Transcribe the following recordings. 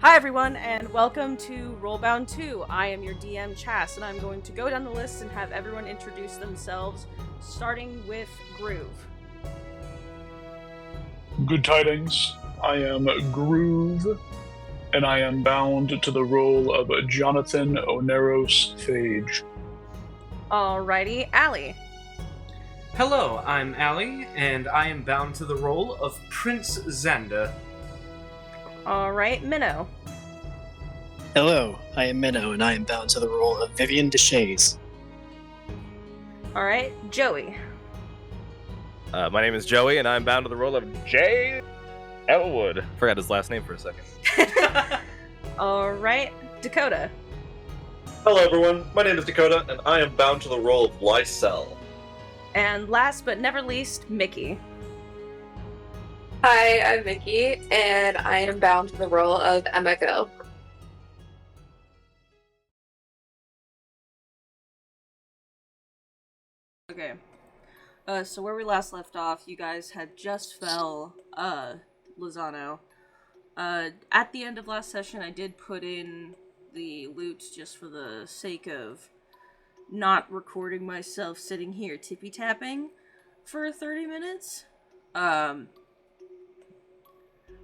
Hi everyone, and welcome to RollBound 2. I am your DM, Chas, and I'm going to go down the list and have everyone introduce themselves, starting with Groove. Good tidings. I am Groove, and I am bound to the role of Jonathan Oneros Phage. Alrighty, Allie. Hello, I'm Ali, and I am bound to the role of Prince Xander. Alright, Minnow. Hello, I am Minnow, and I am bound to the role of Vivian Deshays. Alright, Joey. My name is Joey, and I'm bound to the role of Jay Elwood. Forgot his last name for a second. Alright, Dakota. Hello everyone, my name is Dakota, and I am bound to the role of Lysel. And last but never least, Mickey. Hi, I'm Mickey, and I am bound to the role of Emiko. Okay. So where we last left off, you guys had just fell, Lozano. At the end of last session, I did put in the loot just for the sake of not recording myself sitting here tippy-tapping for 30 minutes.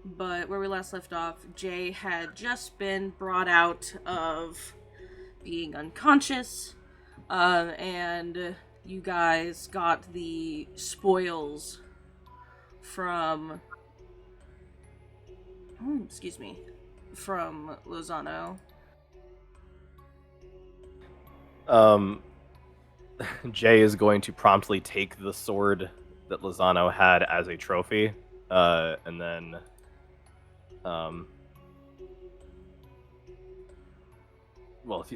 But where we last left off, Jay had just been brought out of being unconscious, and you guys got the spoils from Lozano. Jay is going to promptly take the sword that Lozano had as a trophy, and then, I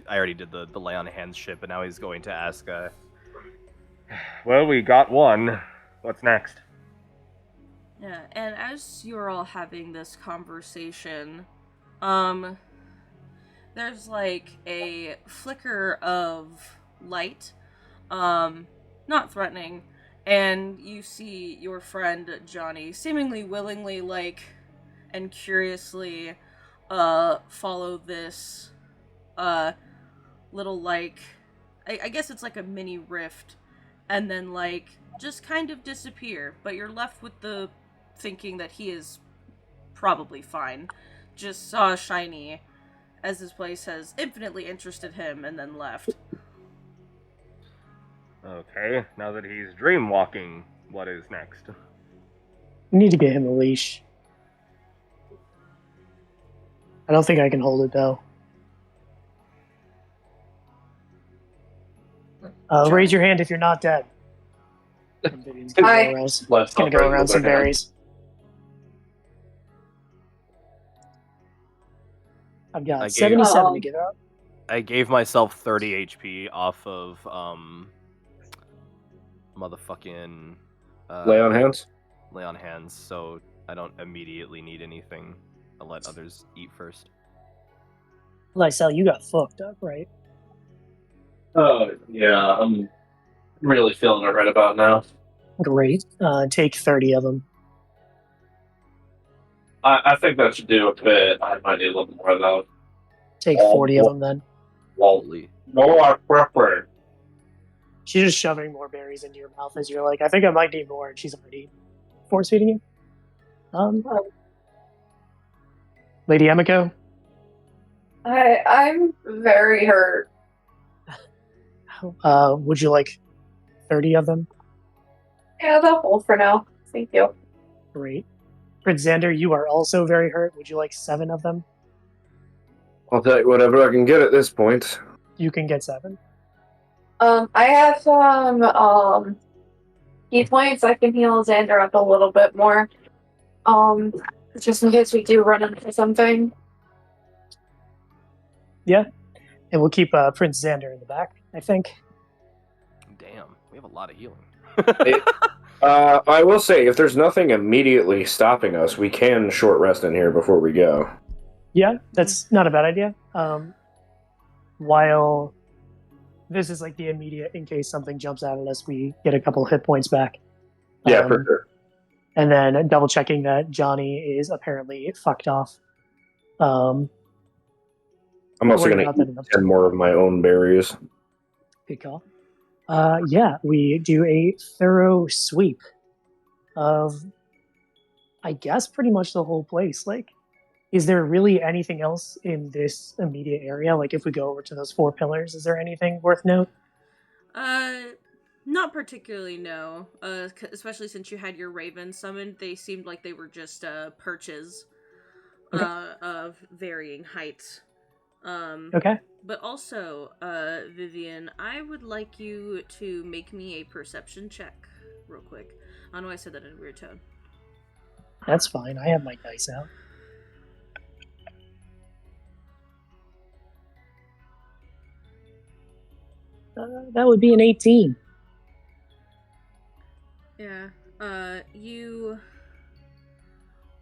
already did the lay on hands shit, but now he's going to ask, well, we got one. What's next? Yeah, and as you're all having this conversation, there's like a flicker of light, not threatening, and you see your friend Johnny seemingly willingly, and curiously, follow this, little, I guess it's like a mini rift, and then, just kind of disappear, but you're left with the thinking that he is probably fine. Just saw a shiny, as this place has infinitely interested him, and then left. Okay, now that he's dream walking, what is next? We need to get him a leash. I don't think I can hold it, though. Raise your hand if you're not dead. Vivian's gonna go around some berries. I've got 77 to give out. I gave myself 30 HP off of, motherfucking... Lay on hands? Lay on hands, so I don't immediately need anything. I'll let others eat first. Lysel, you got fucked up, right? Oh, yeah, I'm really feeling it right about now. Great. Take 30 of them. I think that should do a bit. I might need a little more, though. Take 40 of them, then. Holy. More preferred. She's just shoving more berries into your mouth as you're like, I think I might need more, and she's already force-feeding you. Lady Emiko? I'm very hurt. Would you like 30 of them? Yeah, that'll hold for now. Thank you. Great. Prince Xander, you are also very hurt. Would you like 7 of them? I'll take whatever I can get at this point. You can get 7. I have some key points. I can heal Xander up a little bit more. Just in case we do run into something. Yeah. And we'll keep Prince Xander in the back, I think. Damn, we have a lot of healing. I will say, if there's nothing immediately stopping us, we can short rest in here before we go. Yeah, that's not a bad idea. While this is like the immediate, in case something jumps out at us, we get a couple hit points back. Yeah, for sure. And then double checking that Johnny is apparently fucked off. Um, I'm also worry going about to that eat enough 10 more of my own berries. Good call. Yeah, we do a thorough sweep of, I guess, pretty much the whole place. Like, is there really anything else in this immediate area? Like, if we go over to those 4 pillars, is there anything worth note? Not particularly, no. Especially since you had your raven summoned, they seemed like they were just perches Okay. of varying heights. Okay. But also, Vivian, I would like you to make me a perception check, real quick. I know I said that in a weird tone. That's fine. I have my dice out. That would be an 18. Yeah. You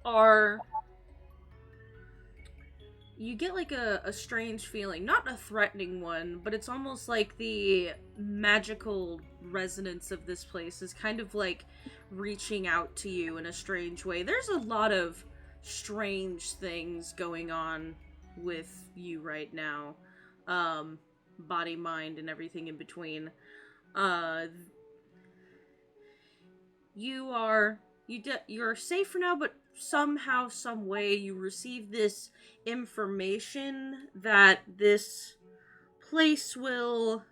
are... You get like a strange feeling, not a threatening one, but it's almost like the magical resonance of this place is kind of like reaching out to you in a strange way. There's a lot of strange things going on with you right now. Body, mind, and everything in between. You're safe for now, but somehow, some way, you receive this information that this place will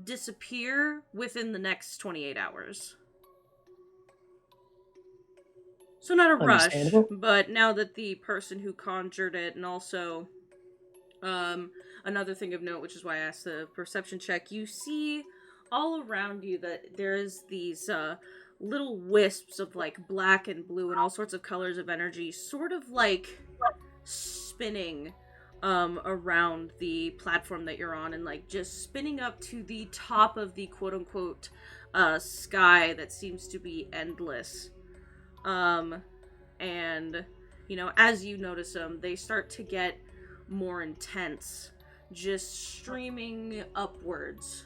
disappear within the next 28 hours. So not a rush, Understandable. but now that the person who conjured it, and also another thing of note, which is why I asked the perception check, you see all around you that there's these little wisps of like black and blue and all sorts of colors of energy sort of like spinning around the platform that you're on, and like just spinning up to the top of the quote-unquote sky that seems to be endless. And you know, as you notice them, they start to get more intense, just streaming upwards.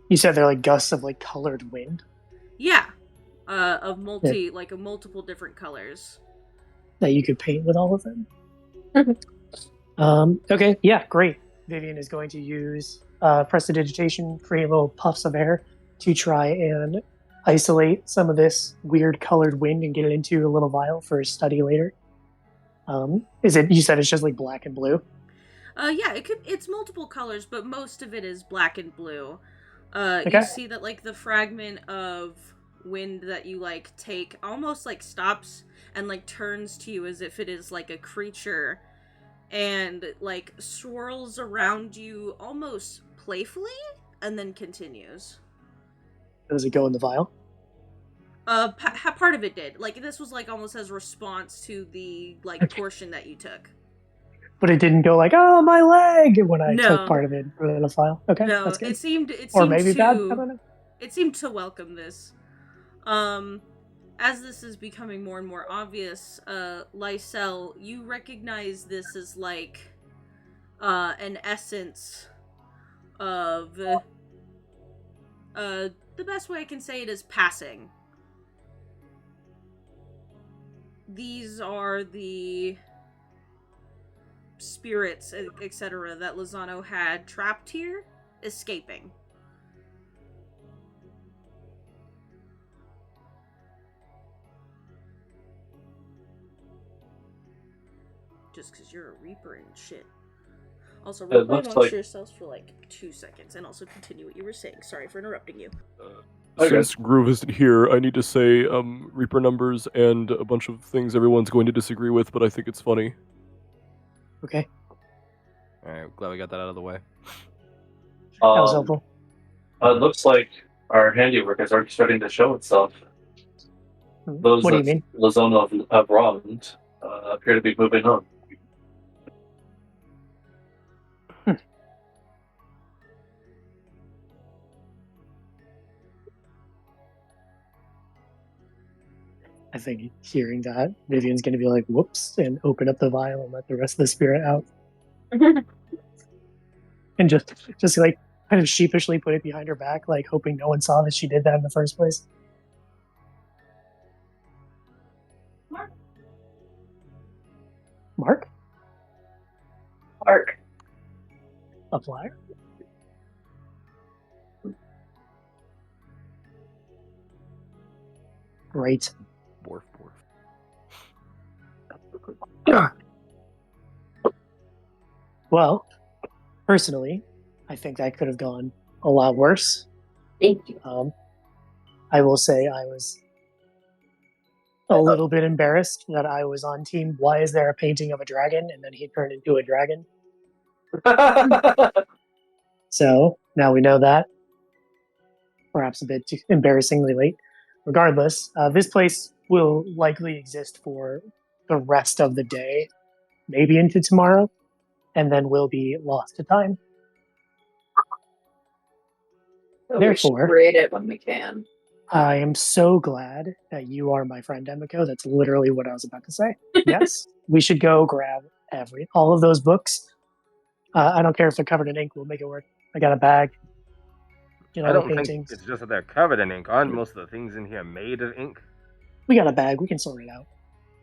You said they're like gusts of like colored wind? Yeah. Of multiple different colors. That you could paint with all of them? Okay, yeah, great. Vivian is going to use prestidigitation, create little puffs of air to try and isolate some of this weird colored wind and get it into a little vial for study later. You said it's just like black and blue? Yeah, it's multiple colors, but most of it is black and blue. Okay. You see that like the fragment of wind that you like take almost like stops and like turns to you as if it is like a creature, and like swirls around you almost playfully and then continues. Does it go in the vial? Part of it did. Like this was like almost as a response to the like portion that you took. But it didn't go like, oh, my leg, when I No. took part of it and put it in a file. Okay, No, that's good. it seemed Or maybe to, bad, I don't know. It seemed to welcome this. As this is becoming more and more obvious, Lysel, you recognize this as like an essence of the best way I can say it is passing. These are the spirits, etc., that Lozano had trapped here, escaping. Just because you're a Reaper and shit. Also, roleplay amongst yourselves for like 2 seconds, and also continue what you were saying. Sorry for interrupting you. Since Groove isn't here, I need to say Reaper numbers and a bunch of things everyone's going to disagree with, but I think it's funny. Okay. Alright, glad we got that out of the way. That was helpful. It looks like our handiwork is already starting to show itself. Those What do you mean? Lozano have wronged appear to be moving on. I think hearing that, Vivian's going to be like, whoops, and open up the vial and let the rest of the spirit out. And just like kind of sheepishly put it behind her back, like hoping no one saw that she did that in the first place. Mark? Mark. A flyer? Great. Borf, borf. Well, personally, I think that could have gone a lot worse. Thank you. I will say I was a little bit embarrassed that I was on team. Why is there a painting of a dragon? And then he turned into a dragon. So now we know that. Perhaps a bit too embarrassingly late. Regardless, this place will likely exist for the rest of the day, maybe into tomorrow, and then will be lost to time. So Therefore- we should create it when we can. I am so glad that you are my friend, Emiko. That's literally what I was about to say. Yes, we should go grab all of those books. I don't care if they're covered in ink. We'll make it work. I got a bag. I don't paintings. think it's just that they're covered in ink. Aren't most of the things in here made of ink? We got a bag. We can sort it out.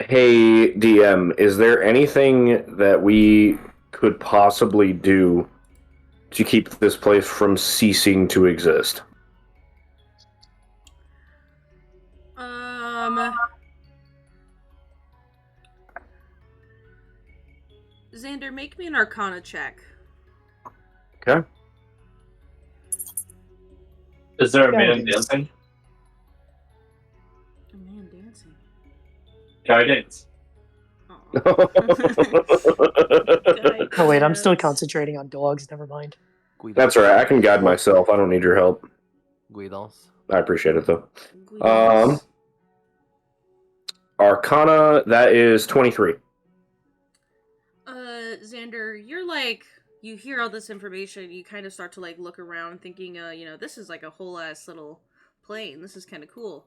Hey, DM, is there anything that we could possibly do to keep this place from ceasing to exist? Xander, make me an Arcana check. Okay. Is there a Yeah, man it is. dancing? A man dancing. Guidance. Aw. Oh wait, I'm still Guidance. concentrating on dogs. Never mind. That's all right. I can guide myself. I don't need your help. Guidance. I appreciate it, though. Guidance. Arcana, that is 23. Xander, you're like, you hear all this information, you kind of start to like look around thinking, this is like a whole ass little plane. This is kind of cool.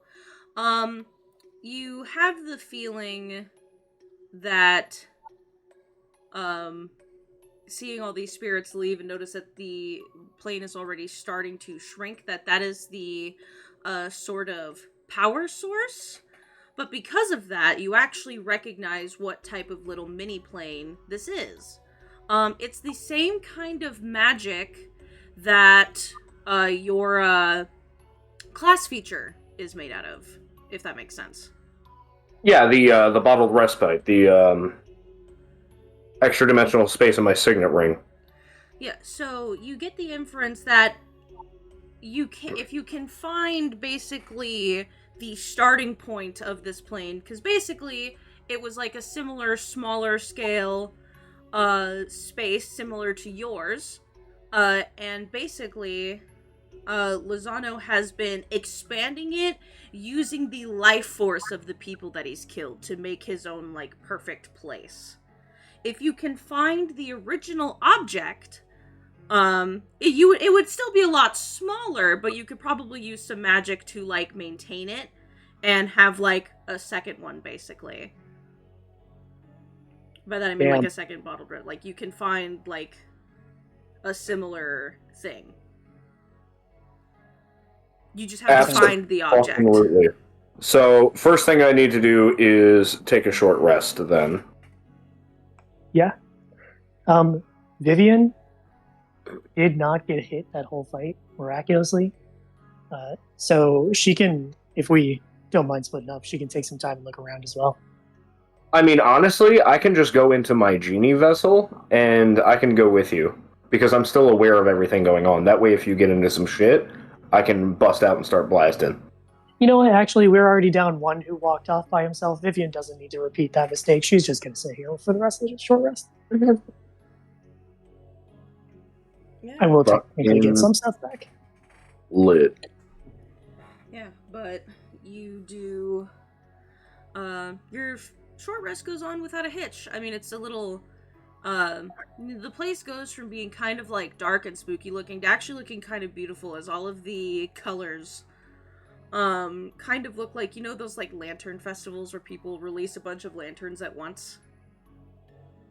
You have the feeling that, seeing all these spirits leave and notice that the plane is already starting to shrink, that is the, sort of power source. But because of that, you actually recognize what type of little mini plane this is. It's the same kind of magic that your class feature is made out of, if that makes sense. Yeah, the bottled respite, the extra dimensional space in my signet ring. Yeah, so you get the inference that if you can find basically the starting point of this plane, because basically it was like a similar, smaller scale space similar to yours, and basically Lozano has been expanding it using the life force of the people that he's killed to make his own like perfect place. If you can find the original object, it would still be a lot smaller, but you could probably use some magic to like maintain it and have like a second one, basically. By that I mean like a second bottled red. Like you can find like a similar thing. You just have to find the object. Absolutely. So first thing I need to do is take a short rest. Then. Yeah. Vivian did not get hit that whole fight, miraculously. So she can, if we don't mind splitting up, she can take some time and look around as well. I mean, honestly, I can just go into my genie vessel, and I can go with you, because I'm still aware of everything going on. That way, if you get into some shit, I can bust out and start blasting. You know what? Actually, we're already down one who walked off by himself. Vivian doesn't need to repeat that mistake. She's just going to sit here for the rest of the short rest. Yeah. I will technically get some stuff back. Lit. Yeah, but you do. Your short rest goes on without a hitch. I mean, it's a little. The place goes from being kind of like dark and spooky looking to actually looking kind of beautiful, as all of the colors kind of look like, you know, those like lantern festivals where people release a bunch of lanterns at once.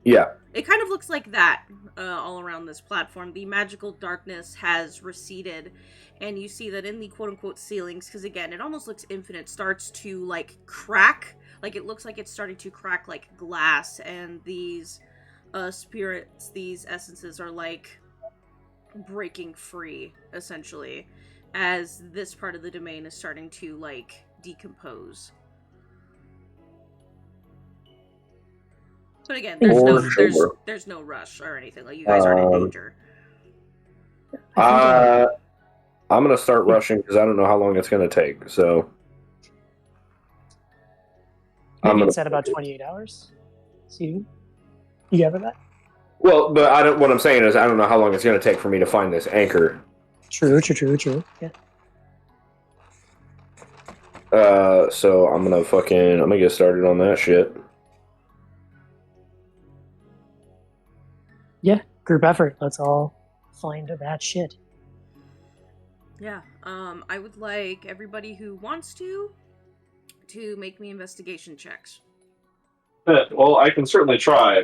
Yeah. It kind of looks like that all around this platform. The magical darkness has receded, and you see that in the quote-unquote ceilings, because again, it almost looks infinite, starts to like crack Like, it looks like it's starting to crack like glass, and these spirits, these essences are like breaking free, essentially, as this part of the domain is starting to like decompose. But again, there's no rush or anything. Like, you guys aren't in danger. I'm gonna start rushing because I don't know how long it's gonna take. So maybe it's at about 28 hours. See, you gather that? Well, but I don't. What I'm saying is, I don't know how long it's gonna take for me to find this anchor. True. Yeah. So I'm gonna get started on that shit. Yeah, group effort. Let's all find that shit. Yeah. I would like everybody who wants to make me investigation checks. Well, I can certainly try,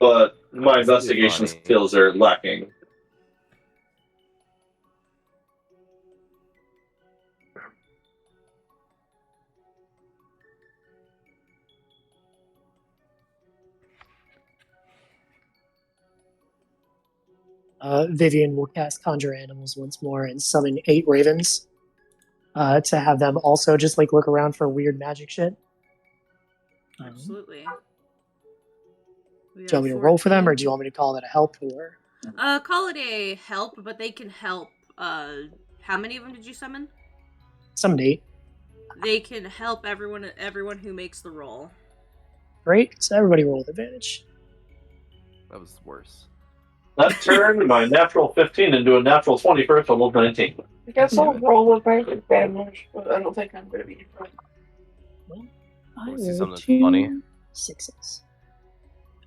but my investigation skills are lacking. Vivian will cast Conjure Animals once more and summon 8 ravens to have them also just like look around for weird magic shit. Absolutely. Do you want me to roll for them, or do you want me to call it a help? Or call it a help, but they can help. How many of them did you summon? Summon 8. They can help everyone who makes the roll. Great. So everybody roll with advantage. That was worse. That turned my natural 15 into a natural 20 for a total of 19. I guess I'll roll with my advantage, but I don't think I'm going to be fine. Well, Let's see something funny. 6s.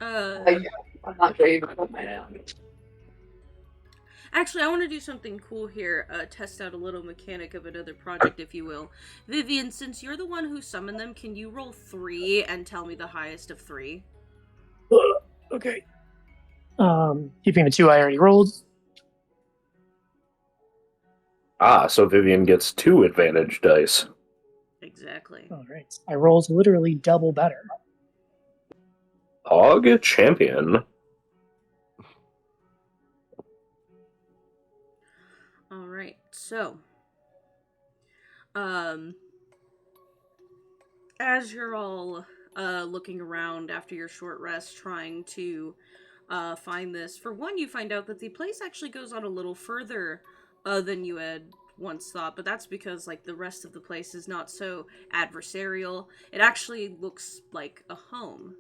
I'm not sure you put my down. Actually, I want to do something cool here. Test out a little mechanic of another project, if you will. Vivian, since you're the one who summoned them, can you roll 3 and tell me the highest of 3? Okay. Keeping the 2 I already rolled. So Vivian gets 2 advantage dice. Exactly. All right. I rolled literally double better. Hog champion. All right. So, as you're all looking around after your short rest, trying to find this, for one, you find out that the place actually goes on a little further than you had once thought, but that's because like the rest of the place is not so adversarial. It actually looks like a home.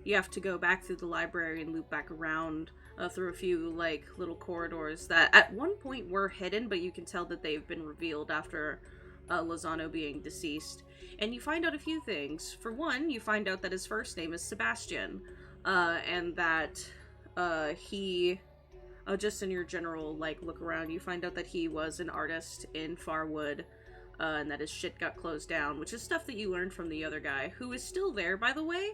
You have to go back through the library and loop back around through a few like little corridors that at one point were hidden, but you can tell that they've been revealed after Lozano being deceased. And you find out a few things. For one, you find out that his first name is Sebastien, and that he, just in your general like look around, you find out that he was an artist in Farwood, and that his shit got closed down, which is stuff that you learned from the other guy, who is still there, by the way.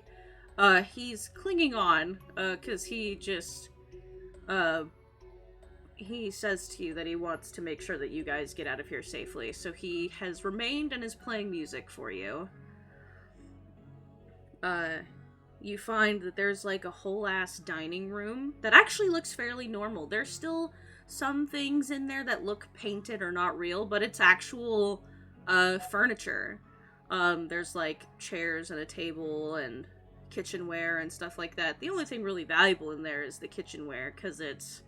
He's clinging on, because he just, he says to you that he wants to make sure that you guys get out of here safely, so he has remained and is playing music for you. You find that there's like a whole ass dining room that actually looks fairly normal. There's still some things in there that look painted or not real, but it's actual, furniture. There's like chairs and a table and kitchenware and stuff like that. The only thing really valuable in there is the kitchenware, because it's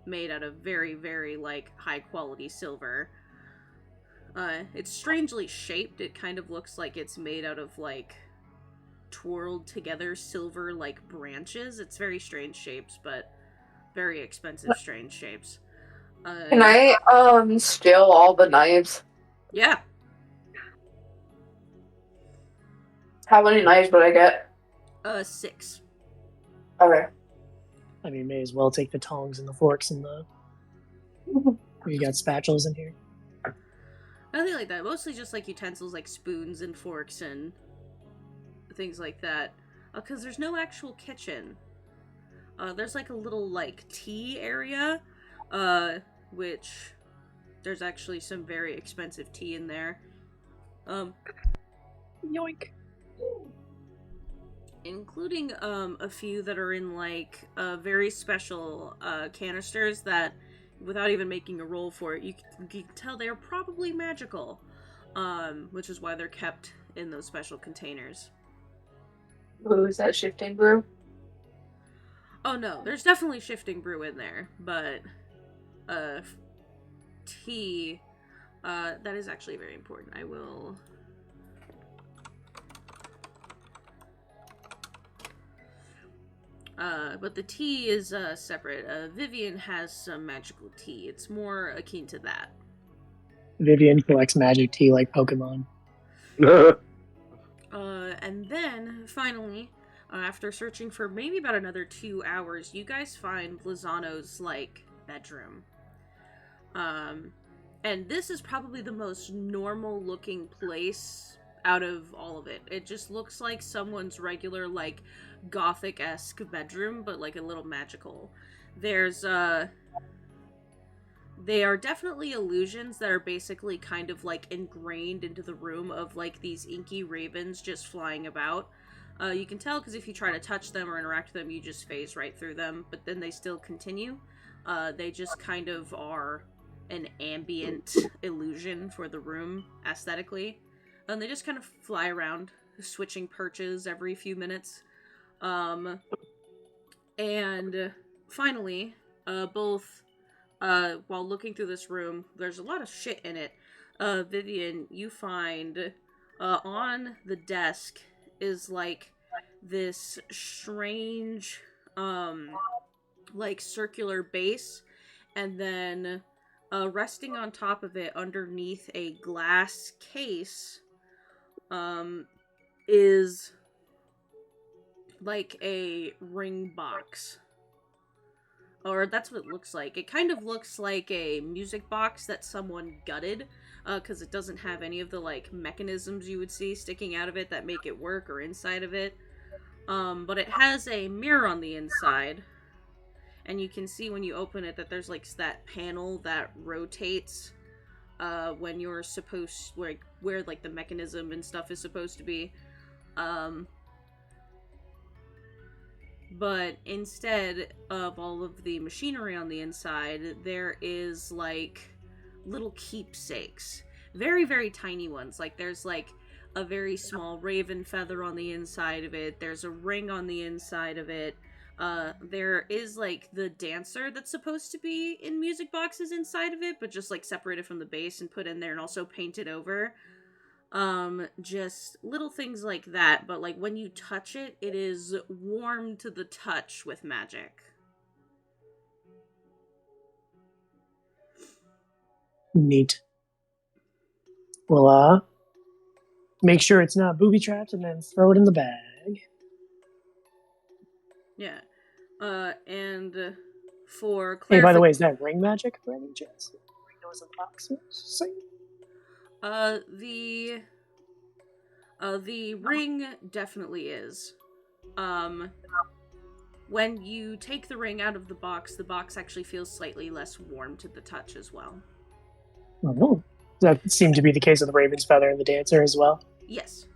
made out of very, very like high quality silver. It's strangely shaped. It kind of looks like it's made out of like twirled together silver like branches. It's very strange shapes, but very expensive strange shapes. Can I steal all the knives? Yeah. How many knives would I get? 6. Okay. I mean, may as well take the tongs and the forks and the. You got spatulas in here. Nothing like that. Mostly just like utensils like spoons and forks and things like that. Because there's no actual kitchen. There's like a little like tea area, which there's actually some very expensive tea in there. Yoink. Including a few that are in like very special canisters that, without even making a roll for it, you can tell they're probably magical, which is why they're kept in those special containers. Ooh, is that shifting brew? Oh no, there's definitely shifting brew in there, but tea, that is actually very important. I will. But the tea is separate. Vivian has some magical tea. It's more akin to that. Vivian collects magic tea like Pokemon. And then, finally, after searching for maybe about another 2 hours, you guys find Lozano's, like, bedroom. And this is probably the most normal-looking place out of all of it. It just looks like someone's regular, like, gothic-esque bedroom, but, like, a little magical. There's, they are definitely illusions that are basically kind of, like, ingrained into the room of, like, these inky ravens just flying about. You can tell because if you try to touch them or interact with them, you just phase right through them, but then they still continue. They just kind of are an ambient illusion for the room, aesthetically. And they just kind of fly around, switching perches every few minutes. And finally, both, while looking through this room, there's a lot of shit in it. Vivian, you find, on the desk is, like, this strange, like, circular base, and then, resting on top of it, underneath a glass case, is like a ring box. Or that's what it looks like. It kind of looks like a music box that someone gutted, because it doesn't have any of the, like, mechanisms you would see sticking out of it that make it work, or inside of it. But it has a mirror on the inside, and you can see when you open it that there's, like, that panel that rotates, when you're supposed, where like, the mechanism and stuff is supposed to be. But instead of all of the machinery on the inside, there is, like, little keepsakes. Very, very tiny ones. Like, there's, like, a very small raven feather on the inside of it. There's a ring on the inside of it. There is, like, the dancer that's supposed to be in music boxes inside of it, but just, like, separated from the base and put in there and also painted over. Just little things like that, but, like, when you touch it, it is warm to the touch with magic. Neat. Well, make sure it's not booby-trapped and then throw it in the bag. Yeah. And for Hey, by the way, is that ring magic by any chance? Ring knows in the box. The ring definitely is. When you take the ring out of the box actually feels slightly less warm to the touch as well. Oh, that seemed to be the case with the Raven's Feather and the Dancer as well. Yes.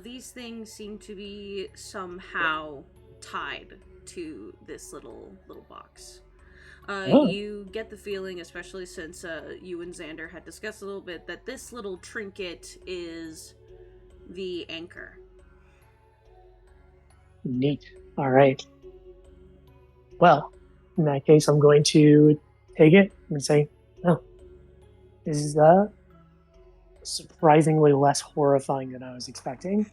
These things seem to be somehow tied to this little box. You get the feeling, especially since you and Xander had discussed a little bit, that this little trinket is the anchor. Neat. All right. Well, in that case, I'm going to take it and say, oh, this is surprisingly less horrifying than I was expecting.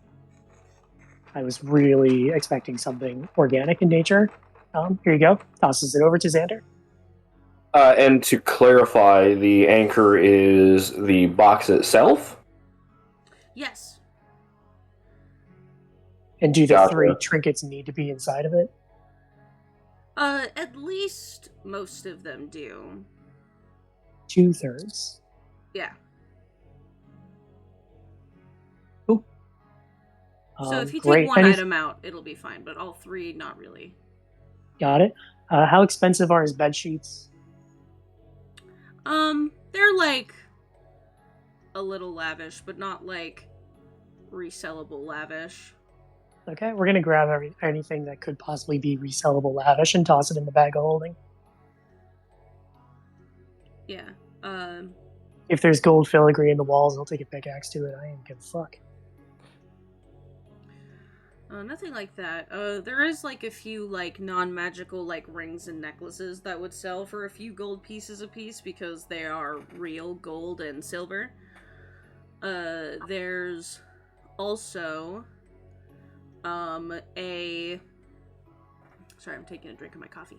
I was really expecting something organic in nature. Here you go. Tosses it over to Xander. And to clarify, the anchor is the box itself? Yes. And do the three trinkets need to be inside of it? At least most of them do. 2/3. Yeah. Cool. So if you take one item out, it'll be fine, but all three, not really. Got it. How expensive are his bed sheets? They're like a little lavish, but not like resellable lavish. Okay, we're gonna grab anything that could possibly be resellable lavish and toss it in the bag of holding. Yeah. If there's gold filigree in the walls, I'll take a pickaxe to it. I ain't give a fuck. Nothing like that. There is like a few like non-magical like rings and necklaces that would sell for a few gold pieces a piece because they are real gold and silver. There's also a... Sorry, I'm taking a drink of my coffee.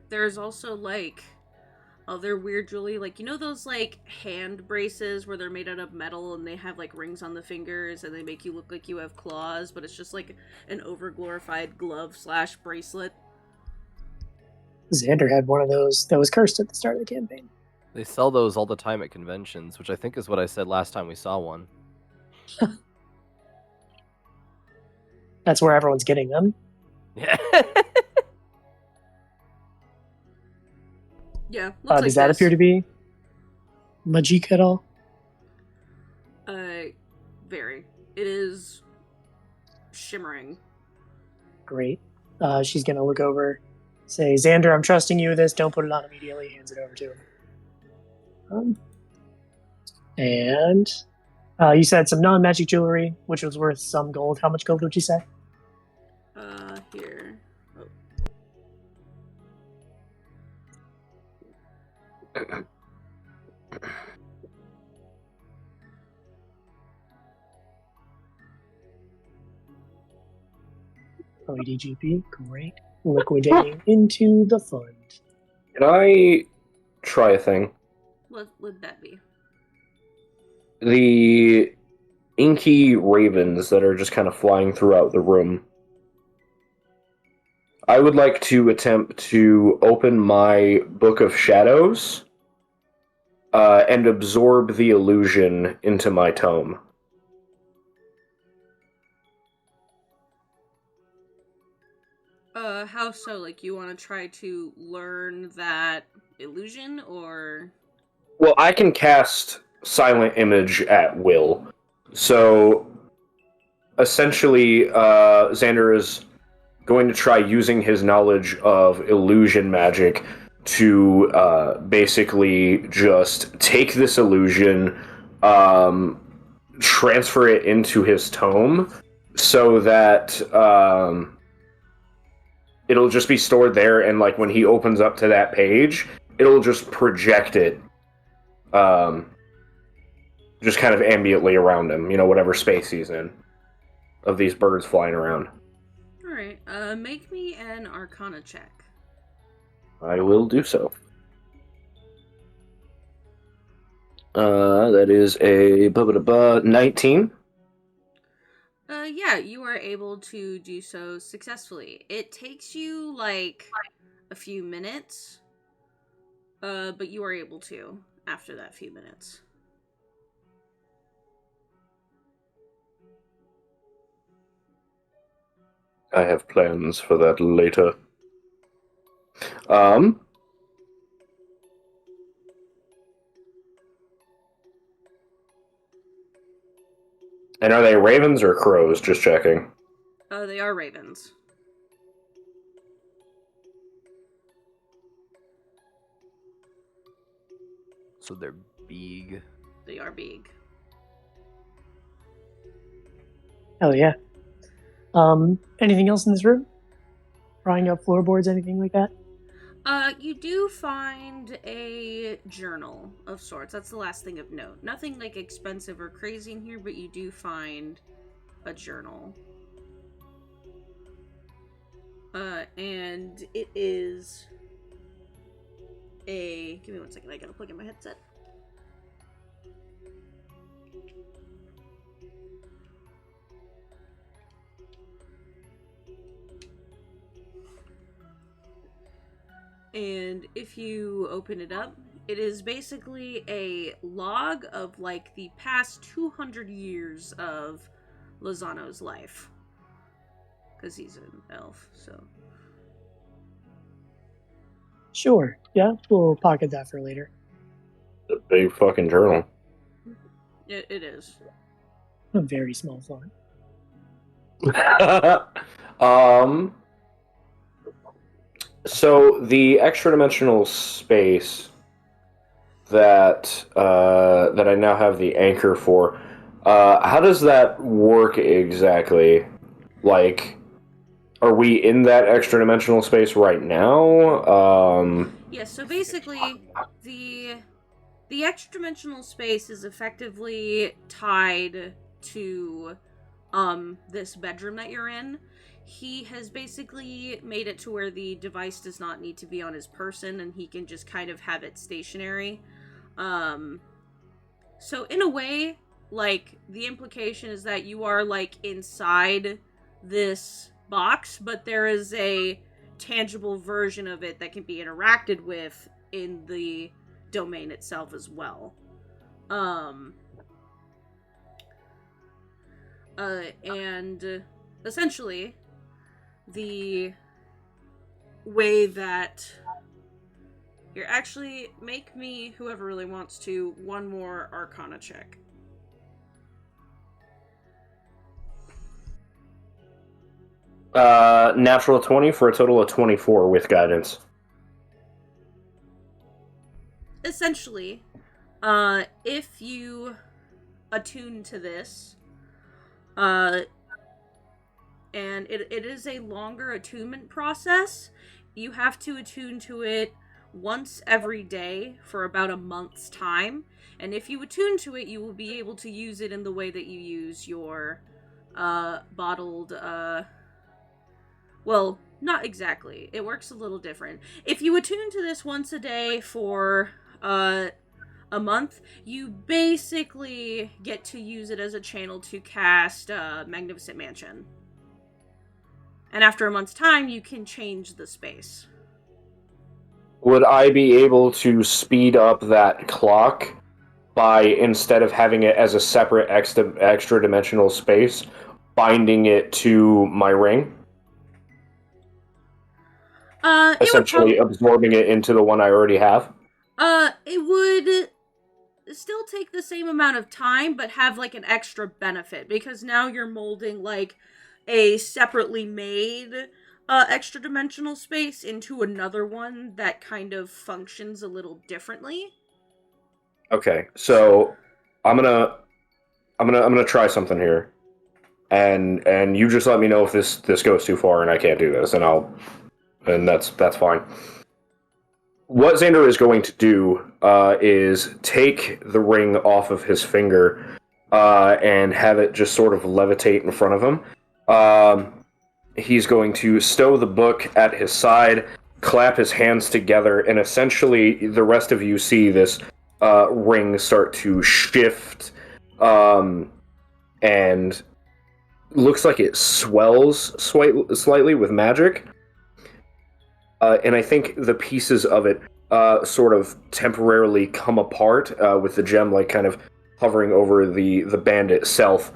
There's also like other weird jewelry, like, you know those like hand braces where they're made out of metal and they have like rings on the fingers and they make you look like you have claws, but it's just like an overglorified glove / bracelet. Xander had one of those that was cursed at the start of the campaign. They sell those all the time at conventions, which I think is what I said last time we saw one. That's where everyone's getting them. Yeah. Yeah. Looks Does that appear to be magic at all? Very. It is shimmering. Great. She's gonna look over, say, Xander, I'm trusting you with this. Don't put it on immediately. Hands it over to him. And you said some non-magic jewelry, which was worth some gold. How much gold would you say? Here. OEDGP, great. Liquidating into the fund. Can I try a thing? What would that be? The inky ravens that are just kind of flying throughout the room. I would like to attempt to open my Book of Shadows and absorb the illusion into my tome. How so? Like, you want to try to learn that illusion, or...? Well, I can cast Silent Image at will. So, essentially, Xander is going to try using his knowledge of illusion magic to basically just take this illusion, transfer it into his tome, so that it'll just be stored there, and like when he opens up to that page, it'll just project it, just kind of ambiently around him, you know, whatever space he's in, of these birds flying around. Alright, make me an Arcana check. I will do so. That is a 19. Yeah, you are able to do so successfully. It takes you, like, a few minutes, but you are able to after that few minutes. I have plans for that later. And are they ravens or crows? Just checking. They are ravens. So they're big. They are big. Hell yeah. Anything else in this room? Prying up floorboards, anything like that? You do find a journal of sorts. That's the last thing of note. Nothing like expensive or crazy in here, but you do find a journal. And it is a... Give me 1 second, I gotta plug in my headset. And if you open it up, it is basically a log of like the past 200 years of Lozano's life. Because he's an elf, so. Sure. Yeah, we'll pocket that for later. A big fucking journal. It is. A very small font. So the extra dimensional space that that I now have the anchor for, how does that work exactly? Like, are we in that extra dimensional space right now? Yeah, so basically, the extra dimensional space is effectively tied to this bedroom that you're in. He has basically made it to where the device does not need to be on his person and he can just kind of have it stationary. So in a way, like, the implication is that you are, like, inside this box, but there is a tangible version of it that can be interacted with in the domain itself as well. And essentially, the way that... Here, actually, make me, whoever really wants to, one more Arcana check. Natural 20 for a total of 24 with guidance. Essentially, if you attune to this, and it is a longer attunement process, you have to attune to it once every day for about a month's time, and if you attune to it, you will be able to use it in the way that you use your bottled well, not exactly. It works a little different. If you attune to this once a day for a month, you basically get to use it as a channel to cast Magnificent Mansion. And after a month's time, you can change the space. Would I be able to speed up that clock by, instead of having it as a separate extra dimensional space, binding it to my ring? Essentially absorbing it into the one I already have? It would still take the same amount of time, but have, like, an extra benefit, because now you're molding, like, a separately made extra dimensional space into another one that kind of functions a little differently. Okay, so I'm gonna try something here, and you just let me know if this goes too far and I can't do this, and that's fine. What Xander is going to do is take the ring off of his finger and have it just sort of levitate in front of him. He's going to stow the book at his side, clap his hands together, and essentially the rest of you see this ring start to shift, and looks like it swells slightly with magic. And I think the pieces of it sort of temporarily come apart, with the gem like kind of hovering over the band itself.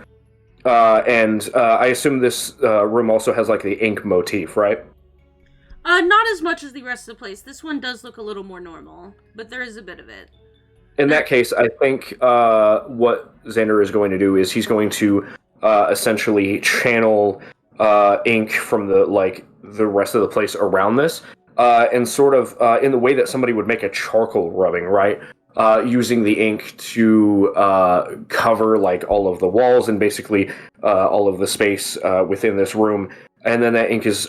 And I assume this room also has like the ink motif, right? Not as much as the rest of the place. This one does look a little more normal, but there is a bit of it. In that case, I think what Xander is going to do is he's going to essentially channel ink from the rest of the place around this, and sort of in the way that somebody would make a charcoal rubbing, right? Using the ink to cover like all of the walls and basically all of the space within this room. And then that ink is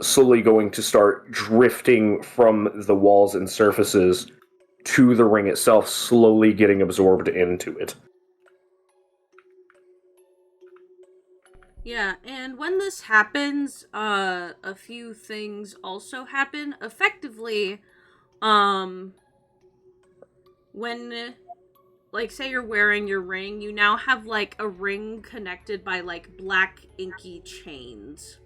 slowly going to start drifting from the walls and surfaces to the ring itself, slowly getting absorbed into it. Yeah, and when this happens, a few things also happen. Effectively, when, like, say you're wearing your ring, you now have, like, a ring connected by, like, black inky chains.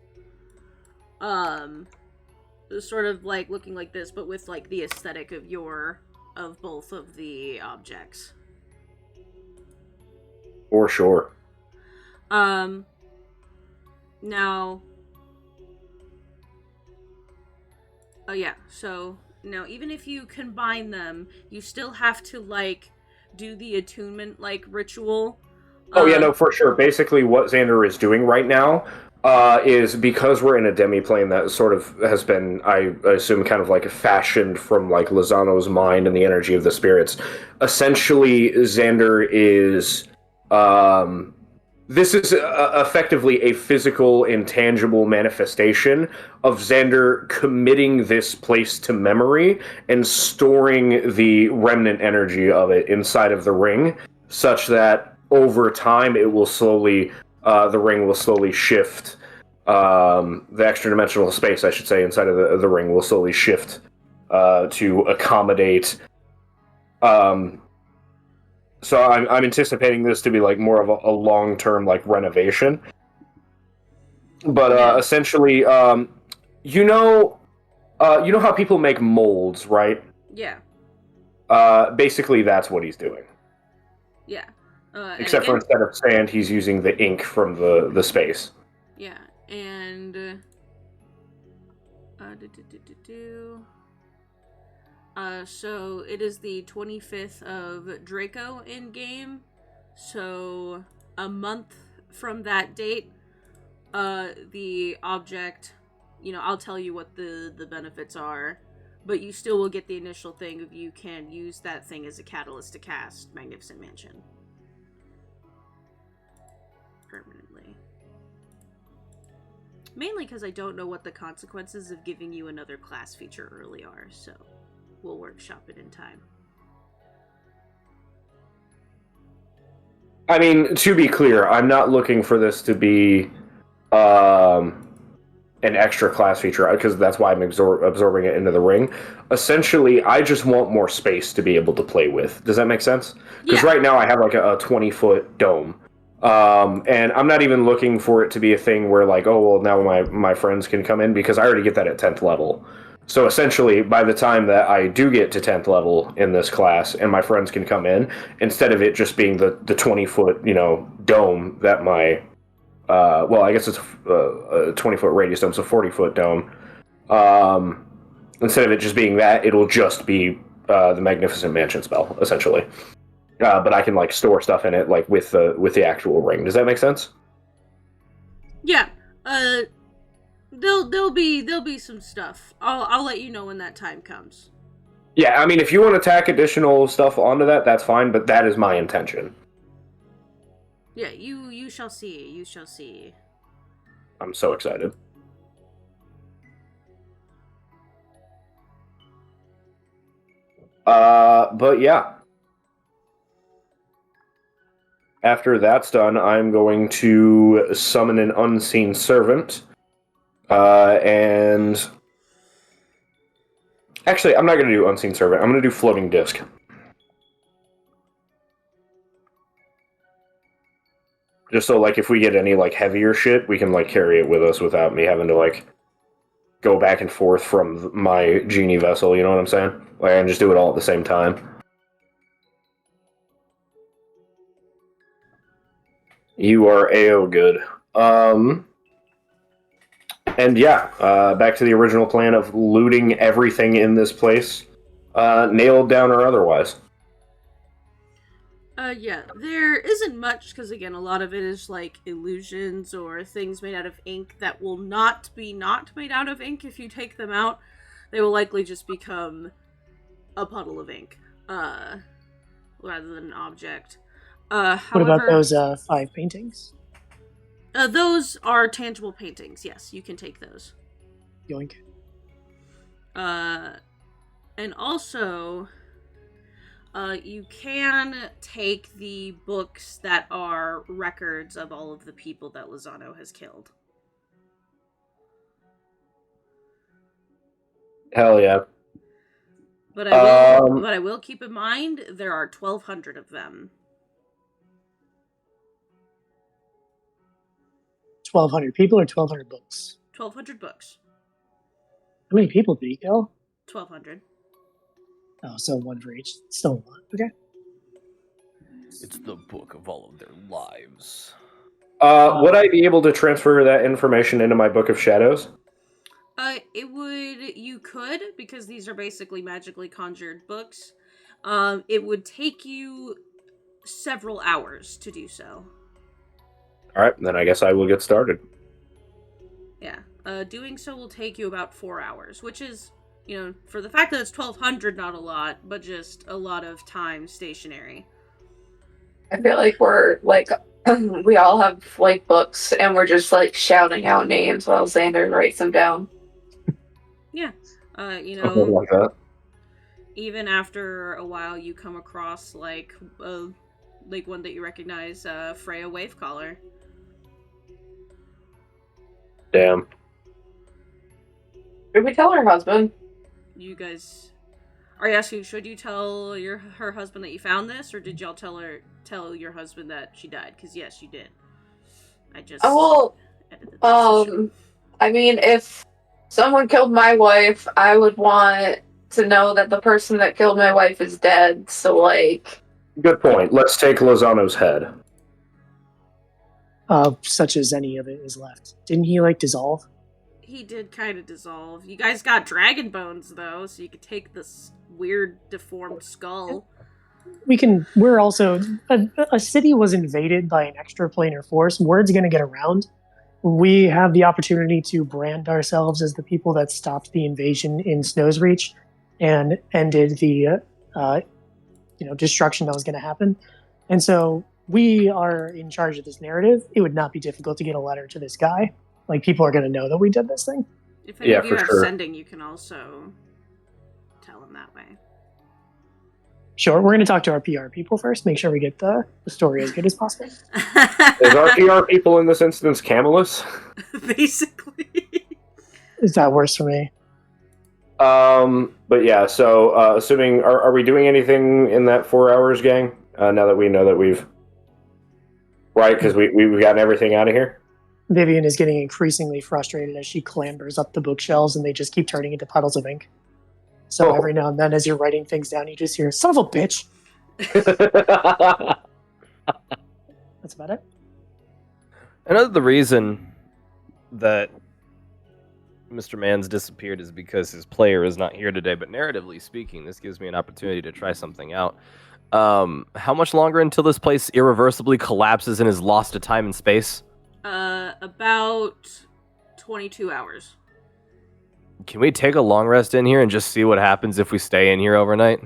Sort of, like, looking like this, but with, like, the aesthetic of both of the objects. For sure. Now... Oh yeah, so Now, even if you combine them, you still have to, like, do the attunement, like, ritual. Oh, yeah, no, for sure. Basically, what Xander is doing right now is because we're in a demi-plane that sort of has been, I assume, kind of like fashioned from like Lozano's mind and the energy of the spirits. Essentially, Xander is this is effectively a physical, intangible manifestation of Xander committing this place to memory and storing the remnant energy of it inside of the ring, such that over time it will slowly the ring will slowly shift. The extra dimensional space, I should say, inside of the ring will slowly shift to accommodate. So I'm anticipating this to be like more of a long term like renovation. But essentially, you know how people make molds, right? Yeah. Basically, that's what he's doing. Yeah. Except for instead of sand, he's using the ink from the space. Yeah, and so it is the 25th of Draco in game. So a month from that date, the object, I'll tell you what the benefits are, but you still will get the initial thing of you can use that thing as a catalyst to cast Magnificent Mansion. Permanently. Mainly because I don't know what the consequences of giving you another class feature early are, so we'll workshop it in time. I mean, to be clear, I'm not looking for this to be an extra class feature, because that's why I'm absorbing it into the ring. Essentially, I just want more space to be able to play with. Does that make sense? Because right now I have like a 20-foot dome. And I'm not even looking for it to be a thing where like, oh, well, now my friends can come in, because I already get that at 10th level. So essentially, by the time that I do get to 10th level in this class and my friends can come in, instead of it just being the 20-foot, dome that my, well, I guess it's a 20-foot radius dome, so 40-foot dome. Instead of it just being that, it'll just be the Magnificent Mansion spell, essentially. But I can like store stuff in it like with the actual ring. Does that make sense? Yeah. There'll be some stuff. I'll let you know when that time comes. Yeah, I mean, if you want to tack additional stuff onto that, that's fine. But that is my intention. Yeah, you shall see. You shall see. I'm so excited. But yeah. After that's done, I'm going to summon an unseen servant. And actually, I'm not going to do unseen servant. I'm going to do floating disc. Just so, like, if we get any, like, heavier shit, we can, like, carry it with us without me having to, like, go back and forth from my genie vessel, you know what I'm saying? Like, I can just do it all at the same time. You are A.O. good. And yeah, back to the original plan of looting everything in this place, nailed down or otherwise. Yeah, there isn't much, because again, a lot of it is like illusions or things made out of ink that will not be not made out of ink. If you take them out, they will likely just become a puddle of ink, rather than an object. What about those 5 paintings? Those are tangible paintings. Yes, you can take those. Yoink. And also, you can take the books that are records of all of the people that Lozano has killed. Hell yeah. But I will keep in mind there are 1,200 of them. 1,200 people or 1,200 books? 1,200 books. How many people did he kill? 1,200. Oh, so one for each. Still a lot. Okay. It's the book of all of their lives. Would I be able to transfer that information into my Book of Shadows? You could, because these are basically magically conjured books. It would take you several hours to do so. Alright, then I guess I will get started. Yeah. Doing so will take you about 4 hours, which is, for the fact that it's 1200, not a lot, but just a lot of time stationary. I feel like we're like we all have like books and we're just like shouting out names while Xander writes them down. Yeah. Something like that. Even after a while you come across like one that you recognize, Freya Wavecaller. Damn. Did we tell her husband? You guys are you asking, should you tell her husband that you found this, or did y'all tell your husband that she died? Because yes, you did. I just edited this. I mean, if someone killed my wife, I would want to know that the person that killed my wife is dead. So, like, good point. Let's take Lozano's head. Such as any of it is left. Didn't he like dissolve? He did kind of dissolve. You guys got dragon bones though, so you could take this weird deformed skull. We're also a city was invaded by an extraplanar force. Word's going to get around. We have the opportunity to brand ourselves as the people that stopped the invasion in Snow's Reach and ended the destruction that was going to happen. And so we are in charge of this narrative. It would not be difficult to get a letter to this guy. Like, people are going to know that we did this thing. If any of you have sending, you can also tell him that way. Sure, we're going to talk to our PR people first, make sure we get the story as good as possible. Is our PR people in this instance Camillus? Basically. Is that worse for me? But yeah, so assuming, are we doing anything in that 4 hours, gang? Now that we know that we've... Right, because we've gotten everything out of here? Vivian is getting increasingly frustrated as she clambers up the bookshelves and they just keep turning into puddles of ink. So every now and then as you're writing things down, you just hear, son of a bitch! That's about it. I know that the reason that Mr. Mann's disappeared is because his player is not here today, but narratively speaking, this gives me an opportunity to try something out. How much longer until this place irreversibly collapses and is lost to time and space? About 22 hours. Can we take a long rest in here and just see what happens if we stay in here overnight?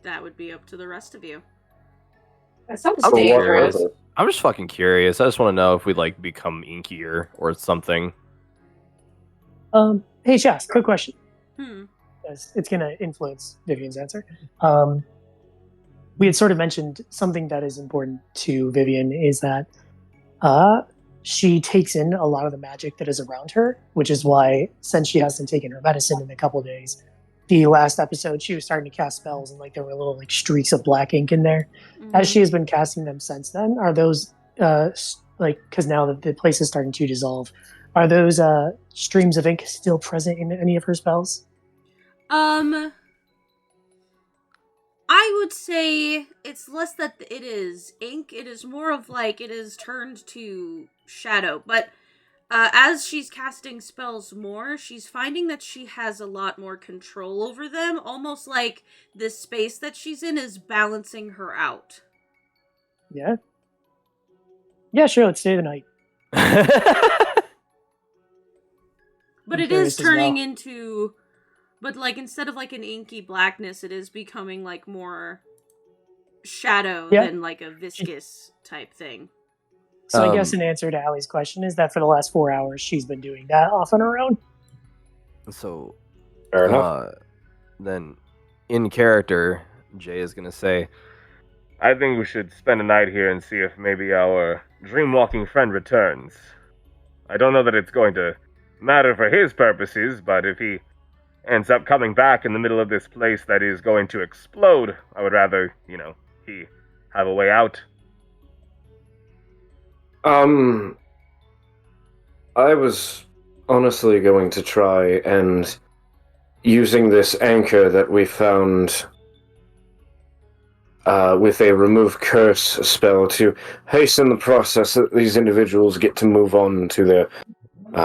That would be up to the rest of you. That sounds dangerous. I'm just fucking curious. I just want to know if we'd like become inkier or something. Hey, Shaz, quick question. It's going to influence Vivian's answer. We had sort of mentioned something that is important to Vivian is that she takes in a lot of the magic that is around her, which is why, since she hasn't taken her medicine in a couple of days, the last episode she was starting to cast spells and like there were little like streaks of black ink in there. Mm-hmm. As she has been casting them since then, are those because now that the place is starting to dissolve, are those streams of ink still present in any of her spells? I would say it's less that it is ink. It is more of like it is turned to shadow. But as she's casting spells more, she's finding that she has a lot more control over them. Almost like this space that she's in is balancing her out. Yeah. Yeah, sure. Let's stay the night. But it is turning into... But, like, instead of, like, an inky blackness, it is becoming, like, more shadow than, like, a viscous type thing. So I guess an answer to Allie's question is that for the last 4 hours, she's been doing that off on her own. So, fair enough. Then, in character, Jay is going to say, I think we should spend a night here and see if maybe our dream-walking friend returns. I don't know that it's going to matter for his purposes, but if he ends up coming back in the middle of this place that is going to explode, I would rather, he have a way out. I was honestly going to try and using this anchor that we found with a remove curse spell to hasten the process that these individuals get to move on to their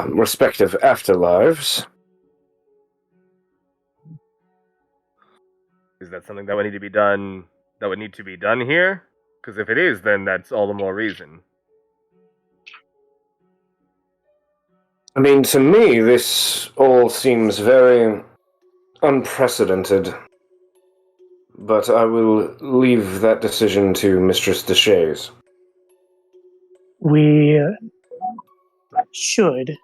respective afterlives. Is that something that would need to be done? That would need to be done here? Because if it is, then that's all the more reason. I mean, to me, this all seems very unprecedented. But I will leave that decision to Mistress Deshays. We should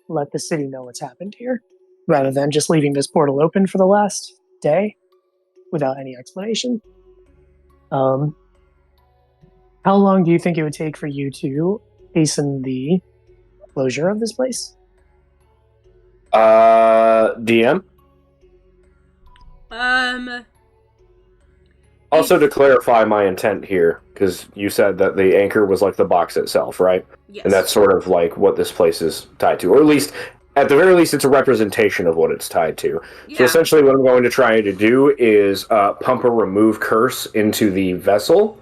let the city know what's happened here, rather than just leaving this portal open for the last day without any explanation. How long do you think it would take for you to hasten the closure of this place? DM? Also, to clarify my intent here, because you said that the anchor was like the box itself, right? Yes. And that's sort of like what this place is tied to. Or at least, at the very least, it's a representation of what it's tied to. Yeah. So essentially what I'm going to try to do is pump a remove curse into the vessel,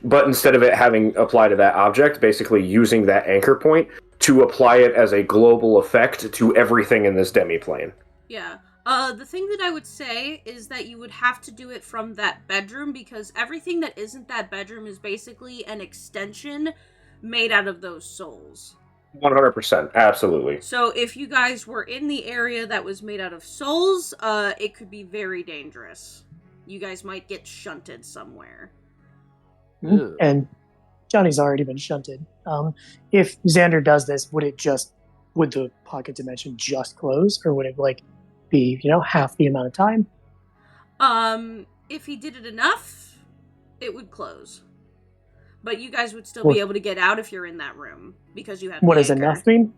but instead of it having applied to that object, basically using that anchor point to apply it as a global effect to everything in this demiplane. Yeah. The thing that I would say is that you would have to do it from that bedroom, because everything that isn't that bedroom is basically an extension made out of those souls. 100%, absolutely. So if you guys were in the area that was made out of souls, it could be very dangerous. You guys might get shunted somewhere. Mm-hmm. And Johnny's already been shunted. If Xander does this, would the pocket dimension just close, or would it be, half the amount of time? If he did it enough, it would close. But you guys would still be able to get out if you're in that room, because you have What the does anchor. enough mean?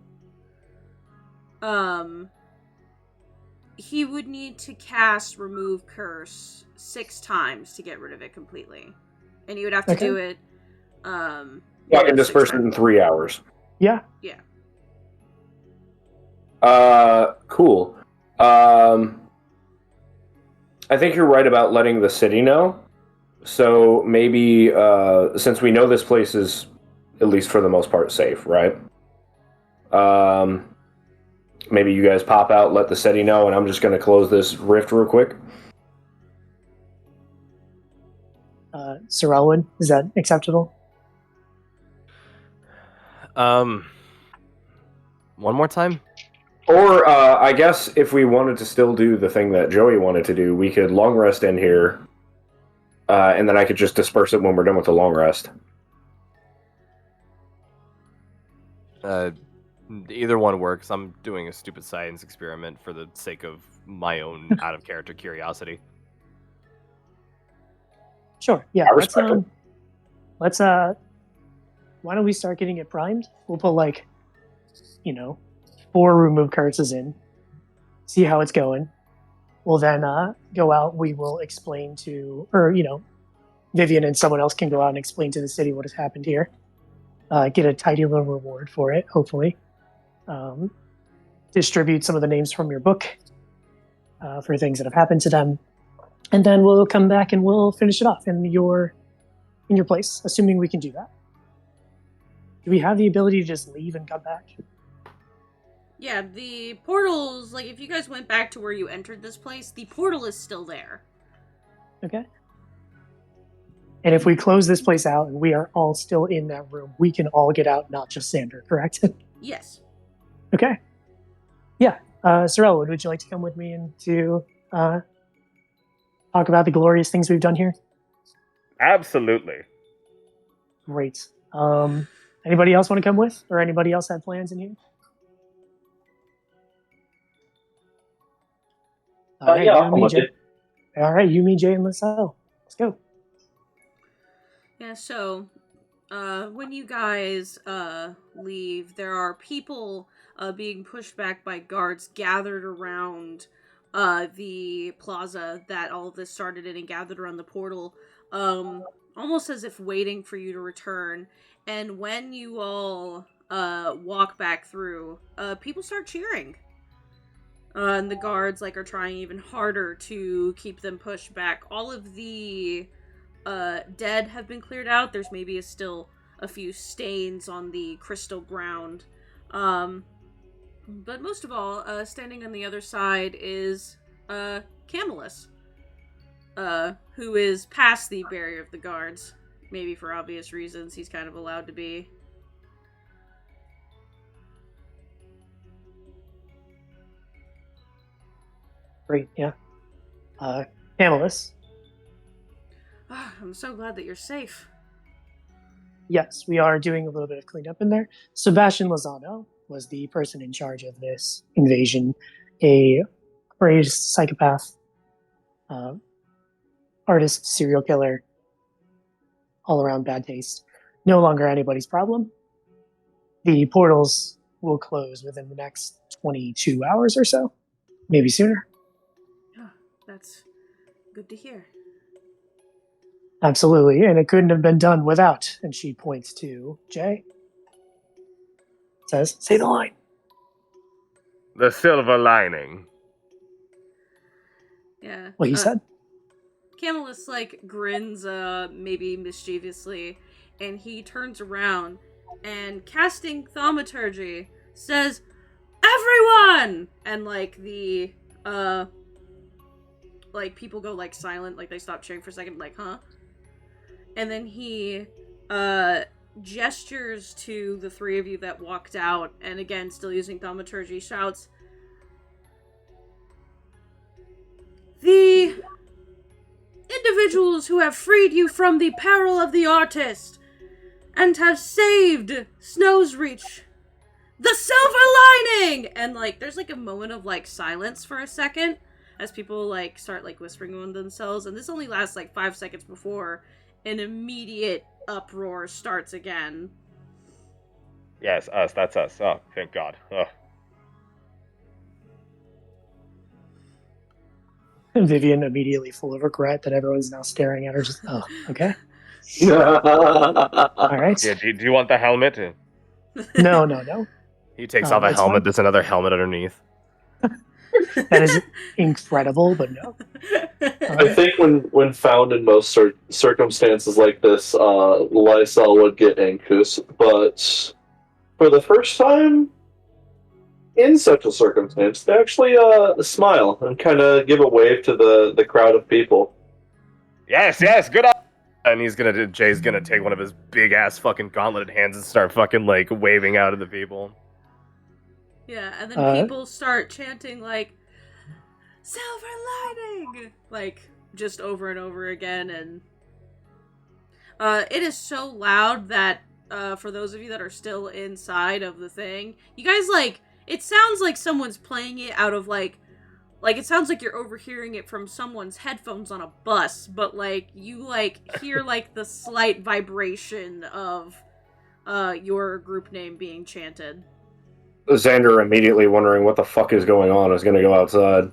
He would need to cast Remove Curse 6 times to get rid of it completely. And you would have to do it, I can disperse it in 3 hours. Yeah. Yeah. Cool. I think you're right about letting the city know. So maybe, since we know this place is, at least for the most part, safe, right? Maybe you guys pop out, let the city know, and I'm just going to close this rift real quick. Sir Elwood, is that acceptable? One more time? Or, I guess if we wanted to still do the thing that Joey wanted to do, we could long rest in here, and then I could just disperse it when we're done with the long rest. Either one works. I'm doing a stupid science experiment for the sake of my own out-of-character curiosity. Sure, yeah. I respect it. Let's why don't we start getting it primed? We'll put 4 remove curses in, see how it's going. We'll then go out. We will explain Vivian and someone else can go out and explain to the city what has happened here. Get a tidy little reward for it, hopefully. Distribute some of the names from your book for things that have happened to them. And then we'll come back and we'll finish it off in your place, assuming we can do that. Do we have the ability to just leave and come back? Yeah, the portals, if you guys went back to where you entered this place, the portal is still there. Okay. And if we close this place out and we are all still in that room, we can all get out, not just Xander, correct? Yes. Okay. Yeah. Sir Elwood, would you like to come with me and to talk about the glorious things we've done here? Absolutely. Great. Anybody else want to come with? Or anybody else have plans in here? All right, yeah, I'll come with Jay. it. All right, you, me, Jay, and Lizelle. Let's go. Yeah, so, when you guys, leave, there are people, being pushed back by guards gathered around, the plaza that all of this started in and gathered around the portal, almost as if waiting for you to return. And when you all, walk back through, people start cheering. And the guards like are trying even harder to keep them pushed back. All of the dead have been cleared out. There's maybe still a few stains on the crystal ground. But most of all, standing on the other side is Camillus, who is past the barrier of the guards. Maybe for obvious reasons, he's kind of allowed to be. Great, yeah. Camillus. I'm so glad that you're safe. Yes, we are doing a little bit of cleanup in there. Sebastien Lozano was the person in charge of this invasion, a crazed psychopath, artist, serial killer, all around bad taste. No longer anybody's problem. The portals will close within the next 22 hours or so, maybe sooner. Oh, that's good to hear. Absolutely, and it couldn't have been done without. And she points to Jay. Says, say the line. The silver lining. Yeah. What he said. Camillus, like, grins, maybe mischievously, and he turns around and, casting thaumaturgy, says, "Everyone!" And, like, the, like, people go, like, silent, like, they stop cheering for a second, like, huh? And then he, gestures to the three of you that walked out, and again, still using thaumaturgy, shouts, "The individuals who have freed you from the peril of the artist and have saved Snow's Reach, the silver lining!" And, like, there's, like, a moment of, like, silence for a second as people, like, start, like, whispering among themselves, and this only lasts, like, 5 seconds before an immediate uproar starts again. Yes, us. That's us. Oh, thank God. Oh. Vivian immediately full of regret that everyone's now staring at her. Just, oh, okay. All right. Yeah, do you want the helmet? No. He takes off a it's helmet. fine. There's another helmet underneath. That is incredible, but no. I think when found in most circumstances like this, Lysel would get anxious, but for the first time in such a circumstance, they actually smile and kind of give a wave to the crowd of people. Yes, good on. And Jay's gonna take one of his big ass fucking gauntleted hands and start fucking like waving out at the people. Yeah, and then people start chanting, like, "Silver lining!" Like, just over and over again, and it is so loud that, for those of you that are still inside of the thing, you guys, like, it sounds like someone's playing it out of, like, it sounds like you're overhearing it from someone's headphones on a bus, but, like, you, like, hear, like, the slight vibration of, your group name being chanted. Xander, immediately wondering what the fuck is going on, is going to go outside.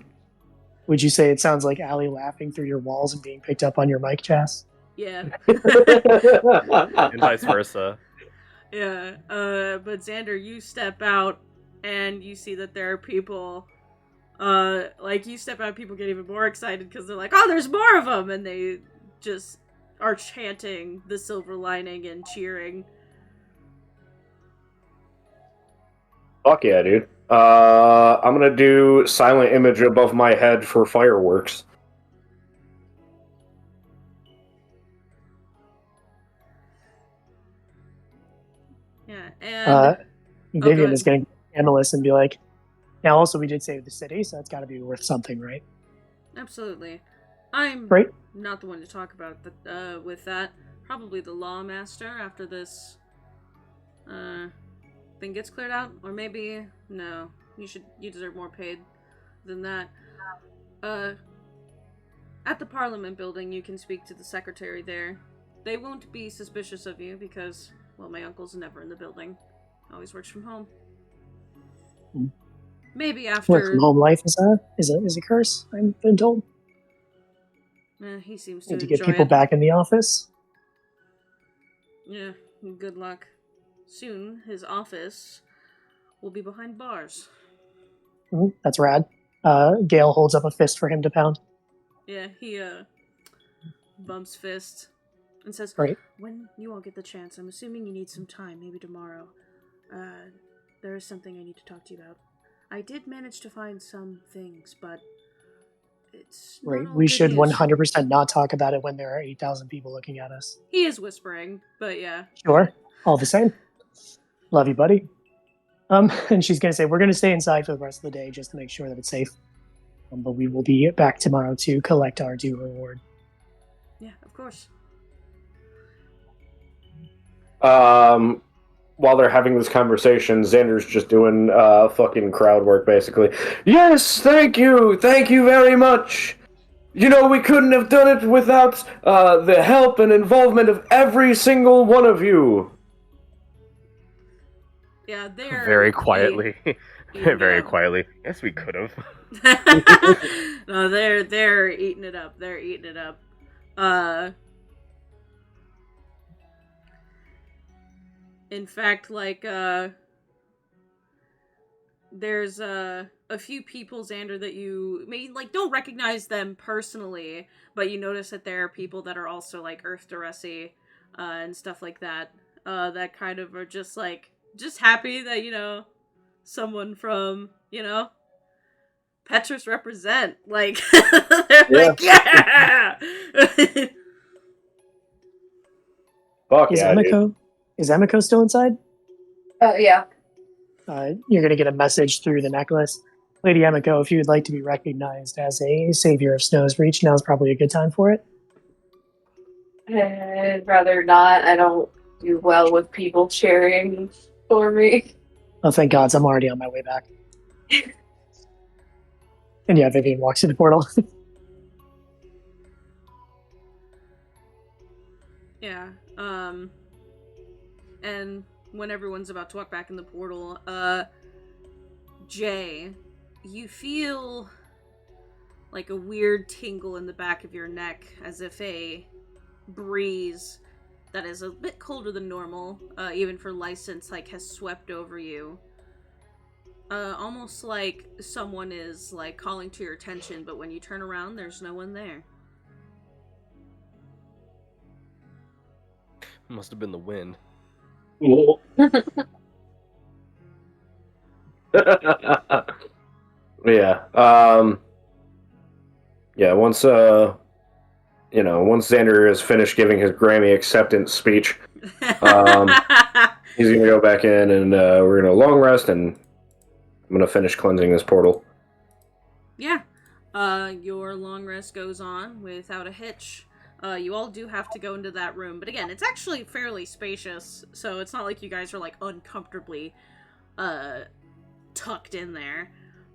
Would you say it sounds like Allie laughing through your walls and being picked up on your mic, Chas? Yeah. And vice versa. Yeah. But Xander, you step out and you see that there are people, like, you step out, people get even more excited because they're like, "Oh, there's more of them!" And they just are chanting the silver lining and cheering. Fuck yeah, dude. I'm gonna do silent image above my head for fireworks. Yeah, and Vivian is going to Camillus and be like, "Now, also, we did save the city, so that's got to be worth something, right?" absolutely. I'm Right. not the one to talk about with that. Probably the lawmaster after this thing gets cleared out, or maybe no. You deserve more paid than that. At the Parliament building, you can speak to the secretary there. They won't be suspicious of you because, well, my uncle's never in the building. Always works from home. Maybe after Work from home life is a curse, I've been told. He seems to Need to enjoy get people it. back in the office. Yeah, good luck. Soon, his office will be behind bars. That's rad. Gale holds up a fist for him to pound. Yeah, he bumps fist and says, Great. "When you all get the chance, I'm assuming you need some time, maybe tomorrow. There is something I need to talk to you about. I did manage to find some things, but it's not Great. all We good should news." 100% not talk about it when there are 8,000 people looking at us. He is whispering, but yeah. Sure. All the same. Love you, buddy. And she's going to say, we're going to stay inside for the rest of the day just to make sure that it's safe. But we will be back tomorrow to collect our due reward. Yeah, of course. While they're having this conversation, Xander's just doing fucking crowd work, basically. Yes, thank you very much. You know, we couldn't have done it without the help and involvement of every single one of you. Yeah, they're Very quietly. Very up. quietly. Yes, we could have. No, they're eating it up. They're eating it up. In fact, like, there's a few people, Xander, that you may like don't recognize them personally, but you notice that there are people that are also like Earth Duressy, and stuff like that. That kind of are just happy that, you know, someone from, you know, Petrus represent. Like, they're like, yeah! Fuck Is yeah, dude. Emiko still inside? Yeah. You're going to get a message through the necklace. Lady Emiko, if you would like to be recognized as a savior of Snow's Reach, now's probably a good time for it. I'd rather not. I don't do well with people cheering for me. Oh, thank God, I'm already on my way back. And yeah, Vivian walks through the portal. Yeah, and when everyone's about to walk back in the portal, Jay, you feel like a weird tingle in the back of your neck, as if a breeze that is a bit colder than normal, even for license, like, has swept over you. Almost like someone is, like, calling to your attention, but when you turn around, there's no one there. Must have been the wind. Yeah. Yeah, once Xander has finished giving his Grammy acceptance speech, he's gonna go back in and we're gonna long rest, and I'm gonna finish cleansing this portal. Yeah. Your long rest goes on without a hitch. You all do have to go into that room, but again, it's actually fairly spacious, so it's not like you guys are, like, uncomfortably, tucked in there.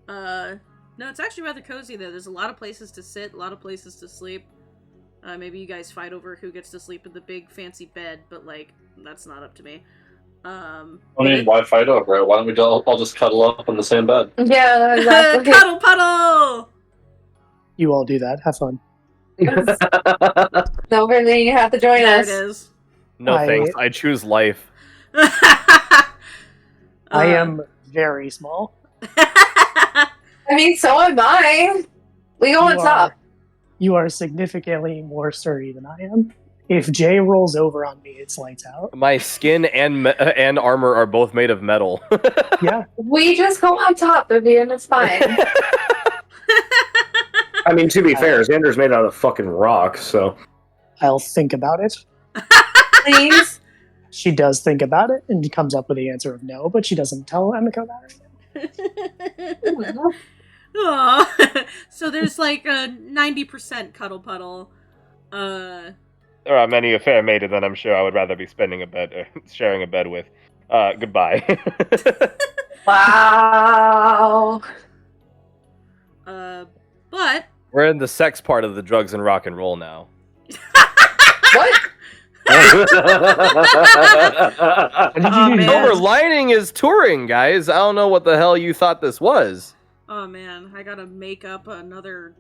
No, it's actually rather cozy, though. There's a lot of places to sit, a lot of places to sleep. Maybe you guys fight over who gets to sleep in the big, fancy bed, but, like, that's not up to me. I mean, why fight over it? Why don't we all just cuddle up on the same bed? Yeah, exactly. Cuddle puddle! You all do that. Have fun. No, really, you have to join There us. it is. No thanks. I choose life. I am very small. I mean, so am I. We go on top. You are significantly more sturdy than I am. If Jay rolls over on me, it's lights out. My skin and armor are both made of metal. Yeah. We just go on top, Vivian. It's fine. I mean, to be fair, Xander's made out of fucking rock, so... I'll think about it. Please? She does think about it and comes up with the answer of no, but she doesn't tell Emiko about it. Aww. So there's like a 90% cuddle puddle. There are many a fair maiden that I'm sure I would rather be sharing a bed with. Goodbye. Wow. But We're in the sex part of the drugs and rock and roll now. What? Silver lining is touring, guys. I don't know what the hell you thought this was. Oh man, I gotta make up another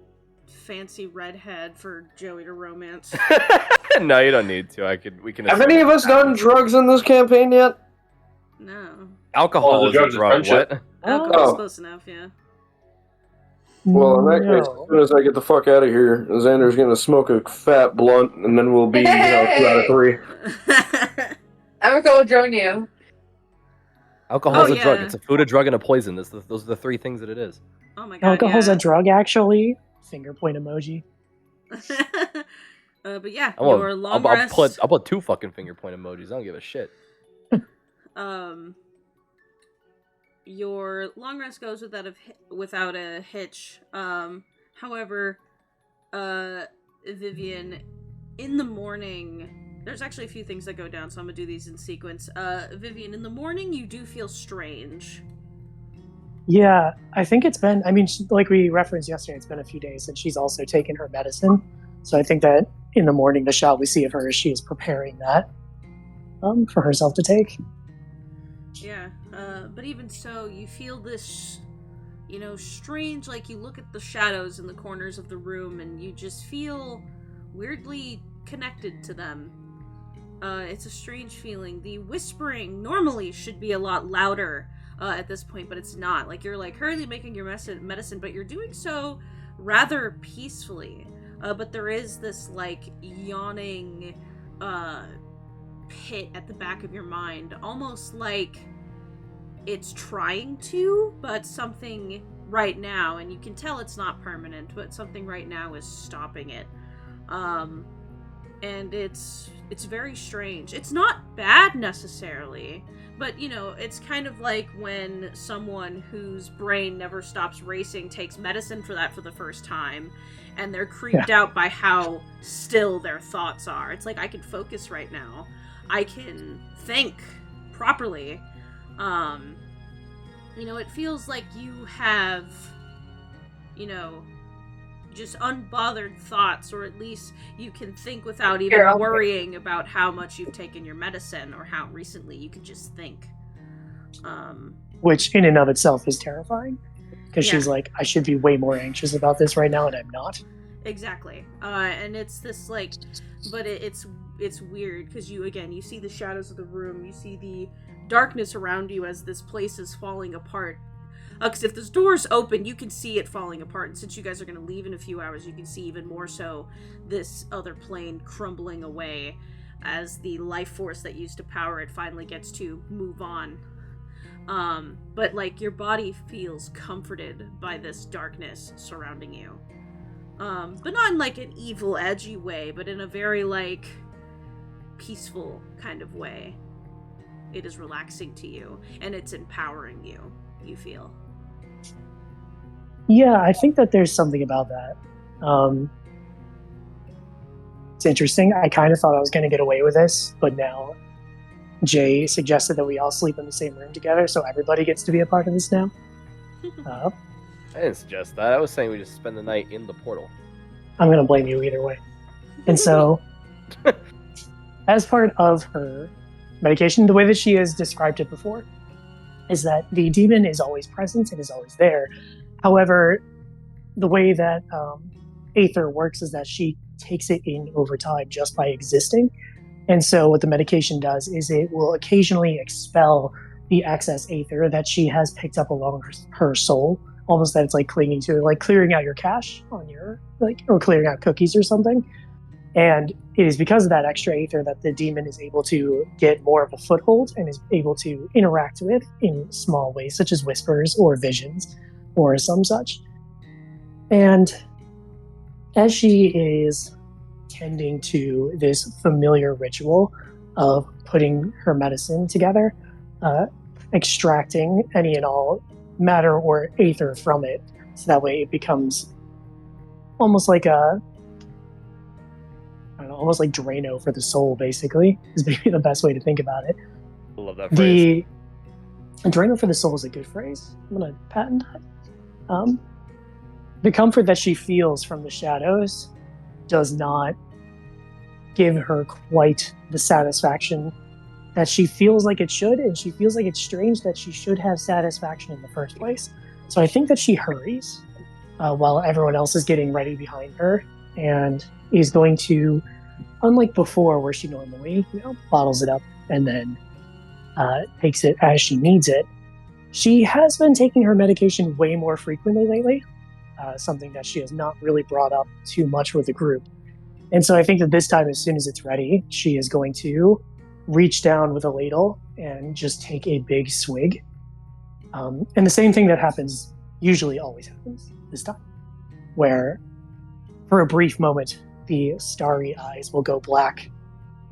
fancy redhead for Joey to romance. No, you don't need to. We can. Have any of us done drugs in this campaign yet? No. Alcohol is a drug. What? Alcohol's close enough, yeah. Well, in that case, as No. soon as I get the fuck out of here, Xander's gonna smoke a fat blunt, and then we'll be, 2 out of 3. I'm gonna go join you. Alcohol's Oh, a drug. yeah. It's a food, a drug, and a poison. Those are the 3 things that it is. Oh my god, Alcohol's yeah. a drug, actually. Finger point emoji. But yeah, I'll your long rest. I'll put 2 fucking finger point emojis. I don't give a shit. Your long rest goes without a hitch. However, Vivian, in the morning, there's actually a few things that go down, so I'm gonna do these in sequence. Vivian, in the morning, you do feel strange. Yeah, I think it's been, like we referenced yesterday, it's been a few days since she's also taken her medicine. So I think that in the morning, the shot we see of her is she is preparing that for herself to take. Yeah, but even so, you feel this, strange, like you look at the shadows in the corners of the room and you just feel weirdly connected to them. It's a strange feeling. The whispering normally should be a lot louder at this point, but it's not. Like, you're hurriedly making your medicine, but you're doing so rather peacefully. But there is this, yawning pit at the back of your mind, almost like it's trying to, but something right now, and you can tell it's not permanent, but something right now is stopping it. And it's very strange. It's not bad necessarily, but it's kind of like when someone whose brain never stops racing takes medicine for that for the first time, and they're creeped out by how still their thoughts are. It's like, I can focus right now. I can think properly. It feels like you have, just unbothered thoughts, or at least you can think without even worrying about how much you've taken your medicine or how recently. You can just think. Which in and of itself is terrifying, because she's like, I should be way more anxious about this right now, and I'm not. Exactly. And it's this but it's weird, because you see the shadows of the room, you see the darkness around you as this place is falling apart. Because if this door's open, you can see it falling apart, and since you guys are going to leave in a few hours, you can see even more so this other plane crumbling away as the life force that used to power it finally gets to move on. But your body feels comforted by this darkness surrounding you. But not in an evil, edgy way, but in a very peaceful kind of way. It is relaxing to you, and it's empowering you, you feel. Yeah, I think that there's something about that. It's interesting. I kind of thought I was going to get away with this, but now Jay suggested that we all sleep in the same room together, so everybody gets to be a part of this now. I didn't suggest that. I was saying we just spend the night in the portal. I'm going to blame you either way. And so, as part of her medication, the way that she has described it before is that the demon is always present, it is always there. However, the way that Aether works is that she takes it in over time just by existing. And so what the medication does is it will occasionally expel the excess Aether that she has picked up along her soul, almost that it's clinging to, clearing out your cache on your, or clearing out cookies or something. And it is because of that extra Aether that the demon is able to get more of a foothold and is able to interact with in small ways, such as whispers or visions or some such. And as she is tending to this familiar ritual of putting her medicine together, extracting any and all matter or Aether from it, so that way it becomes almost like almost like Drano for the soul, basically, is maybe the best way to think about it. I love that phrase. Drano for the soul is a good phrase. I'm going to patent that. The comfort that she feels from the shadows does not give her quite the satisfaction that she feels like it should, and she feels like it's strange that she should have satisfaction in the first place. So I think that she hurries while everyone else is getting ready behind her, and is going to, unlike before where she normally bottles it up and then takes it as she needs it, she has been taking her medication way more frequently lately. something that she has not really brought up too much with the group. And so I think that this time, as soon as it's ready, she is going to reach down with a ladle and just take a big swig. And the same thing that happens, usually always happens this time, where for a brief moment, the starry eyes will go black.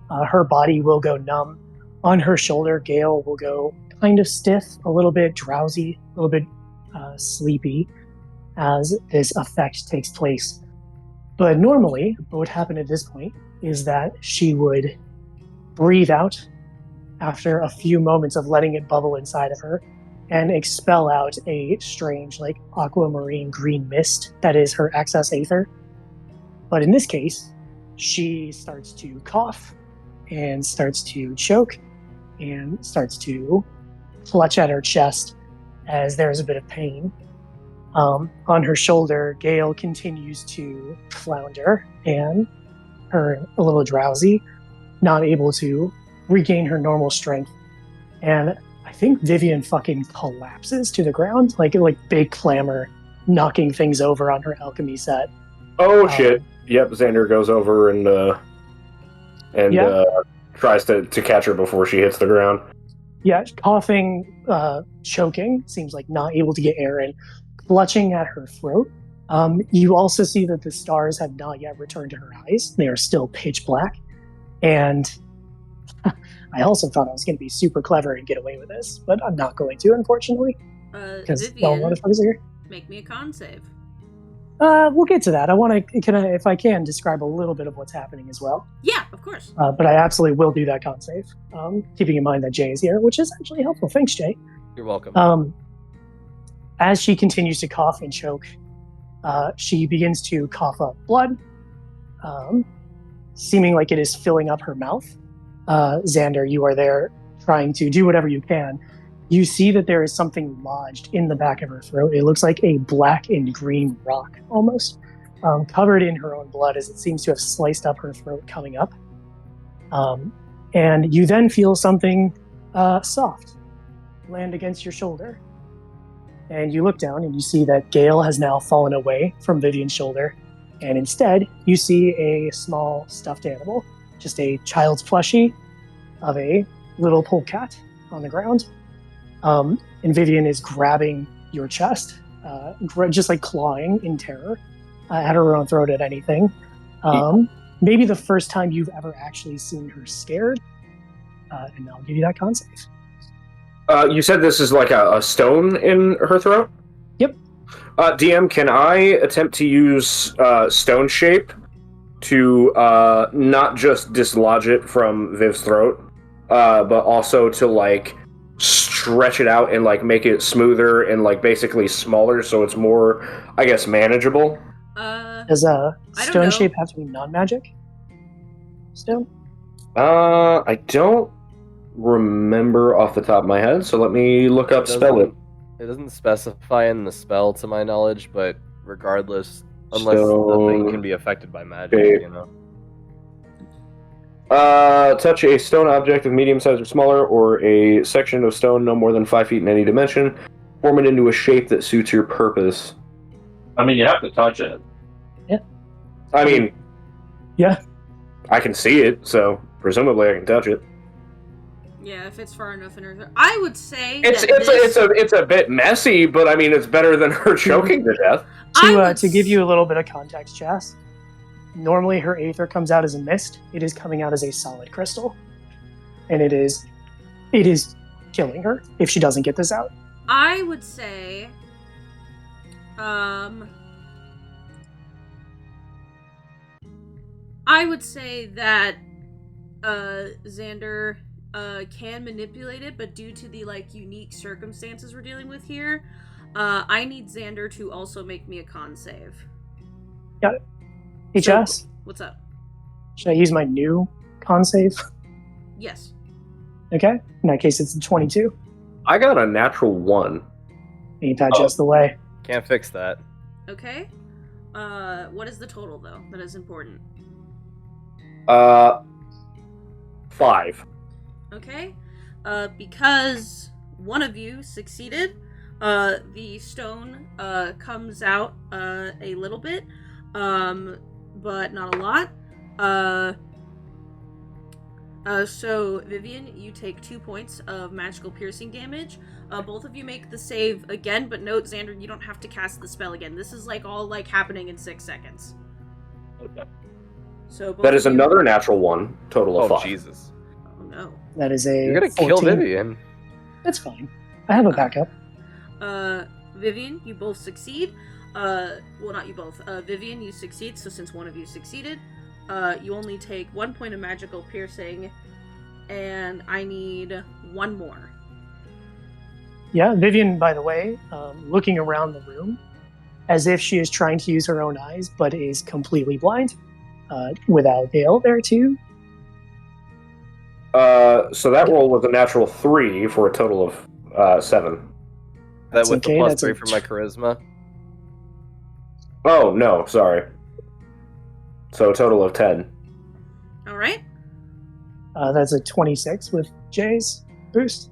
Her body will go numb. On her shoulder, Gale will go kind of stiff, a little bit drowsy, a little bit sleepy as this effect takes place. But normally, what would happen at this point is that she would breathe out after a few moments of letting it bubble inside of her and expel out a strange, like, aquamarine green mist that is her excess aether. But in this case, she starts to cough and starts to choke and starts to clutch at her chest as there's a bit of pain. On her shoulder, Gale continues to flounder and her a little drowsy, not able to regain her normal strength. And I think Vivian fucking collapses to the ground, like big clamor, knocking things over on her alchemy set. Oh shit! Yep, Xander goes over and tries to catch her before she hits the ground. Yeah, coughing, choking, seems like not able to get air in, clutching at her throat. You also see that the stars have not yet returned to her eyes. They are still pitch black. And I also thought I was going to be super clever and get away with this, but I'm not going to, unfortunately. Because all motherfuckers are here. Make me a con save. We'll get to that. If I can, describe a little bit of what's happening as well. Yeah, of course. But I absolutely will do that con save. Keeping in mind that Jay is here, which is actually helpful. Thanks, Jay. You're welcome. As she continues to cough and choke, she begins to cough up blood, seeming like it is filling up her mouth. Xander, you are there trying to do whatever you can. You see that there is something lodged in the back of her throat. It looks like a black and green rock, almost, covered in her own blood as it seems to have sliced up her throat coming up. And you then feel something soft land against your shoulder. And you look down and you see that Gale has now fallen away from Vivian's shoulder. And instead, you see a small stuffed animal, just a child's plushie of a little polecat on the ground. And Vivian is grabbing your chest, just like clawing in terror at her own throat at anything. Maybe the first time you've ever actually seen her scared. And I'll give you that con save. You said this is like a stone in her throat? Yep. DM, can I attempt to use stone shape to not just dislodge it from Viv's throat, but also to like stretch it out and like make it smoother and like basically smaller so it's more, I guess, manageable? Does stone shape have to be non-magic? Stone? I don't remember off the top of my head, so let me look up spell it. It doesn't specify in the spell, to my knowledge, but regardless, unless the thing can be affected by magic, you know. Touch a stone object of medium size or smaller, or a section of stone no more than 5 feet in any dimension. Form it into a shape that suits your purpose. I mean, you have to touch it. Yeah. I mean, yeah. I can see it, so presumably I can touch it. Yeah, if it's far enough in her, I would say it's a bit messy, but I mean it's better than her choking to death. To give you a little bit of context, Chas, normally her aether comes out as a mist. It is coming out as a solid crystal, and it is killing her if she doesn't get this out. I would say, that Xander can manipulate it, but due to the unique circumstances we're dealing with here, I need Xander to also make me a con save. Got it. Hey, Chas. What's up? Should I use my new con save? Yes. Okay. In that case, it's a 22. I got a natural 1. Ain't that just the way? Can't fix that. Okay. What is the total, though? That is important. 5. Okay. Because one of you succeeded, The stone comes out a little bit, but not a lot. So Vivian, you take 2 points of magical piercing damage. Both of you make the save again, but note, Xander, you don't have to cast the spell again. This is all happening in 6 seconds. Okay. So both That is of you... another natural one, total of 5. Jesus. Oh no. That is a You're gonna 14. kill Vivian. That's fine. I have a backup. Vivian, you both succeed. Well, not you both. Vivian, you succeed, so since one of you succeeded, you only take 1 point of magical piercing, and I need 1 more. Yeah, Vivian, by the way, looking around the room as if she is trying to use her own eyes, but is completely blind. Without Gale there, too. So that roll was a natural 3 for a total of 7. That with okay, the plus that's 3 a for my charisma. Oh, no, sorry. So a total of 10. Alright. That's a 26 with Jay's boost.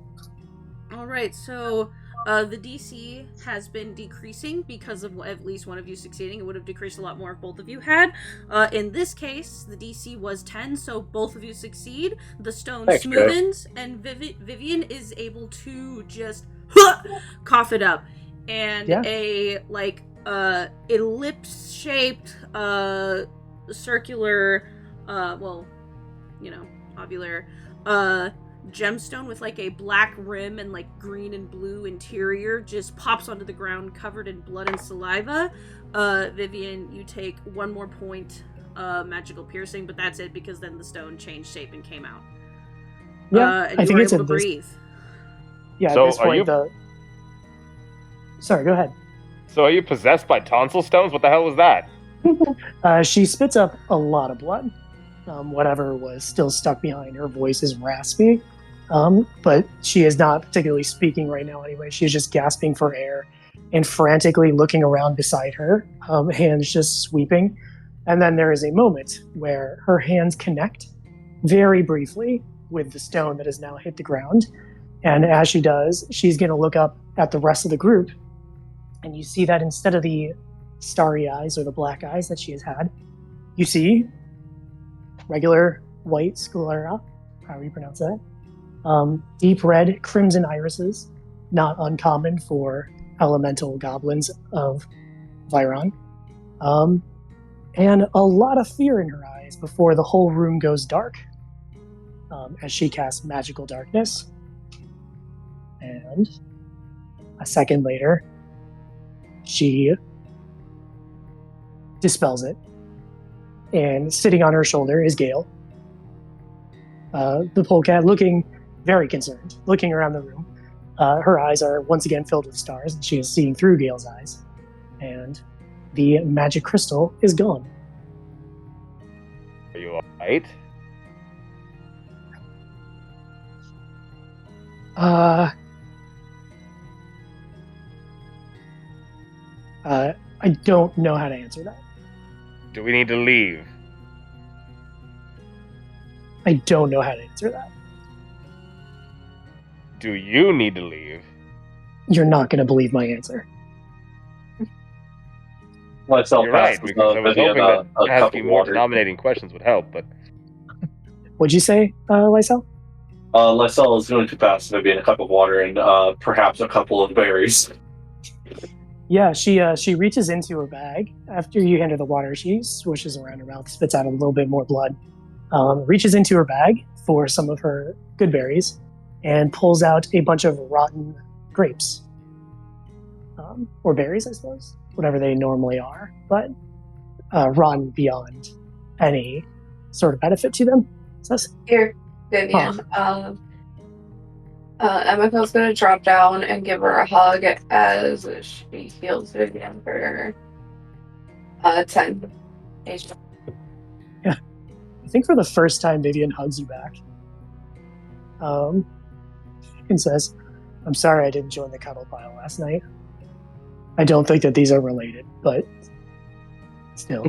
Alright, so the DC has been decreasing because of at least one of you succeeding. It would have decreased a lot more if both of you had. In this case, the DC was 10, so both of you succeed. The stone Thanks, smoothens, and Vivian is able to just cough it up. And a, ellipse-shaped, circular, ovular, gemstone with a black rim and green and blue interior just pops onto the ground covered in blood and saliva. Vivian, you take 1 more point magical piercing, but that's it because then the stone changed shape and came out. And I you think were it's able to in this. breathe. Yeah, So at this are point, you- Sorry, go ahead. So are you possessed by tonsil stones? What the hell was that? She spits up a lot of blood. Whatever was still stuck behind her voice is raspy. But she is not particularly speaking right now anyway. She is just gasping for air and frantically looking around beside her, hands just sweeping. And then there is a moment where her hands connect very briefly with the stone that has now hit the ground. And as she does, she's going to look up at the rest of the group. And you see that instead of the starry eyes or the black eyes that she has had, you see regular white sclera, however you pronounce that. Deep red crimson irises, not uncommon for elemental goblins of Viron. And a lot of fear in her eyes before the whole room goes dark as she casts magical darkness. And a second later, she dispels it. And sitting on her shoulder is Gale. The polecat looking very concerned, looking around the room. Her eyes are once again filled with stars, and she is seeing through Gale's eyes. And the magic crystal is gone. Are you alright? I don't know how to answer that. Do we need to leave? I don't know how to answer that. Do you need to leave? You're not going to believe my answer. Myself You're right, passes because I was Vivian hoping that a cup asking of more water. denominating questions would help, but What'd you say, Lysel? Lysel is going to pass Vivian a cup of water and perhaps a couple of berries. Yeah, she reaches into her bag. After you hand her the water, she swishes around her mouth, spits out a little bit more blood, reaches into her bag for some of her good berries, and pulls out a bunch of rotten grapes. Or berries, I suppose. Whatever they normally are, but rotten beyond any sort of benefit to them. So Here, Vivian. Emika's gonna drop down and give her a hug as she heals Vivian for 10 HP. Yeah. I think for the first time, Vivian hugs you back. And says, "I'm sorry I didn't join the cuddle pile last night. I don't think that these are related, but still."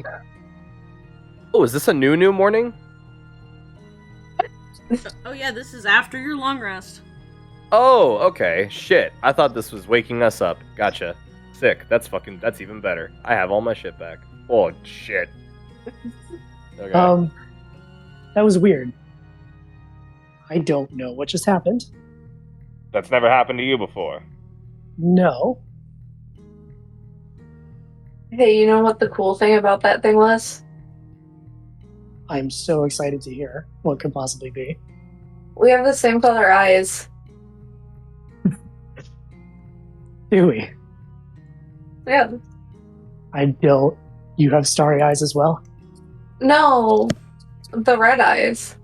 Oh, is this a new morning? Oh yeah, this is after your long rest. Oh, okay. Shit. I thought this was waking us up. Gotcha. Sick. That's even better. I have all my shit back. Oh, shit. Okay. That was weird. I don't know what just happened. That's never happened to you before. No. Hey, you know what the cool thing about that thing was? I'm so excited to hear what could possibly be. We have the same color eyes. Do we? Yeah. I don't. You have starry eyes as well? No, the red eyes.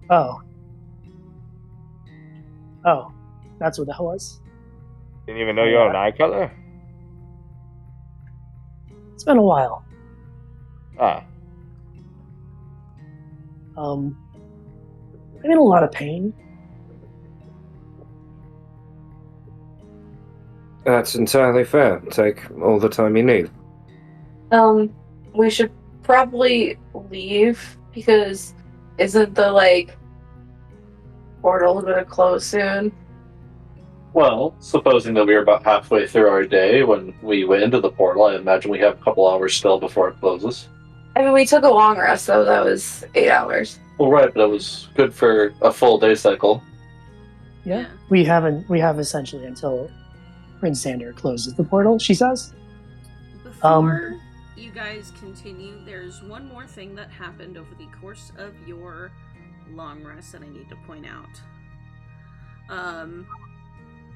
Oh. Oh. That's what that was. Didn't even know you had an eye color? It's been a while. Ah. I'm in a lot of pain. That's entirely fair. Take all the time you need. We should probably leave because isn't the portal gonna close soon? Well, supposing that we were about halfway through our day when we went into the portal, I imagine we have a couple hours still before it closes. I mean, we took a long rest though. That was 8 hours. Well, right, but it was good for a full day cycle. Yeah. We have essentially until Prince Sander closes the portal, she says. Before you guys continue, there's one more thing that happened over the course of your long rest that I need to point out.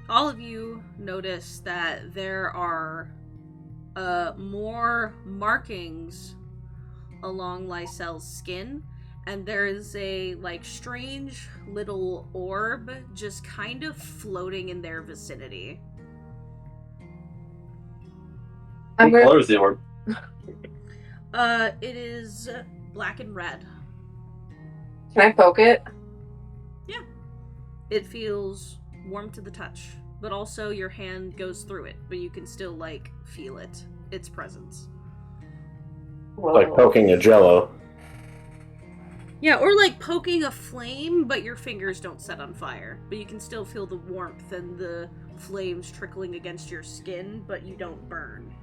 All of you notice that there are more markings along Lysel's skin, and there is a strange little orb just kind of floating in their vicinity. What color is the orb? It is black and red. Can I poke it? Yeah. It feels warm to the touch, but also your hand goes through it, but you can still feel its presence. Whoa. Like poking a jello. Yeah, or poking a flame, but your fingers don't set on fire. But you can still feel the warmth and the flames trickling against your skin, but you don't burn.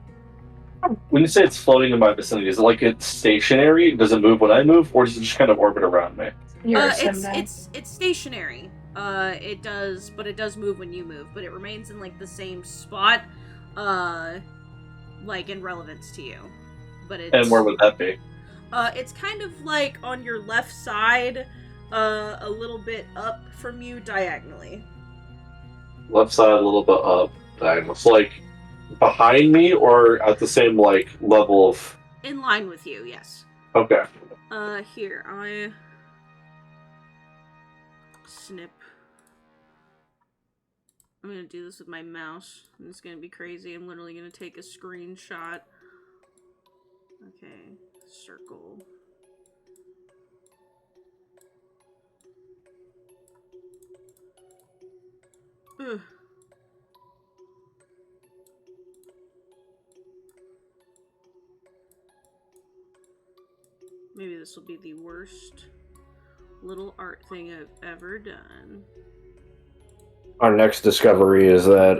When you say it's floating in my vicinity, is it it's stationary? Does it move when I move, or does it just kind of orbit around me? It's stationary. It does move when you move, but it remains in the same spot, in relevance to you. But it's, and where would that be? It's kind of on your left side, a little bit up from you diagonally. Left side, a little bit up, diagonal. So behind me, or at the same level of? In line with you, yes. Okay. Here, I snip. I'm gonna do this with my mouse. It's gonna be crazy. I'm literally gonna take a screenshot. Okay, circle. Ugh. Maybe this will be the worst little art thing I've ever done. Our next discovery is that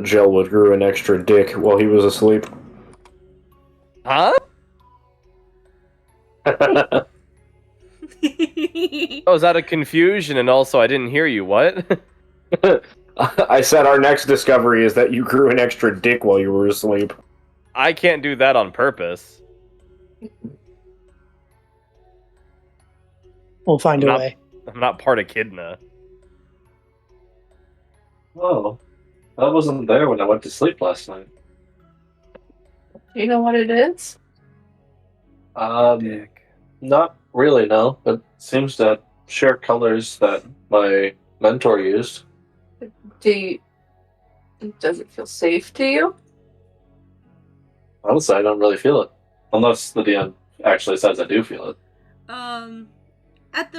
Gelwood grew an extra dick while he was asleep. Huh? I was out of confusion, and also I didn't hear you. What? I said our next discovery is that you grew an extra dick while you were asleep. I can't do that on purpose. We'll find a way. I'm not part of Kidna. Oh, that wasn't there when I went to sleep last night. Do you know what it is? Dick. Not really, no. It seems to share colors that my mentor used. Does it feel safe to you? Honestly, I don't really feel it. Unless the DM actually says I do feel it. At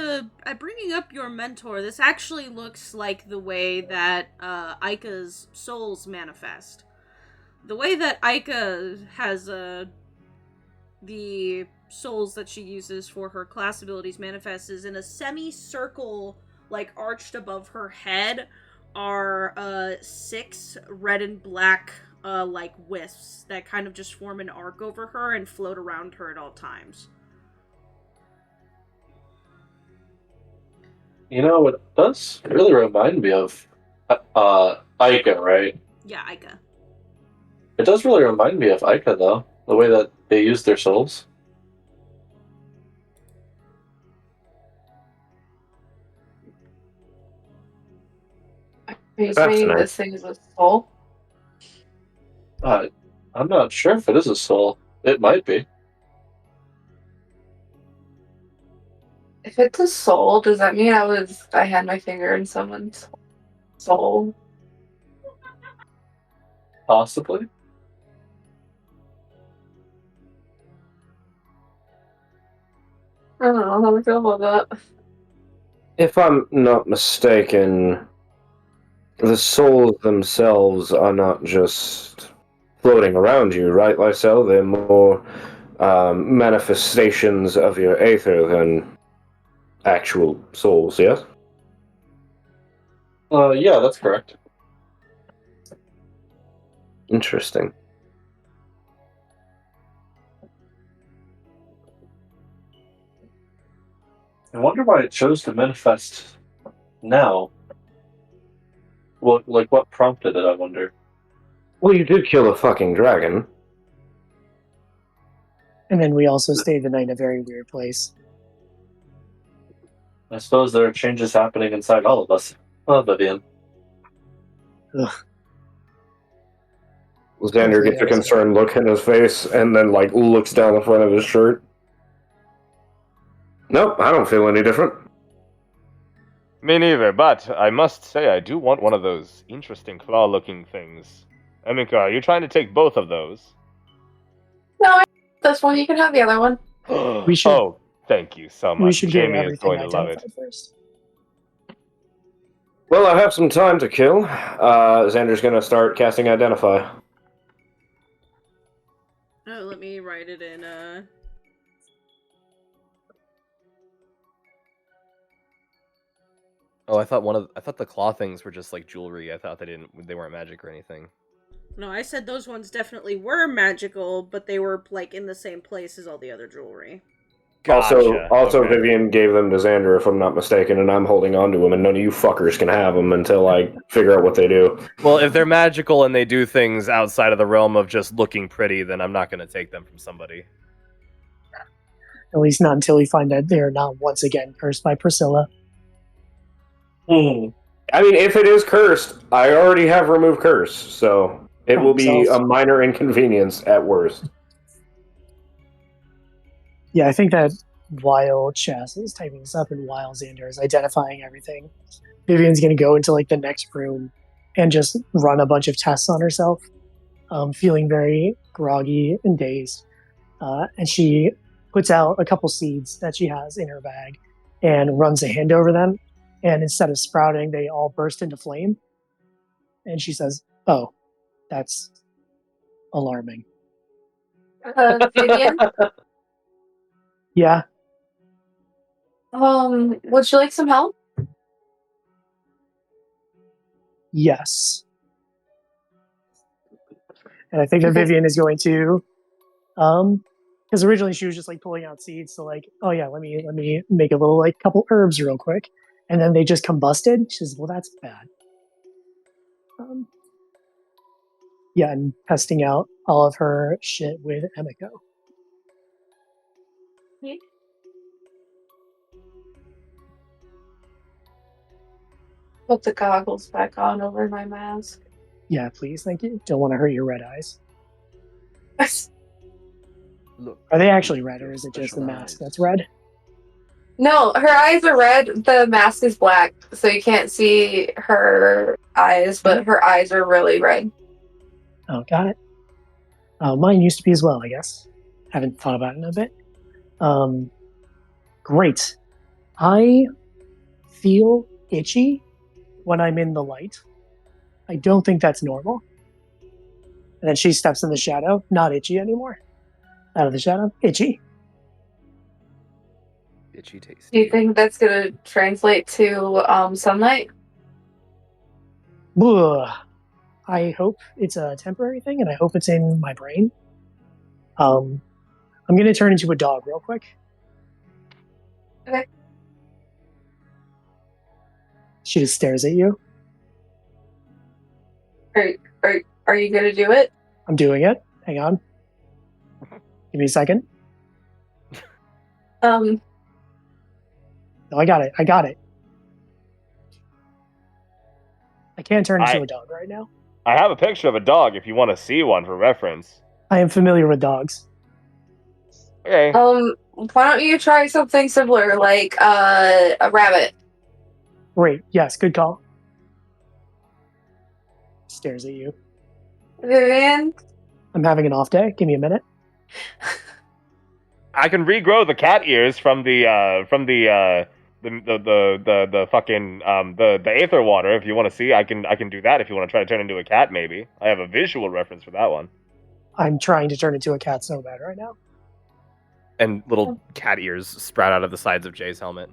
bringing up your mentor, this actually looks like the way that Aika's souls manifest. The way that Aika has the souls that she uses for her class abilities manifest is in a semicircle like arched above her head, are 6 red and black like wisps that kind of just form an arc over her and float around her at all times. You know, it does really remind me of Ica, right? Yeah, Ica. It does really remind me of Ica, though, the way that they use their souls. Are you saying this thing is a soul? I'm not sure if it is a soul. It might be. If it's a soul, does that mean I had my finger in someone's soul? Possibly. I don't know how I feel about that. If I'm not mistaken, the souls themselves are not just floating around you, right, Lysel? They're more manifestations of your aether than actual souls, yes? Yeah, that's correct. Interesting. I wonder why it chose to manifest now. Well, like, what prompted it, I wonder? Well, you did kill a fucking dragon. And then we also stayed the night in a very weird place. I suppose there are changes happening inside all of us. Well, Vivian. Ugh. Xander gets a concerned look in his face and then, like, looks down the front of his shirt. Nope, I don't feel any different. Me neither, but I must say I do want one of those interesting claw-looking things. Emika, are you trying to take both of those? No, this one. You can have the other one. We should. Oh, thank you so much. We should get Jamie is everything going to love it. identified first. Well, I have some time to kill. Xander's gonna start casting Identify. Oh, let me write it in, Oh, I thought the claw things were just like jewelry. I thought they weren't magic or anything. No, I said those ones definitely were magical, but they were, like, in the same place as all the other jewelry. Also, Okay. Vivian gave them to Xander, if I'm not mistaken, and I'm holding on to them, and none of you fuckers can have them until I figure out what they do. Well, if they're magical and they do things outside of the realm of just looking pretty, then I'm not going to take them from somebody. At least not until we find that they're not once again cursed by Priscilla. I mean, if it is cursed, I already have removed curse, so it will be a minor inconvenience at worst. Yeah, I think that while Chess is typing this up and while Xander is identifying everything, Vivian's going to go into, like, the next room and just run a bunch of tests on herself, feeling very groggy and dazed. And she puts out a couple seeds that she has in her bag and runs a hand over them. And instead of sprouting, they all burst into flame. And she says, "Oh, that's alarming." Vivian? Yeah. Would you like some help? Yes. And I think that Vivian is going to, because originally she was just, like, pulling out seeds, so, like, oh yeah, let me make a little, like, couple herbs real quick, and then they just combusted. She says, well, that's bad. Yeah, and testing out all of her shit with Emiko. Put the goggles back on over my mask. Yeah, please, thank you. Don't want to hurt your red eyes. Look, are they actually red, or is it just the mask that's red? No, her eyes are red. The mask is black, so you can't see her eyes, but her eyes are really red. Oh, got it. Mine used to be as well, I guess. Haven't thought about it in a bit. Great. I feel itchy when I'm in the light. I don't think that's normal. And then she steps in the shadow, not itchy anymore. Out of the shadow, itchy. Itchy tasty. Do you think that's gonna translate to sunlight? Ugh. I hope it's a temporary thing, and I hope it's in my brain. I'm going to turn into a dog real quick. Okay. She just stares at you. Are you gonna do it? I'm doing it. Hang on. Give me a second. Um. No, I got it. I can't turn into a dog right now. I have a picture of a dog if you want to see one for reference. I am familiar with dogs. Okay. Why don't you try something similar, like a rabbit? Great. Yes, good call. Stares at you. Vivian? I'm having an off day. Give me a minute. I can regrow the cat ears from the fucking the aether water if you want to see. I can do that if you want to try to turn into a cat. Maybe I have a visual reference for that one. I'm trying to turn into a cat so bad right now. And little cat ears sprout out of the sides of Jay's helmet.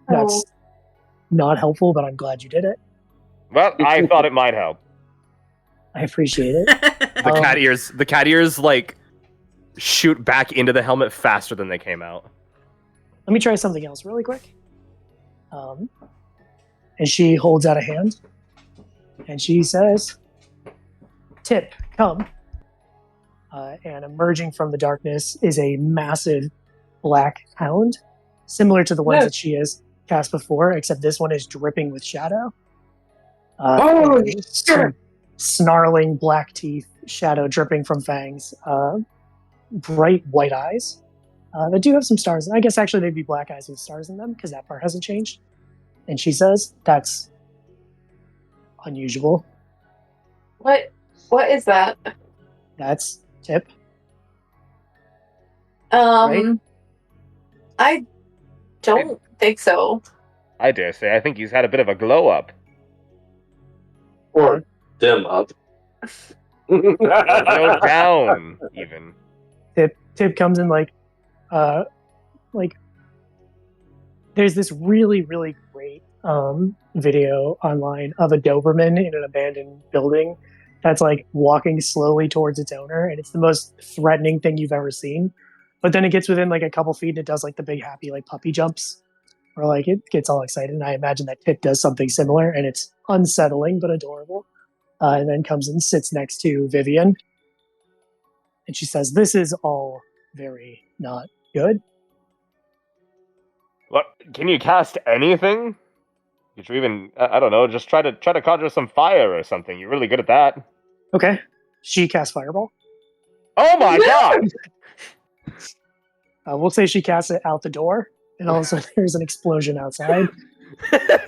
That's not helpful, but I'm glad you did it. Well, I thought it might help. I appreciate it. The cat ears like shoot back into the helmet faster than they came out. Let me try something else really quick. And she holds out a hand, and she says, "Tip, come." And emerging from the darkness is a massive black hound, similar to the ones that she has cast before, except this one is dripping with shadow. Sure. Snarling black teeth, shadow dripping from fangs, bright white eyes that do have some stars. I guess actually they'd be black eyes with stars in them because that part hasn't changed. And she says, "That's unusual." What is that? That's Tip. Right? I don't think so. I dare say I think he's had a bit of a glow up. Or dim up. Glow down, even. Tip comes in like there's this really, really great video online of a Doberman in an abandoned building that's like walking slowly towards its owner, and it's the most threatening thing you've ever seen. But then it gets within like a couple feet and it does like the big happy like puppy jumps, or like it gets all excited. And I imagine that Tip does something similar, and it's unsettling but adorable. And then comes and sits next to Vivian, and she says, "This is all very not good." What? Can you cast anything? Could you even, I don't know, just try to conjure some fire or something? You're really good at that. Okay. She casts Fireball. Oh my god! We'll say she casts it out the door, and all of a sudden there's an explosion outside.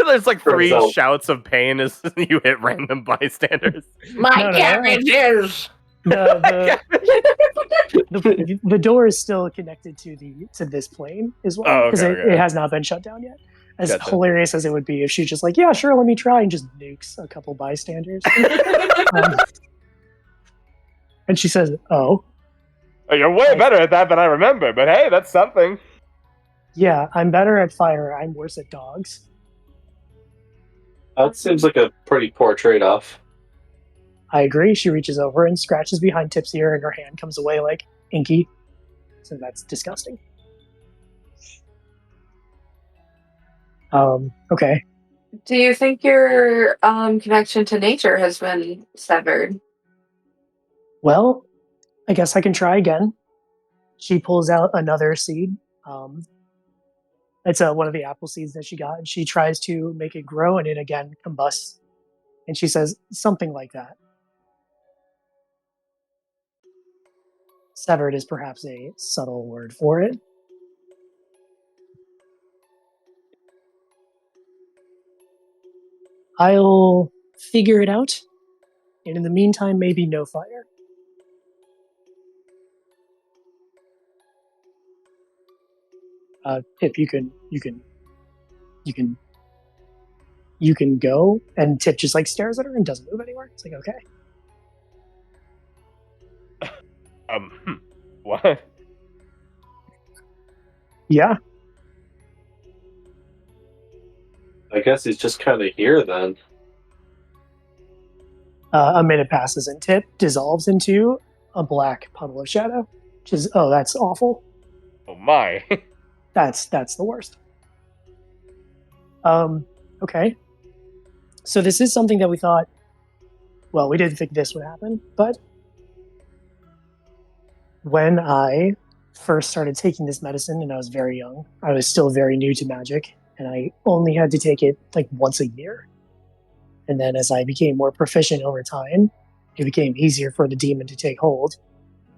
There's like three shouts of pain as you hit random bystanders. My carriage is... The door is still connected to this plane as well, because it has not been shut down yet. As hilarious as it would be if she just like, "Yeah, sure, let me try," and just nukes a couple bystanders. And she says, "Oh, you're way better at that than I remember, but hey, that's something." Yeah, I'm better at fire. I'm worse at dogs. That seems like a pretty poor trade-off. I agree. She reaches over and scratches behind Tip's ear, and her hand comes away like inky. So that's disgusting. Okay. Do you think your connection to nature has been severed? Well, I guess I can try again. She pulls out another seed. It's one of the apple seeds that she got, and she tries to make it grow, and it again combusts. And she says something like that. Severed is perhaps a subtle word for it. I'll figure it out, and in the meantime, maybe no fire. Tip, you can go, and Tip just like stares at her and doesn't move anywhere. It's like, okay. What? Yeah. I guess he's just kind of here then. A minute passes and Tip dissolves into a black puddle of shadow. Which is, oh, that's awful. Oh my. That's the worst. Okay. So this is something that we thought, well, we didn't think this would happen, but when I first started taking this medicine and I was very young, I was still very new to magic, and I only had to take it like once a year. And then as I became more proficient over time, it became easier for the demon to take hold,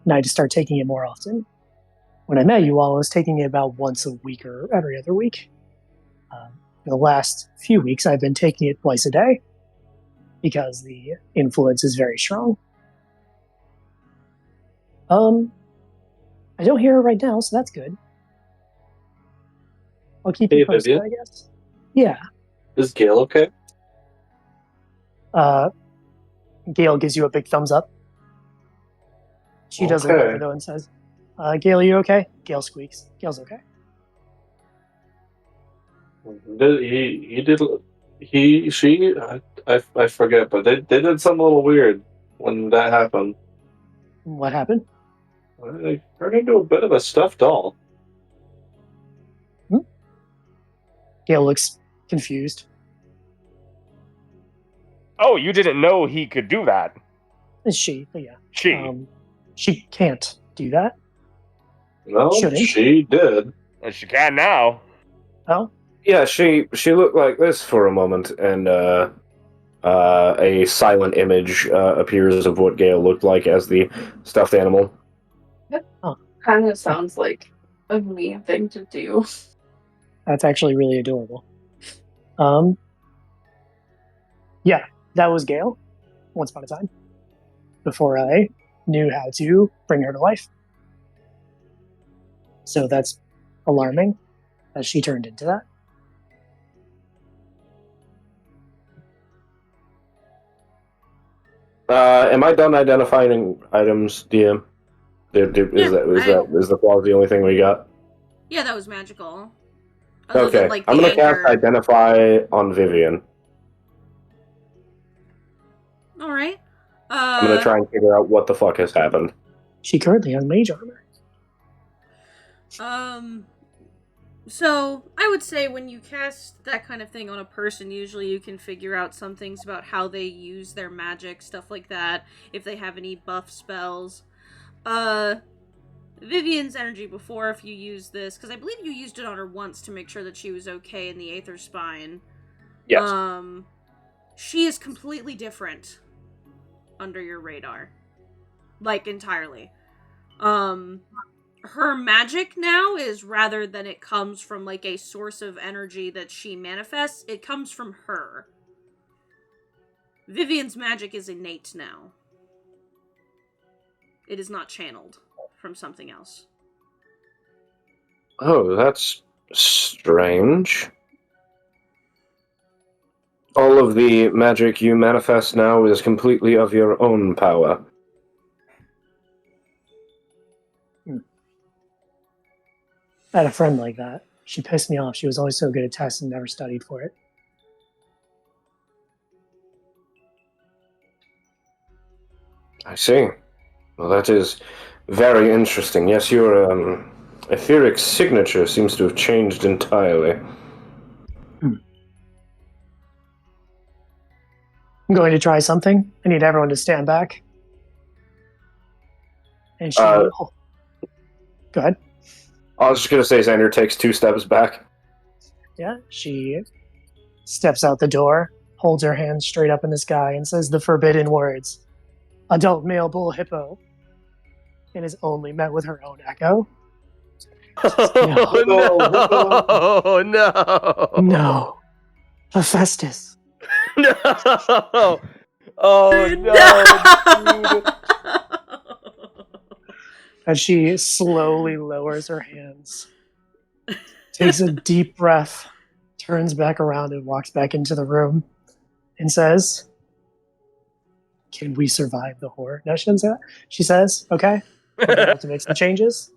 and I had to start taking it more often. When I met you all, I was taking it about once a week or every other week. For the last few weeks, I've been taking it twice a day because the influence is very strong. I don't hear her right now, so that's good. I'll keep you posted, Vivian? I guess. Yeah. Is Gale okay? Gale gives you a big thumbs up. She does look Okay. over though and says, Gale, you okay? Gale squeaks. Gale's okay. I forget, but they did something a little weird when that happened. What happened? They turned into a bit of a stuffed doll. Gale looks confused. Oh, you didn't know he could do that. It's she, but yeah. She. She can't do that. No, Shouldn't. she did. Well, she can now. Oh? Yeah, she looked like this for a moment, and a silent image appears of what Gale looked like as the stuffed animal. Kind of sounds like a me thing to do. That's actually really adorable. Yeah, that was Gale, once upon a time, before I knew how to bring her to life. So that's alarming that she turned into that. Am I done identifying items, DM? Is the clause the only thing we got? Yeah, that was magical. Other Okay, than, like, I'm the gonna cast anchor. Identify on Vivian. All right. I'm gonna try and figure out what the fuck has happened. She currently has mage armor. So I would say when you cast that kind of thing on a person, usually you can figure out some things about how they use their magic, stuff like that, if they have any buff spells. Vivian's energy before, if you use this, because I believe you used it on her once to make sure that she was okay in the Aether Spine. Yes. She is completely different under your radar. Like, entirely. Her magic now is, rather than it comes from, like, a source of energy that she manifests, it comes from her. Vivian's magic is innate now. It is not channeled from something else. Oh, that's strange. All of the magic you manifest now is completely of your own power. I had a friend like that. She pissed me off. She was always so good at tests and never studied for it. I see. Well, that is very interesting. Yes, your etheric signature seems to have changed entirely. I'm going to try something. I need everyone to stand back. And she... Go ahead. I was just going to say Xander takes 2 steps back. Yeah, she steps out the door, holds her hand straight up in the sky, and says the forbidden words. Adult male bull hippo. And is only met with her own echo. Oh, no! No. Hephaestus. No! Oh, no, dude. As she slowly lowers her hands, takes a deep breath, turns back around and walks back into the room, and says, "Can we survive the horror?" No, she doesn't say that. She says, "Okay, we'll be able to make some changes."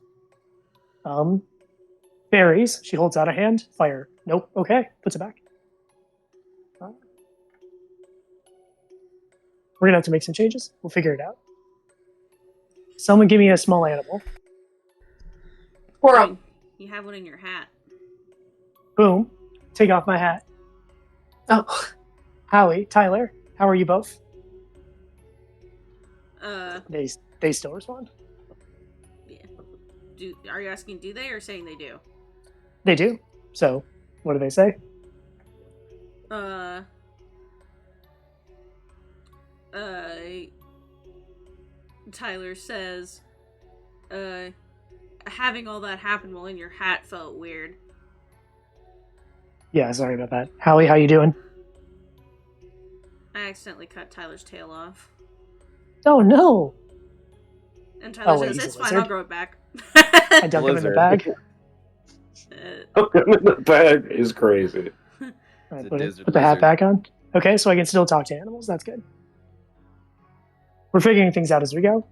Berries. She holds out a hand. Fire. Nope. Okay. Puts it back. We're gonna have to make some changes. We'll figure it out. Someone give me a small animal. Squirrel. You have one in your hat. Boom. Take off my hat. Oh, Howie, Tyler, how are you both? They still respond. Yeah. Are you asking do they or saying they do? They do. So, what do they say? Tyler says, having all that happen while in your hat felt weird. Yeah, sorry about that. Howie, how you doing? I accidentally cut Tyler's tail off. Oh no! And Tyler wait, says, he's a it's fine, lizard? I'll grow it back. I dug him in the bag. Dug him in the bag is crazy. Right, It's a put the hat lizard. back on. Okay, so I can still talk to animals. That's good. We're figuring things out as we go.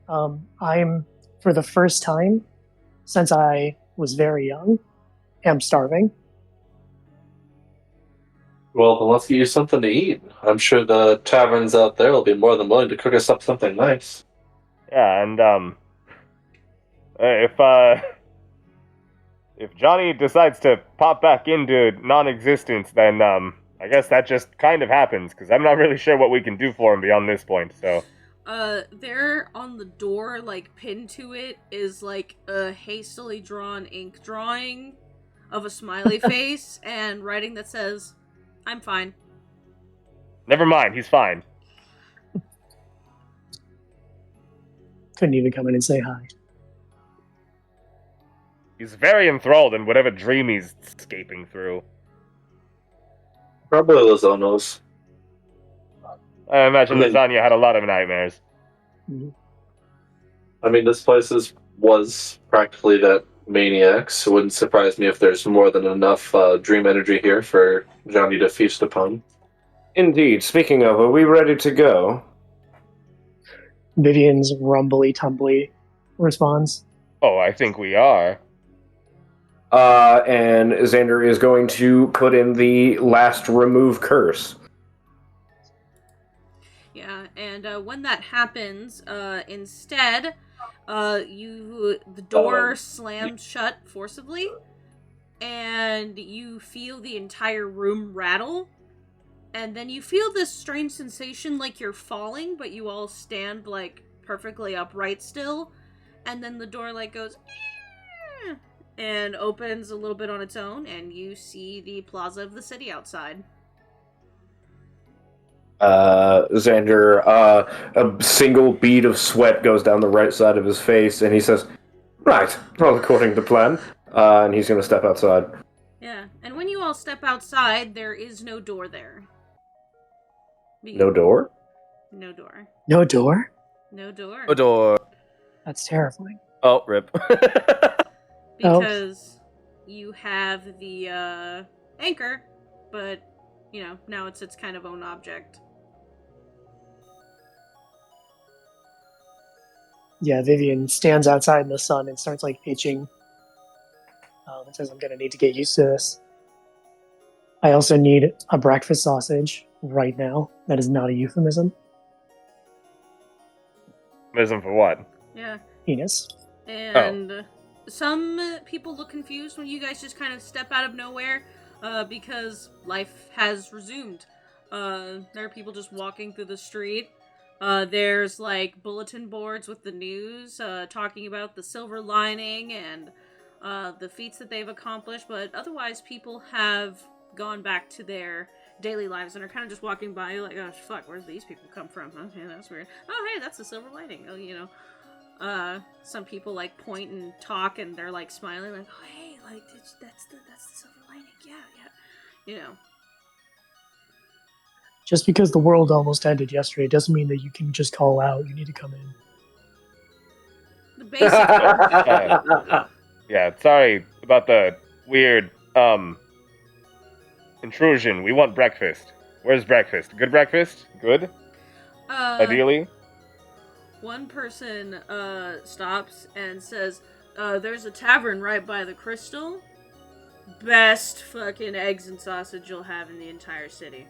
I'm, for the first time since I was very young, am starving. Well, then let's get you something to eat. I'm sure the taverns out there will be more than willing to cook us up something nice. Yeah, and if Johnny decides to pop back into non-existence, then I guess that just kind of happens, because I'm not really sure what we can do for him beyond this point. So there on the door, like pinned to it, is like a hastily drawn ink drawing of a smiley face and writing that says, "I'm fine." never mind, he's fine. Couldn't even come in and say hi. He's very enthralled in whatever dream he's escaping through. Probably Lozano's. I imagine Lasagna had a lot of nightmares. I mean, this place was practically that maniac's. It wouldn't surprise me if there's more than enough dream energy here for Johnny to feast upon. Indeed. Speaking of, are we ready to go? Vivian's rumbly tumbly responds. Oh, I think we are. And Xander is going to put in the last remove curse. Yeah, and when that happens, instead, the door slams shut forcibly, and you feel the entire room rattle, and then you feel this strange sensation like you're falling, but you all stand, like, perfectly upright still, and then the door, like, goes, and opens a little bit on its own, and you see the plaza of the city outside. Xander, a single bead of sweat goes down the right side of his face, and he says, "Right, all according to plan." And he's going to step outside. Yeah, and when you all step outside, there is no door there. No door? No door. No door? No door. A door. That's terrifying. Oh, rip. Because you have the anchor, but, you know, now it's its kind of own object. Yeah, Vivian stands outside in the sun and starts, like, itching. And says, I'm going to need to get used to this. I also need a breakfast sausage right now. That is not a euphemism. Euphemism for what? Yeah. Penis. And some people look confused when you guys just kind of step out of nowhere, because life has resumed. There are people just walking through the street. There's, like, bulletin boards with the news, talking about the silver lining and the feats that they've accomplished, but otherwise people have gone back to their daily lives and are kind of just walking by like, oh, fuck, where did these people come from? Okay, that's weird. Oh, hey, that's the silver lining. Oh, you know. Some people, like, point and talk, and they're, like, smiling, like, oh, hey, like, that's the silver lining. Yeah. You know. Just because the world almost ended yesterday doesn't mean that you can just call out. You need to come in. The basic... Yeah, sorry about the weird, intrusion. We want breakfast. Where's breakfast? Good breakfast? Good? Ideally? One person, stops and says, there's a tavern right by the crystal. best fucking eggs and sausage you'll have in the entire city.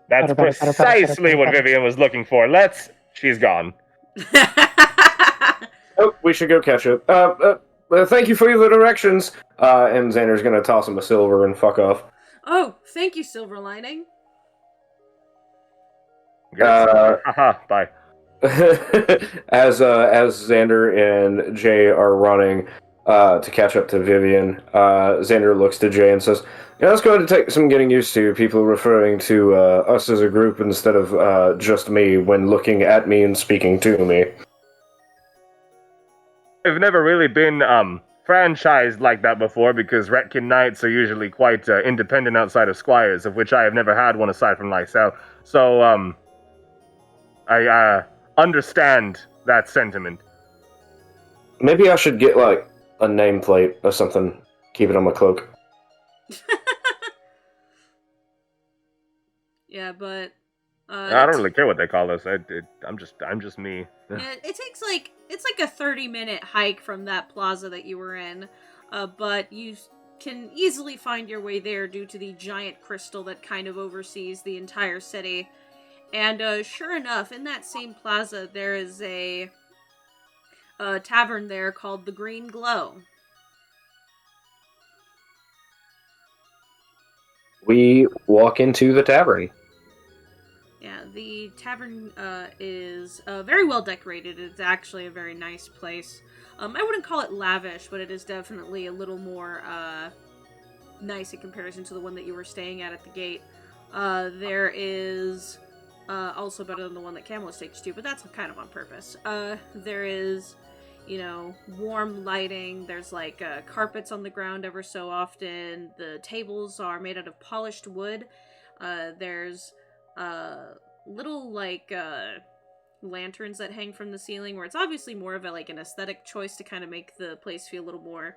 That's precisely what Vivian was looking for. She's gone. Oh, we should go catch up. Thank you for your directions. And Xander's gonna toss him a silver and fuck off. Oh, thank you, Silver Lining. Haha, bye. As Xander and Jay are running to catch up to Vivian, Xander looks to Jay and says, "Yeah, that's going to take some getting used to. People referring to us as a group instead of just me when looking at me and speaking to me." I've never really been franchised like that before because Retkin Knights are usually quite independent outside of Squires, of which I have never had one aside from Lysel. So I understand that sentiment. Maybe I should get like a nameplate or something. Keep it on my cloak. Yeah, but I don't really care what they call us. I'm just me. yeah, it's like a 30-minute hike from that plaza that you were in, but you can easily find your way there due to the giant crystal that kind of oversees the entire city. And sure enough, in that same plaza, there is a tavern there called the Green Glow. We walk into the tavern. Yeah, the tavern is very well decorated. It's actually a very nice place. I wouldn't call it lavish, but it is definitely a little more nice in comparison to the one that you were staying at the gate. There is also better than the one that Camelot takes you to, but that's kind of on purpose. There is, warm lighting. There's like carpets on the ground ever so often. The tables are made out of polished wood. There's little lanterns that hang from the ceiling, where it's obviously more of an aesthetic choice to kind of make the place feel a little more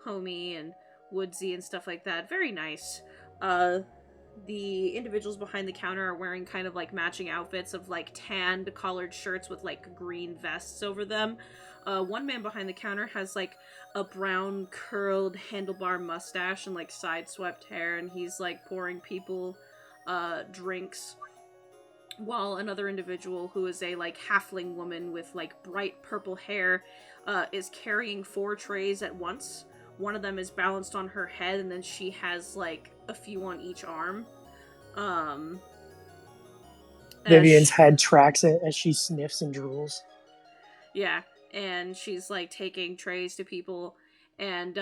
homey and woodsy and stuff like that. Very nice. The individuals behind the counter are wearing kind of matching outfits of tanned collared shirts with green vests over them. One man behind the counter has a brown curled handlebar mustache and side swept hair, and he's pouring people drinks, while another individual who is a halfling woman with bright purple hair is carrying 4 trays at once. One of them is balanced on her head, and then she has a few on each arm. Vivian's head tracks it as she sniffs and drools. Yeah, and she's taking trays to people, and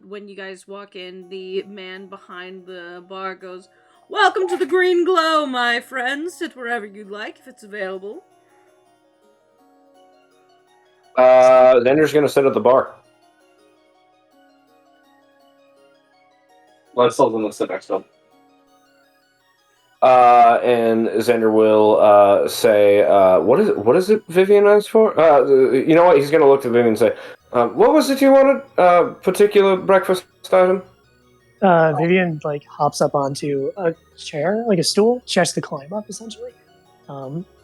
when you guys walk in, the man behind the bar goes, "Welcome to the Green Glow, my friends. Sit wherever you'd like, if it's available." Xander's gonna sit at the bar. Lysel's gonna sit next to him. And Xander will say, what is it Vivian asked for? You know what? He's gonna look to Vivian and say, what was it you wanted? Particular breakfast item? Vivian hops up onto a chair, a stool. She has to climb up essentially,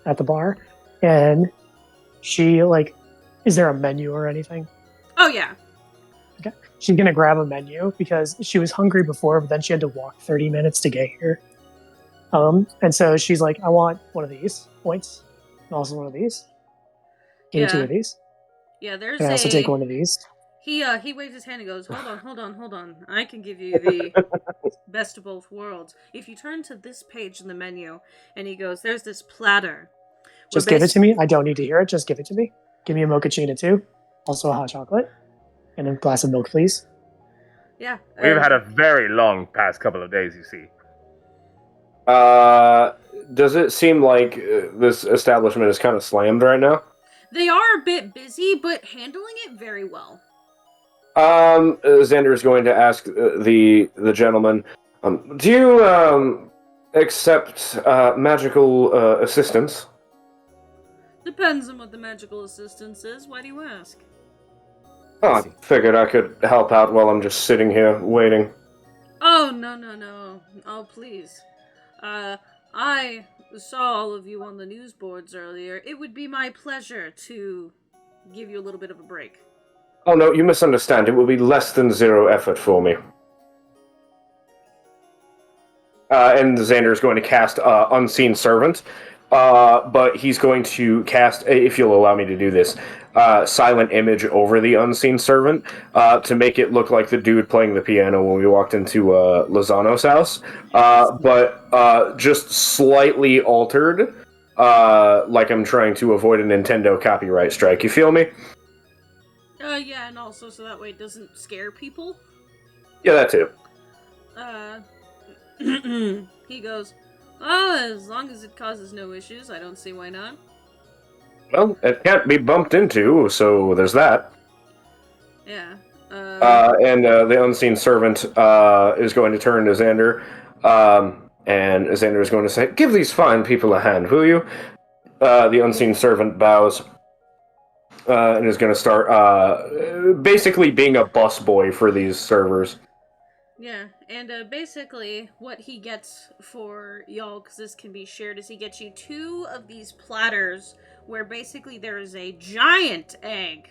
at the bar, and she is there a menu or anything? Oh yeah. Okay. She's gonna grab a menu because she was hungry before, but then she had to walk 30 minutes to get here. And so she's like, "I want one of these points, and also one of these. Give me 2 of these. Yeah, there's Can I also take one of these?" He waves his hand and goes, hold on. I can give you the best of both worlds. If you turn to this page in the menu, and he goes, there's this platter. Just give it to me. I don't need to hear it. Just give it to me. Give me a mochaccino too. Also a hot chocolate. And a glass of milk, please. Yeah. We've had a very long past couple of days, you see. Does it seem like this establishment is kind of slammed right now? They are a bit busy, but handling it very well. Xander is going to ask the gentleman, do you accept magical assistance? Depends on what the magical assistance is. Why do you ask? Oh, I figured I could help out while I'm just sitting here waiting. Oh, no. Oh, please. I saw all of you on the news boards earlier. It would be my pleasure to give you a little bit of a break. Oh no, you misunderstand. It will be less than 0 effort for me. and Xander is going to cast Unseen Servant. But he's going to cast, if you'll allow me to do this, Silent Image over the Unseen Servant to make it look like the dude playing the piano when we walked into Lozano's house, but just slightly altered, like I'm trying to avoid a Nintendo copyright strike. You feel me? Yeah, and also so that way it doesn't scare people. Yeah, that too. He goes, oh, as long as it causes no issues, I don't see why not. Well, it can't be bumped into, so there's that. Yeah. And the Unseen Servant is going to turn to Xander, and Xander is going to say, "Give these fine people a hand, will you?" The Unseen Servant bows, and is going to start basically being a busboy for these servers. Yeah, and basically what he gets for y'all, because this can be shared, is he gets you 2 of these platters where basically there is a giant egg,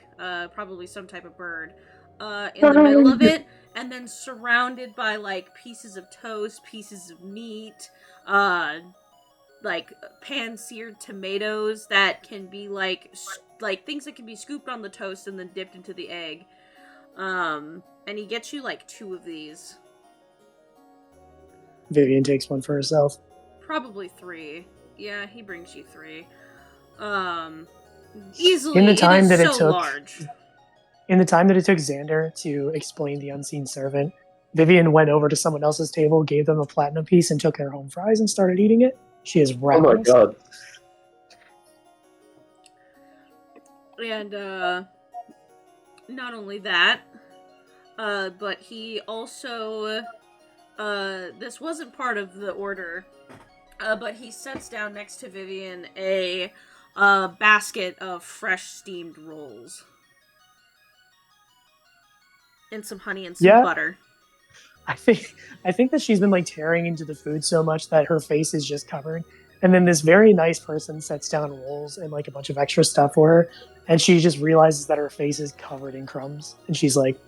probably some type of bird, in the middle of it, and then surrounded by, like, pieces of toast, pieces of meat, like, pan-seared tomatoes that can be, like things that can be scooped on the toast and then dipped into the egg. And he gets you, like, 2 of these. Vivian takes one for herself. Probably 3. Yeah, he brings you 3. Easily, in the time that it so took, large. In the time that it took Xander to explain the Unseen Servant, Vivian went over to someone else's table, gave them a platinum piece, and took their home fries and started eating it. She is ravenous. Oh my god. And, not only that, but he also, this wasn't part of the order, but he sets down next to Vivian a basket of fresh steamed rolls. And some honey and some butter. I think that she's been like tearing into the food so much that her face is just covered. And then this very nice person sets down rolls and like a bunch of extra stuff for her, and she just realizes that her face is covered in crumbs, and she's like,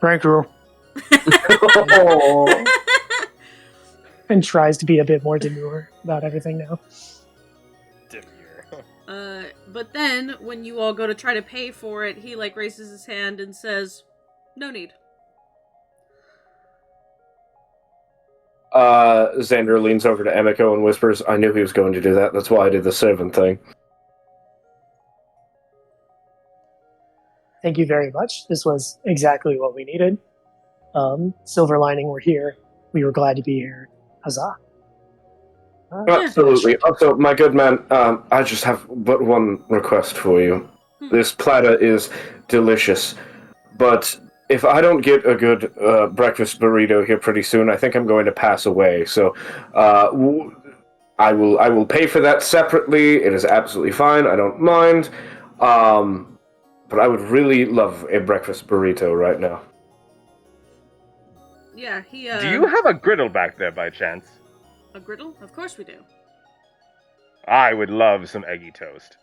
"Thank you," and tries to be a bit more demure about everything now. But then when you all go to try to pay for it, he like raises his hand and says, "No need." Xander leans over to Emiko and whispers, "I knew he was going to do that. That's why I did the servant thing." Thank you very much. This was exactly what we needed. Silver lining, we're here. We were glad to be here. Huzzah. Absolutely. Also, my good man, I just have but one request for you. This platter is delicious, but if I don't get a good breakfast burrito here pretty soon, I think I'm going to pass away. So, I will pay for that separately. It is absolutely fine. I don't mind. But I would really love a breakfast burrito right now. Yeah, he, Do you have a griddle back there by chance? A griddle? Of course we do. I would love some eggy toast.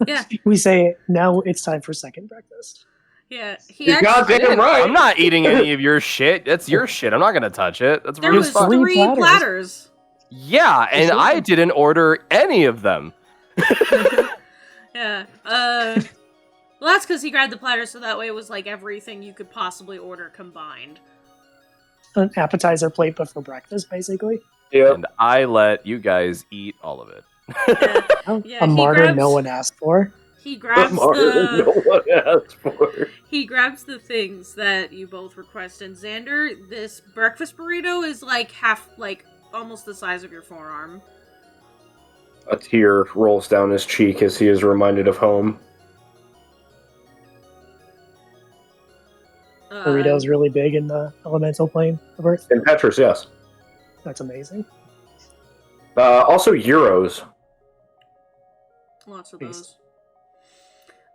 Yeah. We say, now it's time for second breakfast. Yeah, he You're actually... goddamn right. I'm not eating any of your shit. That's your shit. I'm not gonna touch it. That's There rude was as fuck. 3 platters. Yeah, and I didn't order any of them. Yeah. Well, that's because he grabbed the platter, so that way it was like everything you could possibly order combined. An appetizer plate, but for breakfast, basically. Yeah. And I let you guys eat all of it. Yeah, A martyr no one asked for. He grabs No one asked for. He grabs the things that you both request, and Xander, this breakfast burrito is like almost the size of your forearm. A tear rolls down his cheek as he is reminded of home. Burrito's really big in the elemental plane of Earth. In Petrus, yes. That's amazing. Also, euros. Lots of those.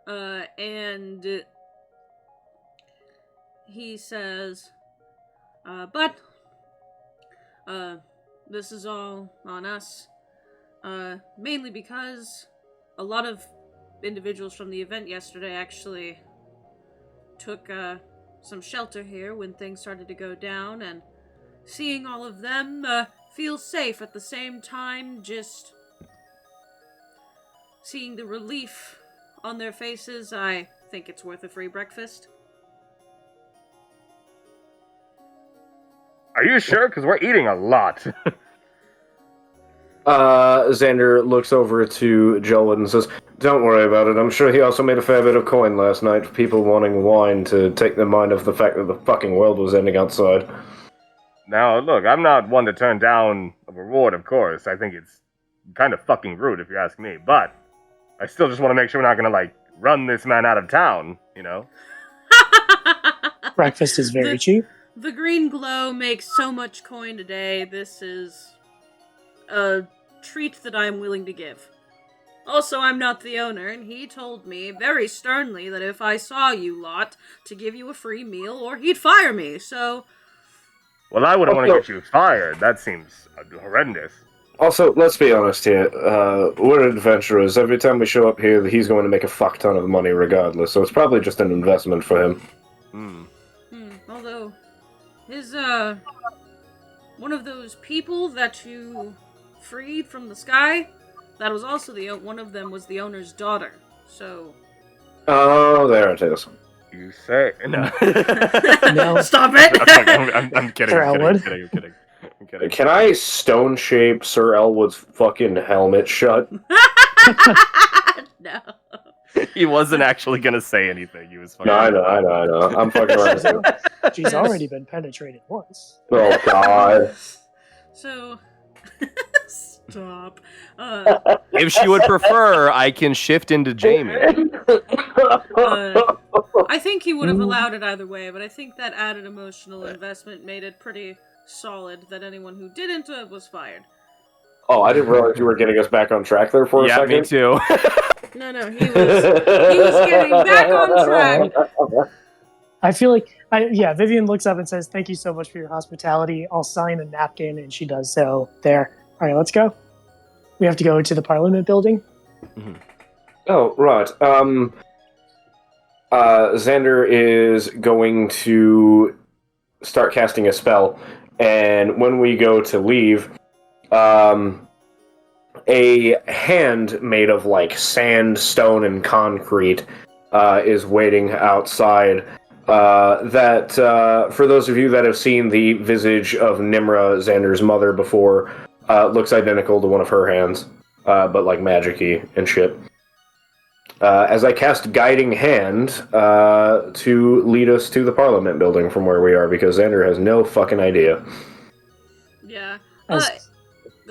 And he says, but this is all on us. Mainly because a lot of individuals from the event yesterday actually took some shelter here when things started to go down, and seeing all of them feel safe at the same time, just seeing the relief on their faces, I think it's worth a free breakfast. Are you sure? Because we're eating a lot. Xander looks over to Joel and says, "Don't worry about it. I'm sure he also made a fair bit of coin last night. People wanting wine to take their mind off the fact that the fucking world was ending outside." Now, look, I'm not one to turn down a reward, of course. I think it's kind of fucking rude, if you ask me. But I still just want to make sure we're not going to, run this man out of town, you know? Breakfast is very cheap. The green glow makes so much coin a day. This is a treat that I'm willing to give. Also, I'm not the owner, and he told me very sternly that if I saw you lot, to give you a free meal or he'd fire me, so... Well, I wouldn't want to get you fired. That seems horrendous. Also, let's be honest here. We're adventurers. Every time we show up here, he's going to make a fuck ton of money regardless, so it's probably just an investment for him. Although, his, one of those people that you freed from the sky, that was also one of them was the owner's daughter, so... Oh, there it is. You say... No. No. Stop it! I'm kidding, Sir I'm Elwood. kidding. Can I stone shape Sir Elwood's fucking helmet shut? No. He wasn't actually gonna say anything. He was fucking. No, I know. I'm fucking around. She's already been penetrated once. Oh, God. So... Stop. If she would prefer, I can shift into Jamie. I think he would have allowed it either way, but I think that added emotional investment made it pretty solid that anyone who didn't was fired. Oh, I didn't realize you were getting us back on track there for a second. Yeah, me too. No, he was getting back on track. I feel like, Vivian looks up and says, "Thank you so much for your hospitality. I'll sign a napkin," and she does so. There. All right, let's go. We have to go to the Parliament building. Mm-hmm. Oh, right. Xander is going to start casting a spell, and when we go to leave, a hand made of sand, stone, and concrete is waiting outside. That for those of you that have seen the visage of Nimra, Xander's mother, before, looks identical to one of her hands, but magic-y and shit. As I cast Guiding Hand to lead us to the Parliament building from where we are, because Xander has no fucking idea. Yeah. Go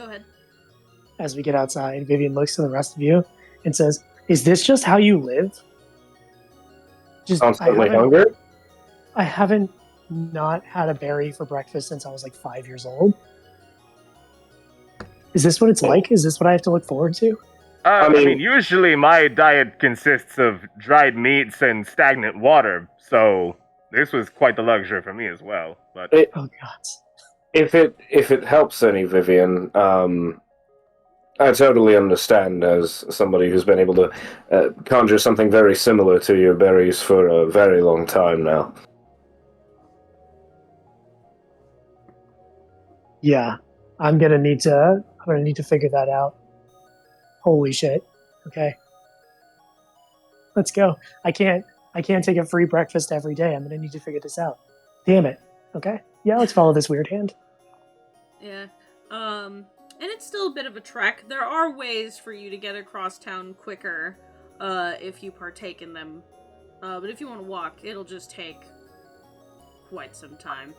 ahead. As we get outside, Vivian looks to the rest of you and says, "Is this just how you live? Constantly hungry? I haven't not had a berry for breakfast since I was 5 years old. Is this what it's like? Is this what I have to look forward to?" I mean, usually my diet consists of dried meats and stagnant water, so this was quite the luxury for me as well. But oh God! If it helps any, Vivian, I totally understand as somebody who's been able to conjure something very similar to your berries for a very long time now. Yeah, I'm gonna need to figure that out. Holy shit. Okay. Let's go. I can't take a free breakfast every day. I'm gonna need to figure this out. Damn it. Okay. Yeah, let's follow this weird hand. Yeah. And it's still a bit of a trek. There are ways for you to get across town quicker, if you partake in them. But if you want to walk, it'll just take quite some time.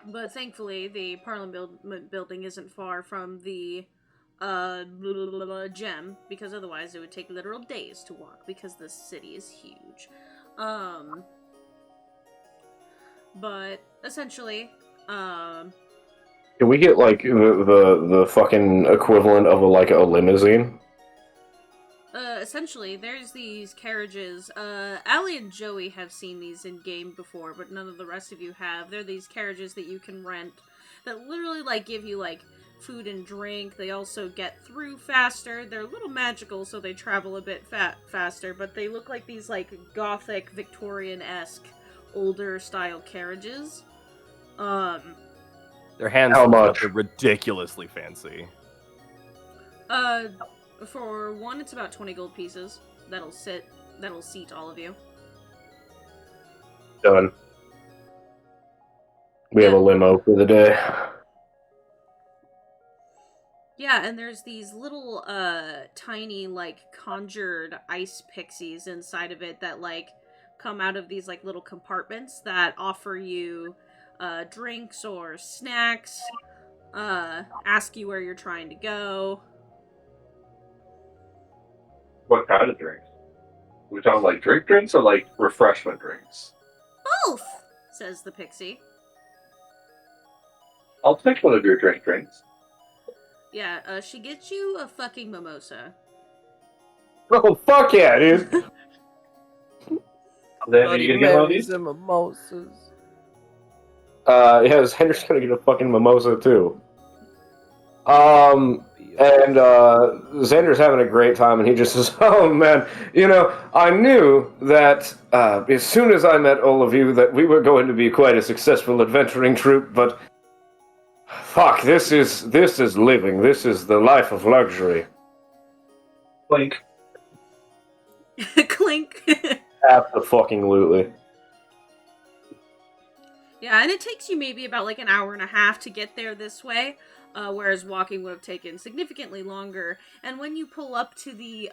But thankfully, the Parliament building isn't far from the gem, because otherwise it would take literal days to walk, because the city is huge. But essentially, Can we get the fucking equivalent of a limousine? Essentially, there's these carriages. Allie and Joey have seen these in game before, but none of the rest of you have. They're these carriages that you can rent that literally give you food and drink. They also get through faster. They're a little magical, so they travel a bit faster, but they look like these, like, gothic, Victorian-esque, older-style carriages. Their hands How look much? ridiculously fancy. For one, it's about 20 gold pieces. That'll seat all of you. Done. We have a limo for the day. Yeah, and there's these little, tiny, like, conjured ice pixies inside of it that, like, come out of these, like, little compartments that offer you, drinks or snacks, ask you where you're trying to go. What kind of drinks? We talking like drink drinks or like refreshment drinks? Both, says the pixie. I'll take one of your drink drinks. Yeah, she gets you a fucking mimosa. Oh, fuck yeah, dude. Then are you gonna get one of these? And mimosas. Yeah, Xander's gonna get a fucking mimosa too. And Xander's having a great time, and he just says, "Oh man, I knew that as soon as I met all of you that we were going to be quite a successful adventuring troupe, but fuck, this is living. This is the life of luxury." Clink. Clink. Absolutely. Yeah, and it takes you maybe about like an hour and a half to get there this way, whereas walking would have taken significantly longer. And when you pull up to the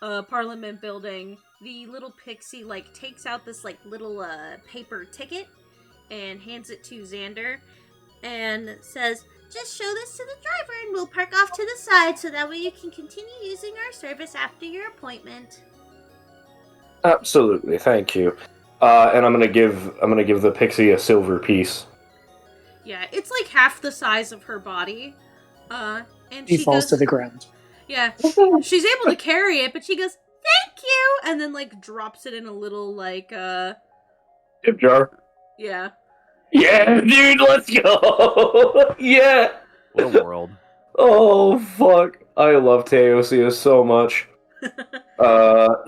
Parliament building, the little pixie like takes out this like little paper ticket and hands it to Xander and says, "Just show this to the driver and we'll park off to the side so that way you can continue using our service after your appointment." Absolutely, thank you. And I'm gonna give the pixie a silver piece. Yeah, it's like half the size of her body. And He she falls goes, to the ground. Yeah, she's able to carry it, but she goes, "Thank you," and then like drops it in a little like Tip jar. yeah. Yeah, dude, let's go. Yeah. What a world. Oh fuck, I love Teosia so much.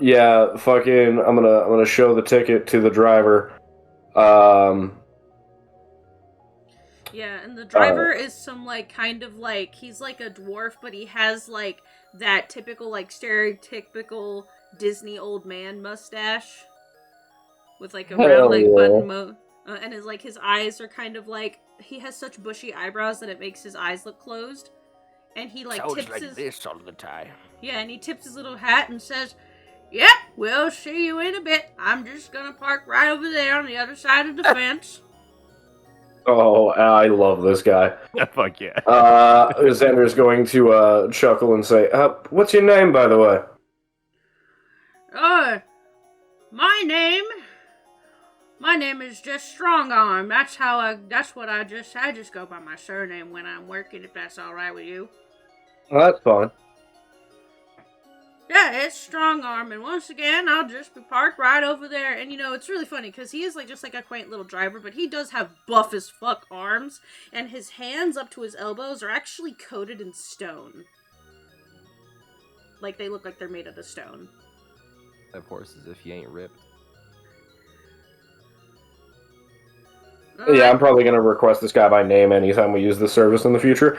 Yeah, fucking, I'm gonna show the ticket to the driver. Yeah, and the driver is some like kind of like he's like a dwarf, but he has like that typical like stereotypical Disney old man mustache with like a Hell round like yeah. button and his eyes are kind of like he has such bushy eyebrows that it makes his eyes look closed. And he like Sounds tips like his this all the time. Yeah, and he tips his little hat and says, "Yep, we'll see you in a bit. I'm just gonna park right over there on the other side of the fence." Oh, I love this guy. Fuck yeah. Xander's going to chuckle and say, "What's your name, by the way?" My name is just Strongarm. I just go by my surname when I'm working, if that's alright with you. Well, that's fine. Yeah, it's Strongarm, and once again, I'll just be parked right over there. And it's really funny, because he is just like a quaint little driver, but he does have buff as fuck arms, and his hands up to his elbows are actually coated in stone. Like, they look like they're made out of stone. Of course, as if you ain't ripped. Yeah, I'm probably going to request this guy by name anytime we use this service in the future.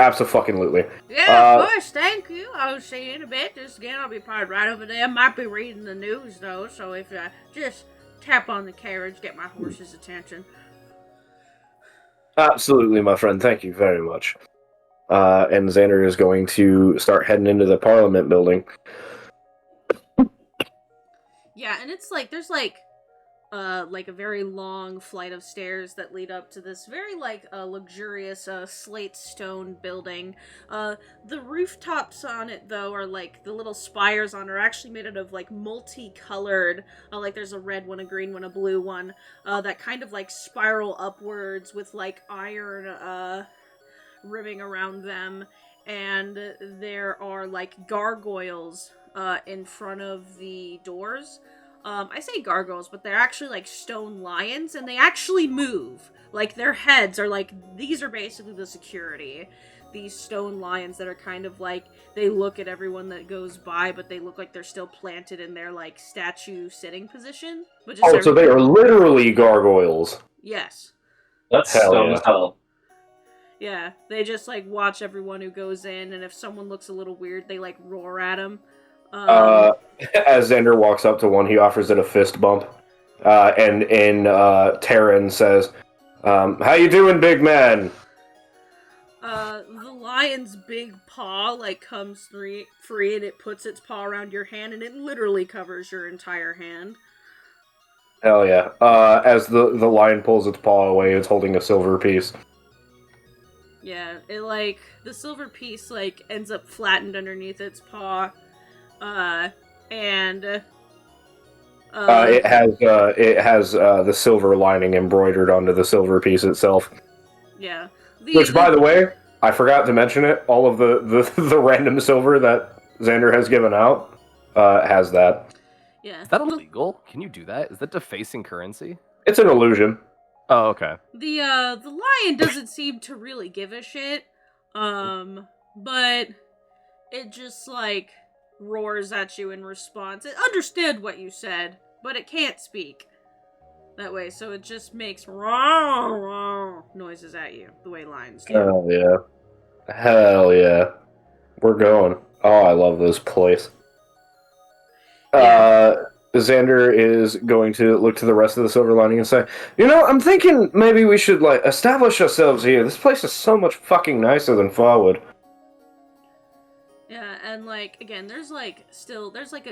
Absolutely. Yeah, of course, thank you. I'll see you in a bit. Just again, I'll be parked right over there. Might be reading the news, though, so if I just tap on the carriage, get my horse's attention. Absolutely, my friend. Thank you very much. And Xander is going to start heading into the Parliament building. Yeah, and it's there's a very long flight of stairs that lead up to this very luxurious slate stone building. The rooftops on it though are the little spires on are actually made out of multicolored, there's a red one, a green one, a blue one, that kind of spiral upwards with iron ribbing around them, and there are gargoyles in front of the doors. I say gargoyles, but they're actually like stone lions, and they actually move. Like their heads are like, these are basically the security. These stone lions that are kind of like, they look at everyone that goes by, but they look like they're still planted in their like statue sitting position. Which is So they are literally gargoyles. Yes. That's Hell dumb yeah. as hell. Yeah, they just like watch everyone who goes in, and if someone looks a little weird, they like roar at them. As Xander walks up to one, he offers it a fist bump, and Terran says, "How you doing, big man?" The lion's big paw like comes free, and it puts its paw around your hand, and it literally covers your entire hand. Hell yeah! As the lion pulls its paw away, it's holding a silver piece. Yeah, it like the silver piece like ends up flattened underneath its paw, and it has the silver lining embroidered onto the silver piece itself. Yeah. Which, by the way, I forgot to mention it. All of the random silver that Xander has given out has that. Yeah. Is that illegal? Can you do that? Is that defacing currency? It's an illusion. Oh, okay. The lion doesn't seem to really give a shit, but it just like roars at you in response. It understood what you said, but it can't speak that way, so it just makes noises at you the way lions do. Hell yeah. Hell yeah. We're going. Oh, I love this place. Xander is going to look to the rest of the silver lining and say, I'm thinking maybe we should, establish ourselves here. This place is so much fucking nicer than Farwood. Yeah, and again, there's a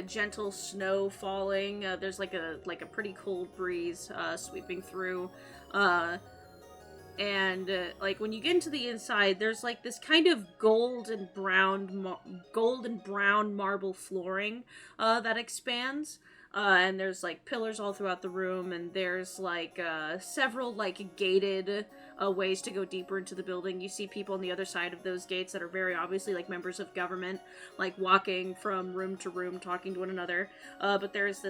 gentle snow falling. There's a pretty cold breeze sweeping through. And when you get into the inside, there's this kind of gold and brown marble flooring that expands. And there's pillars all throughout the room, and there's several gated ways to go deeper into the building. You see people on the other side of those gates that are very obviously members of government, walking from room to room, talking to one another. But there's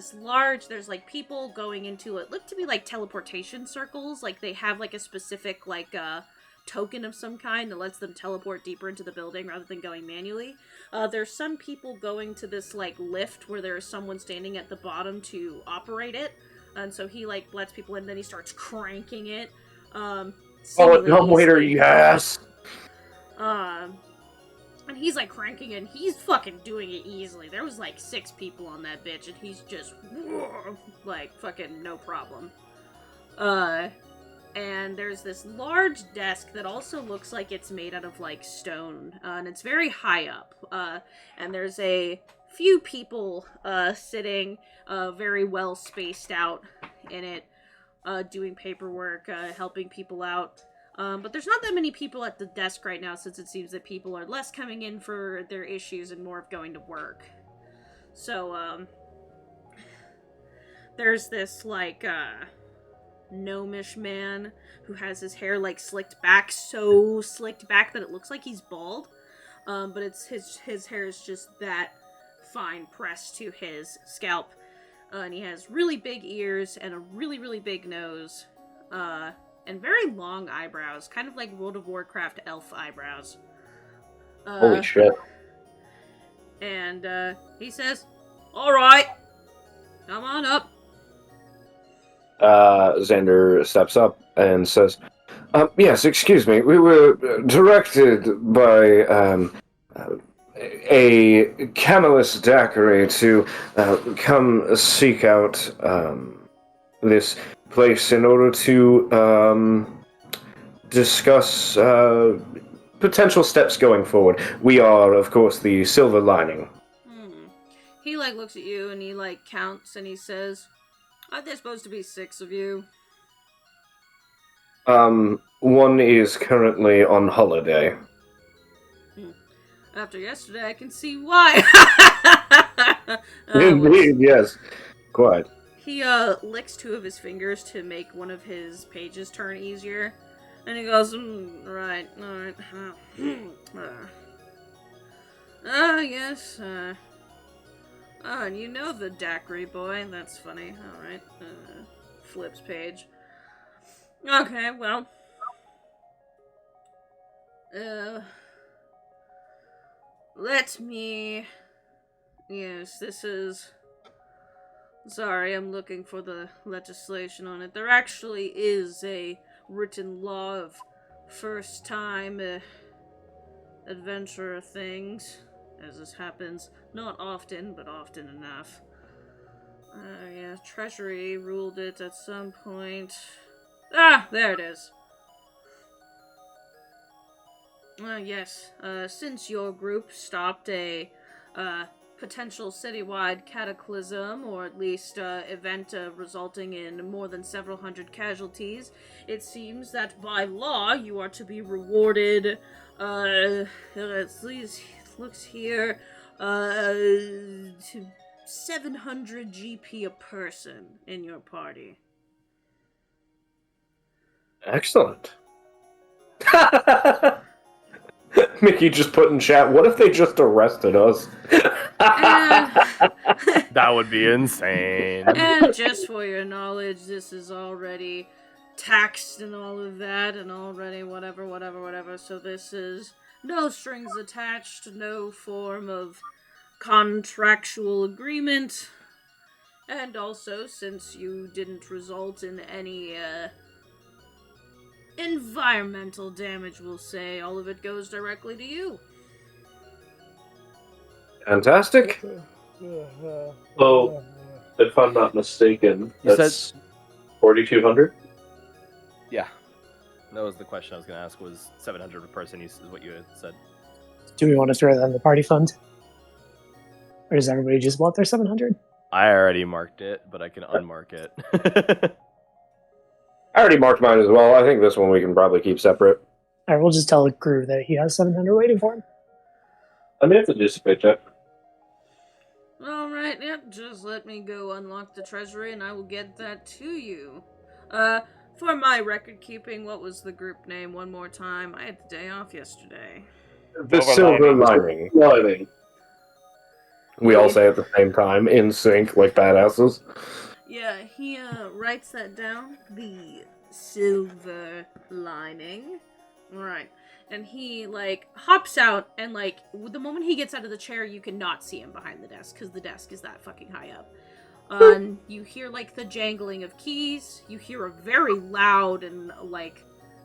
people going into what look to be teleportation circles. They have a specific token of some kind that lets them teleport deeper into the building rather than going manually. There's some people going to this lift where there's someone standing at the bottom to operate it, and so he lets people in, then he starts cranking it. Dumb waiter, yes! And he's cranking it, and he's fucking doing it easily. There was 6 people on that bitch, and he's just fucking no problem. And there's this large desk that also looks like it's made out of stone, and it's very high up. And there's a few people sitting very well spaced out in it, doing paperwork, helping people out. But there's not that many people at the desk right now, since it seems that people are less coming in for their issues and more of going to work. So there's this gnomish man who has his hair slicked back, so slicked back that it looks like he's bald, but it's his hair is just that fine pressed to his scalp, and he has really big ears and a really big nose, and very long eyebrows, kind of like World of Warcraft elf eyebrows. Holy shit. And he says, "Alright, come on up." Xander steps up and says, yes, excuse me, we were directed by a Camelus Daiquiri to come seek out this place in order to discuss potential steps going forward. We are, of course, the Silver Lining. He looks at you and he counts and he says, "Aren't there supposed to be 6 of you?" One is currently on holiday. After yesterday, I can see why. Indeed, yes. Quite. He licks 2 of his fingers to make one of his pages turn easier. And he goes, right, alright. Yes, Oh, and you know the daiquiri boy. That's funny. Alright. Flips page. Okay, well. Let me... Yes, this is... Sorry, I'm looking for the legislation on it. There actually is a written law of first-time adventurer things, as this happens not often, but often enough. Yeah, Treasury ruled it at some point. Ah, there it is. Yes, since your group stopped a potential citywide cataclysm, or at least event resulting in more than several hundred casualties, it seems that by law you are to be rewarded, looks here, to 700 GP a person in your party. Excellent. Mickey just put in chat, what if they just arrested us? That would be insane. And just for your knowledge, this is already taxed and all of that, and already whatever. So this is no strings attached, no form of contractual agreement. And also, since you didn't result in any environmental damage, we'll say, all of it goes directly to you. Fantastic. So, if I'm not mistaken, You that's 4,200? Yeah. That was the question I was going to ask, was 700 per person is what you had said. Do we want to throw that in the party fund? Or does everybody just want their 700? I already marked it, but I can unmark it. I already marked mine as well. I think this one we can probably keep separate. Alright, we'll just tell Groove that he has 700 waiting for him. I may have to do some paycheck. Alright, yep, just let me go unlock the treasury and I will get that to you. For my record keeping, what was the group name one more time? I had the day off yesterday. The Silver Lining. We all say at the same time, in sync, like badasses. Yeah, he writes that down. The Silver Lining. Right. And he, hops out, and, the moment he gets out of the chair, you cannot see him behind the desk, because the desk is that fucking high up. You hear, the jangling of keys. You hear a very loud and,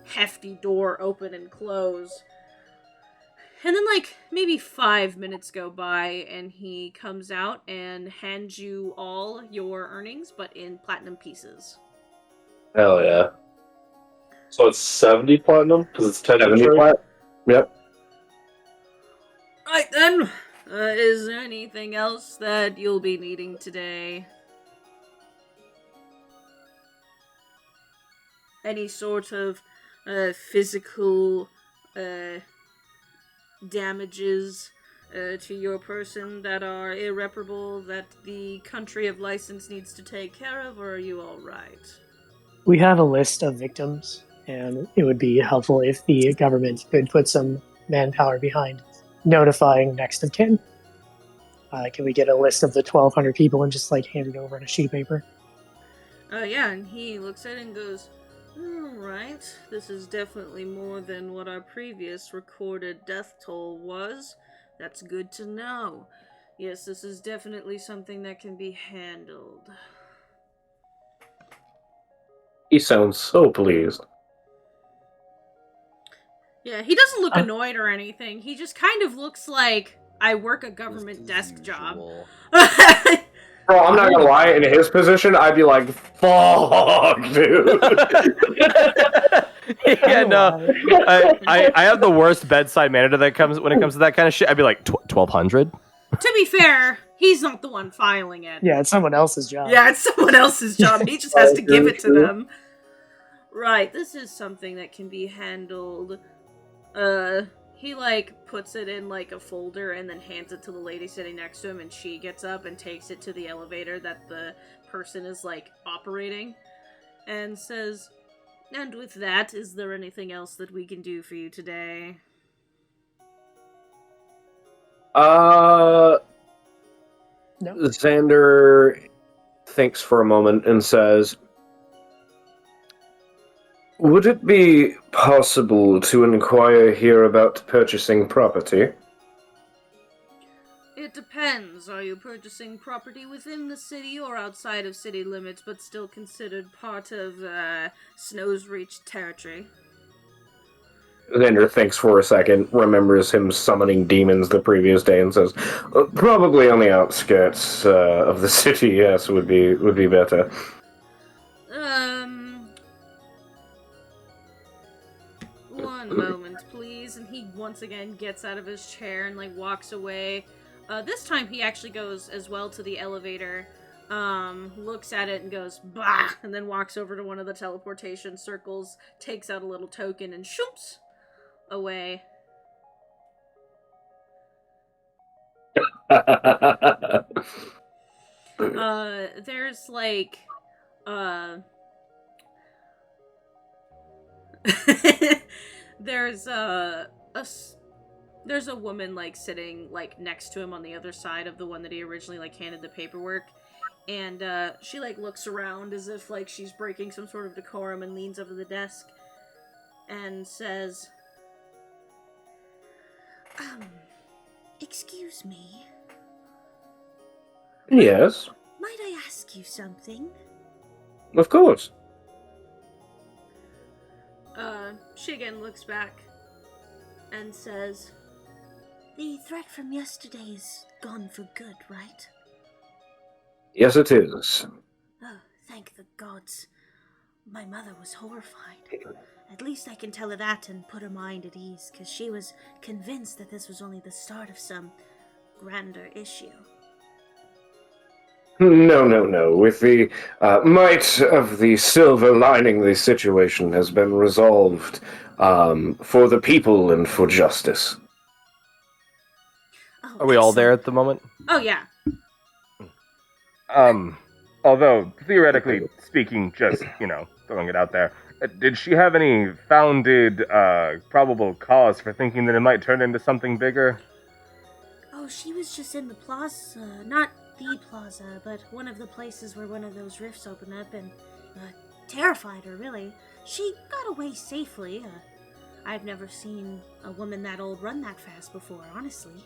hefty door open and close. And then, maybe 5 minutes go by, and he comes out and hands you all your earnings, but in platinum pieces. Hell yeah. So it's 70 platinum? Because it's 10 70 platinum? Yep. Right then, is there anything else that you'll be needing today? Any sort of physical damages to your person that are irreparable, that the country of license needs to take care of, or are you alright? We have a list of victims, and it would be helpful if the government could put some manpower behind notifying next of kin. Can we get a list of the 1,200 people and just hand it over on a sheet of paper? Yeah, and he looks at it and goes, alright, this is definitely more than what our previous recorded death toll was. That's good to know. Yes, this is definitely something that can be handled. He sounds so pleased. Yeah, he doesn't look annoyed or anything. He just kind of looks like, I work a government desk job. Bro, I'm not gonna lie, in his position, I'd be like, fuck, dude. Yeah, no. I have the worst bedside manner that comes when it comes to that kind of shit. I'd be like, 1,200? To be fair, he's not the one filing it. Yeah, it's someone else's job. Yeah, it's someone else's job. He just has to give it to them. Right, this is something that can be handled. He, puts it in, a folder and then hands it to the lady sitting next to him, and she gets up and takes it to the elevator that the person is, operating, and says, and with that, is there anything else that we can do for you today? No. Xander thinks for a moment and says, "Would it be possible to inquire here about purchasing property?" It depends. Are you purchasing property within the city or outside of city limits, but still considered part of Snow's Reach territory? Xander thinks for a second, remembers him summoning demons the previous day, and says, "Probably on the outskirts of the city. Yes, would be better." One moment, please. And he once again gets out of his chair and like walks away. This time he actually goes as well to the elevator, looks at it and goes, bah, and then walks over to one of the teleportation circles, takes out a little token and shoops away. There's like, there's there's a woman like sitting like next to him on the other side of the one that he originally like handed the paperwork, and she like looks around as if like she's breaking some sort of decorum and leans over the desk and says, excuse me, Yes, might I ask you something? of course. She again looks back and says, the threat from yesterday is gone for good, right? Yes, it is. Oh, thank the gods. My mother was horrified. At least I can tell her that and put her mind at ease, because she was convinced that this was only the start of some grander issue. No. With the might of the silver lining, the situation has been resolved for the people and for justice. Oh, Are we all there excellent. at the moment? Oh, yeah. Although, theoretically speaking, just, throwing it out there, did she have any founded, probable cause for thinking that it might turn into something bigger? Oh, she was just in the plaza. Not the plaza, but one of the places where one of those rifts opened up and terrified her, really. She got away safely. I've never seen a woman that old run that fast before, honestly.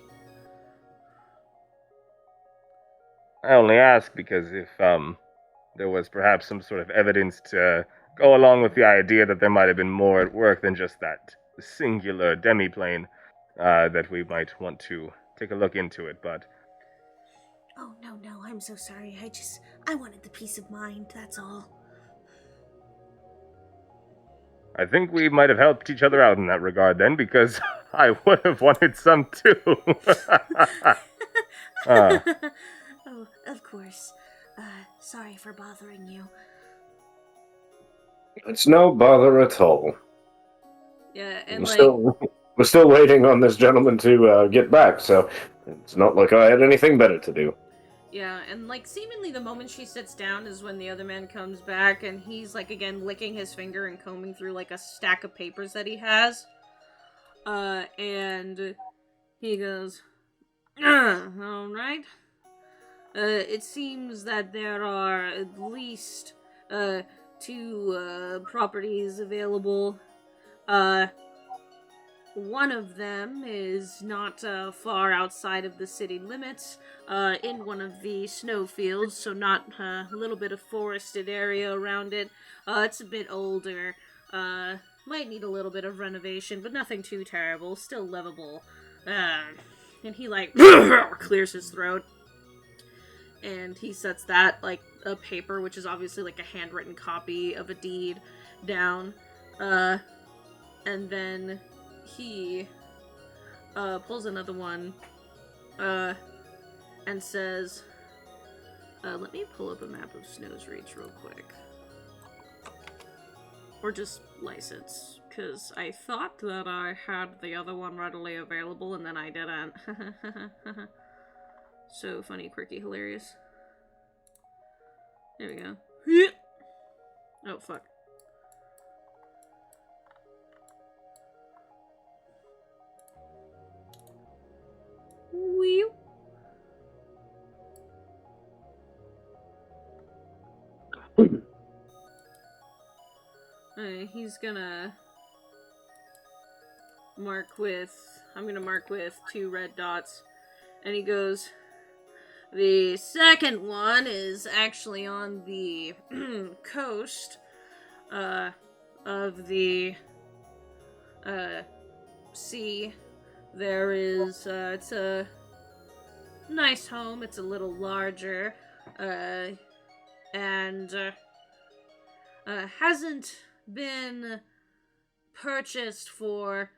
I only ask because if, there was perhaps some sort of evidence to go along with the idea that there might have been more at work than just that singular demiplane, that we might want to take a look into it, but... Oh, no, I'm so sorry. I wanted the peace of mind, that's all. I think we might have helped each other out in that regard then, because I would have wanted some too. Oh, of course. Sorry for bothering you. It's no bother at all. Yeah, and We're still waiting on this gentleman to get back, so it's not like I had anything better to do. Yeah, and seemingly the moment she sits down is when the other man comes back, and he's again licking his finger and combing through a stack of papers that he has. And he goes, alright. It seems that there are at least 2 properties available. One of them is not far outside of the city limits, in one of the snowfields, so not a little bit of forested area around it. It's a bit older, might need a little bit of renovation, but nothing too terrible, still livable. And he clears his throat, and he sets that a paper, which is obviously a handwritten copy of a deed, down, and then he pulls another one and says, let me pull up a map of Snow's Reach real quick. Or just license, because I thought that I had the other one readily available and then I didn't. So funny, quirky, hilarious. There we go. Oh, fuck. Wee. He's gonna mark with... I'm gonna mark with 2 red dots. And he goes... The second one is actually on the coast of the sea. There is... it's a nice home. It's a little larger. And hasn't been purchased for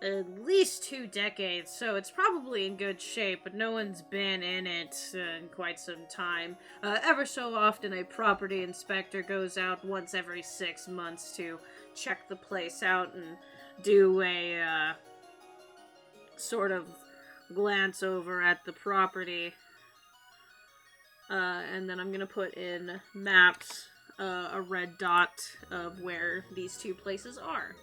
at least 2 decades, so it's probably in good shape, but no one's been in it in quite some time. Ever so often, a property inspector goes out once every 6 months to check the place out and do a sort of glance over at the property. And then I'm gonna put in maps a red dot of where these 2 places are.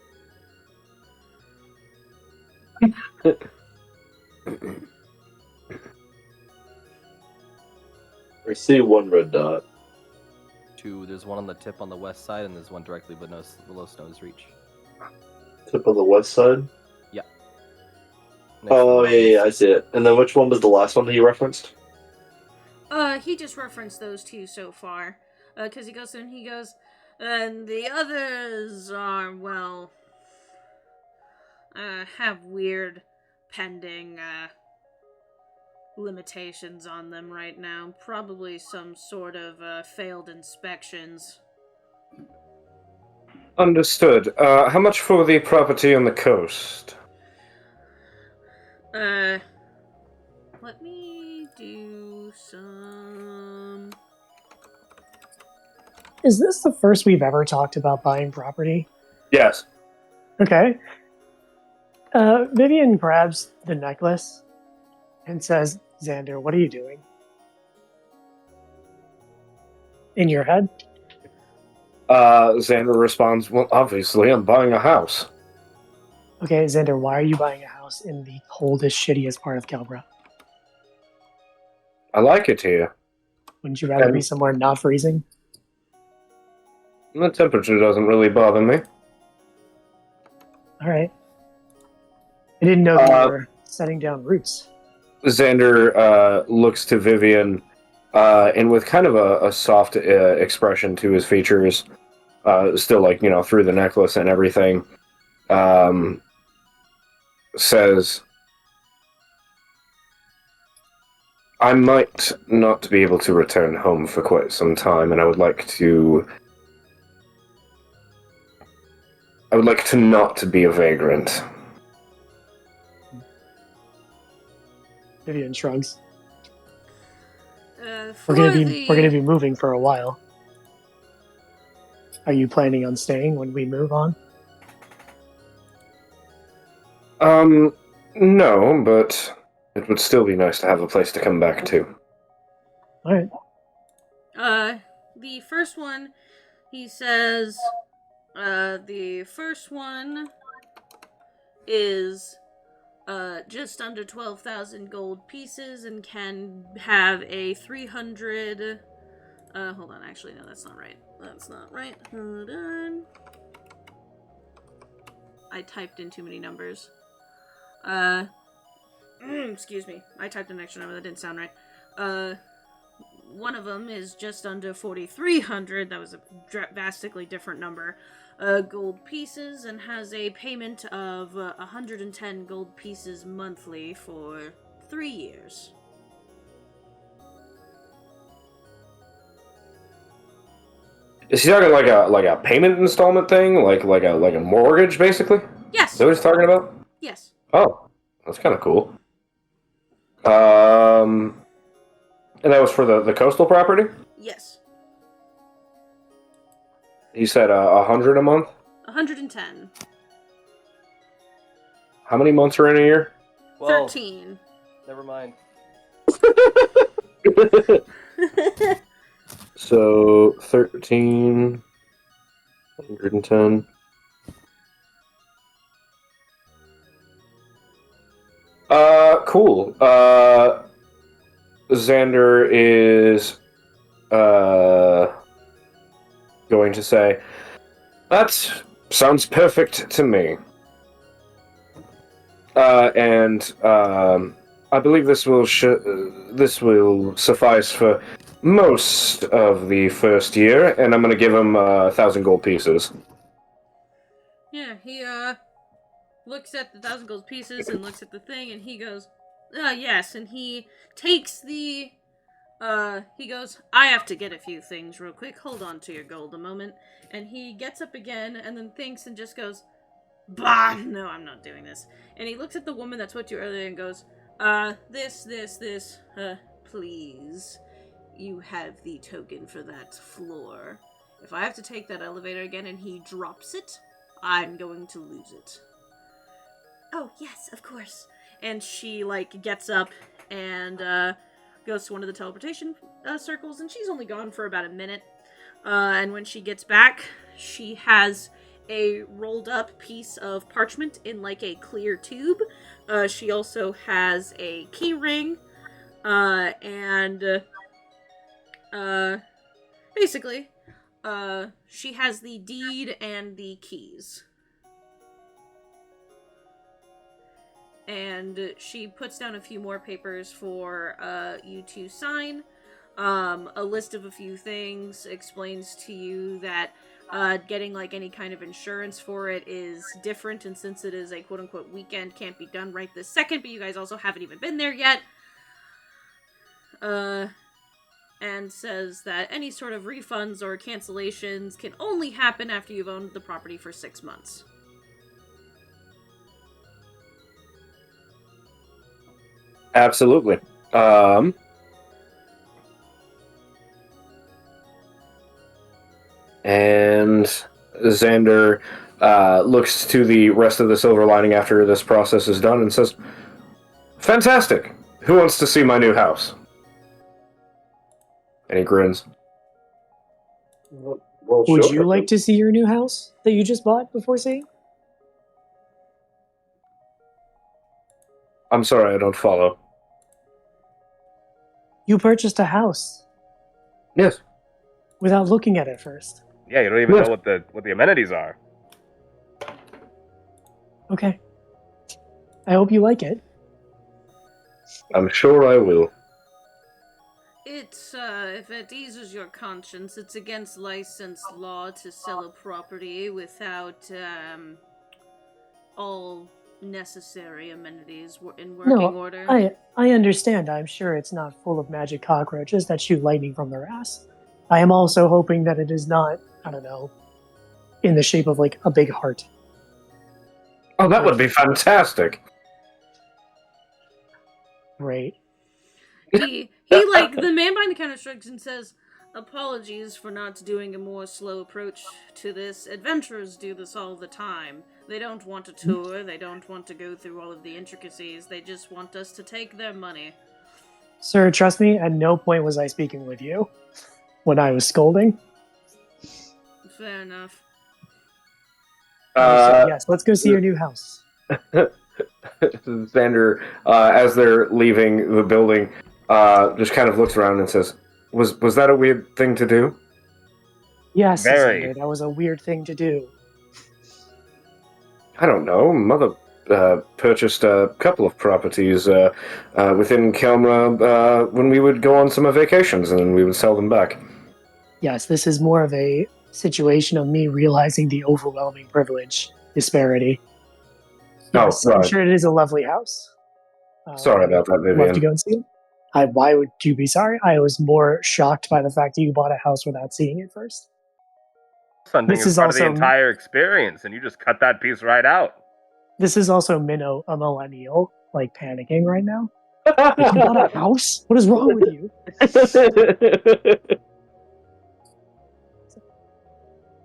I see 1 red dot. 2. There's one on the tip on the west side, and there's one directly below Snow's Reach. Tip of the west side? Yeah. Oh, yeah, I see it. And then which one was the last one that you referenced? He just referenced those 2 so far. Because he goes and he goes, and the others are, well, have weird pending, limitations on them right now. Probably some sort of, failed inspections. Understood. How much for the property on the coast? Let me do some... Is this the first we've ever talked about buying property? Yes. Okay. Vivian grabs the necklace and says, Xander, what are you doing? In your head? Xander responds, well, obviously, I'm buying a house. Okay, Xander, why are you buying a house in the coldest, shittiest part of Calbra? I like it here. Wouldn't you rather be somewhere not freezing? The temperature doesn't really bother me. Alright. I didn't know you were setting down roots. Xander looks to Vivian, and with kind of a soft expression to his features, still like, through the necklace and everything, says, I might not be able to return home for quite some time, and I would like to not be a vagrant. Vivian shrugs. We're We're gonna be moving for a while. Are you planning on staying when we move on? No, but it would still be nice to have a place to come back to. Alright. The first one, he says, the first one is, just under 12,000 gold pieces and can have a 300... hold on, actually, no, that's not right. That's not right. Hold on. I typed in too many numbers. Excuse me. I typed an extra number that didn't sound right. One of them is just under 4,300. That was a drastically different number. Gold pieces and has a payment of 110 gold pieces monthly for 3 years. Is he talking like a payment installment thing, like a mortgage, basically? Yes. Is that what he's talking about? Yes. Oh, that's kind of cool. And that was for the coastal property? Yes. You said 100 a month? 110. How many months are in a year? 13. Never mind. So 13, 110. Cool. Xander is going to say, "That sounds perfect to me." I believe this will suffice for most of the first year, and I'm going to give him 1,000 gold pieces. Yeah, he looks at the 1,000 gold pieces and looks at the thing, and he goes, yes, and he takes the, he goes, I have to get a few things real quick, hold on to your gold a moment, and he gets up again, and then thinks and just goes, bah, no, I'm not doing this, and he looks at the woman that spoke to you earlier and goes, this, please, you have the token for that floor. If I have to take that elevator again and he drops it, I'm going to lose it. Oh, yes, of course. And she, gets up and, goes to one of the teleportation circles, and she's only gone for about a minute. And when she gets back, she has a rolled up piece of parchment in, a clear tube. She also has a key ring, and, basically, she has the deed and the keys. And she puts down a few more papers for you to sign. A list of a few things, explains to you that getting any kind of insurance for it is different, and since it is a quote-unquote weekend, can't be done right this second, but you guys also haven't even been there yet. And says that any sort of refunds or cancellations can only happen after you've owned the property for 6 months. Absolutely. And Xander looks to the rest of the silver lining after this process is done and says, "Fantastic! Who wants to see my new house?" And he grins. Well, Would sure. you like to see your new house that you just bought before seeing? I'm sorry, I don't follow. You purchased a house Yes. without looking at it first. Yeah, you don't even Yes. know what the amenities are. Okay. I hope you like it. I'm sure I will. It's, if it eases your conscience, it's against licensed law to sell a property without, all necessary amenities in working order. I understand. I'm sure it's not full of magic cockroaches that shoot lightning from their ass. I am also hoping that it is not, I don't know, in the shape of a big heart. Oh, that would be fantastic. Right. He the man behind the counter shrugs and says, apologies for not doing a more slow approach to this. Adventurers do this all the time. They don't want a tour, they don't want to go through all of the intricacies, they just want us to take their money. Sir, trust me, at no point was I speaking with you when I was scolding. Fair enough. So, yes, let's go see your new house. Xander, as they're leaving the building, just kind of looks around and says, Was that a weird thing to do? Yes, Very. Xander, that was a weird thing to do. I don't know. Mother purchased a couple of properties within Kelma when we would go on summer vacations, and then we would sell them back. Yes, this is more of a situation of me realizing the overwhelming privilege disparity. Yes, Oh, I'm right. sure it is a lovely house. Sorry about that, I'd love to Vivian. go and see it. Why would you be sorry? I was more shocked by the fact that you bought a house without seeing it first. Funding This is is part of the also- entire experience, and you just cut that piece right out. This is also Minnow, a millennial, panicking right now. You bought a house? What is wrong with you?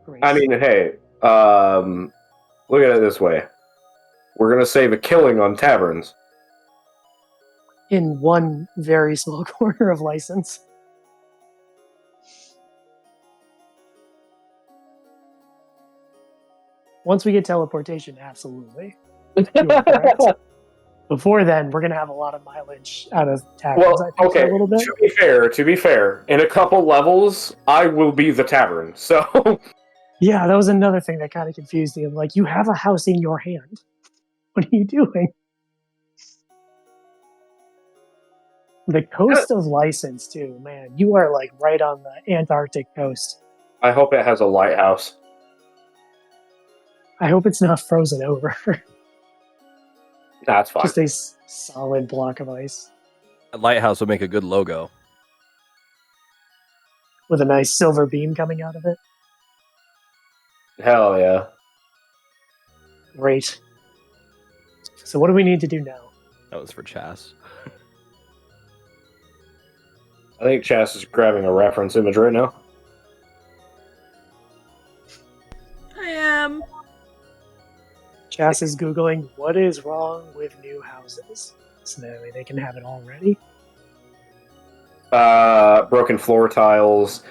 Great. I mean, hey, look at it this way. We're going to save a killing on taverns. In one very small corner of license. Once we get teleportation, absolutely. You are correct. Before then, we're gonna have a lot of mileage out of taverns. I think, for a little bit. To be fair, in a couple levels, I will be the tavern. So Yeah, that was another thing that kind of confused me. I'm like, you have a house in your hand. What are you doing? The coast of license, too, man. You are like right on the Antarctic coast. I hope it has a lighthouse. I hope it's not frozen over. That's fine. Just a solid block of ice A lighthouse would make a good logo. with a nice silver beam coming out of it. Hell yeah. Great. So what do we need to do now? That was for Chas. I think Chas is grabbing a reference image right now. I am. Chas is Googling what is wrong with new houses. So that way they can have it all ready. Broken floor tiles,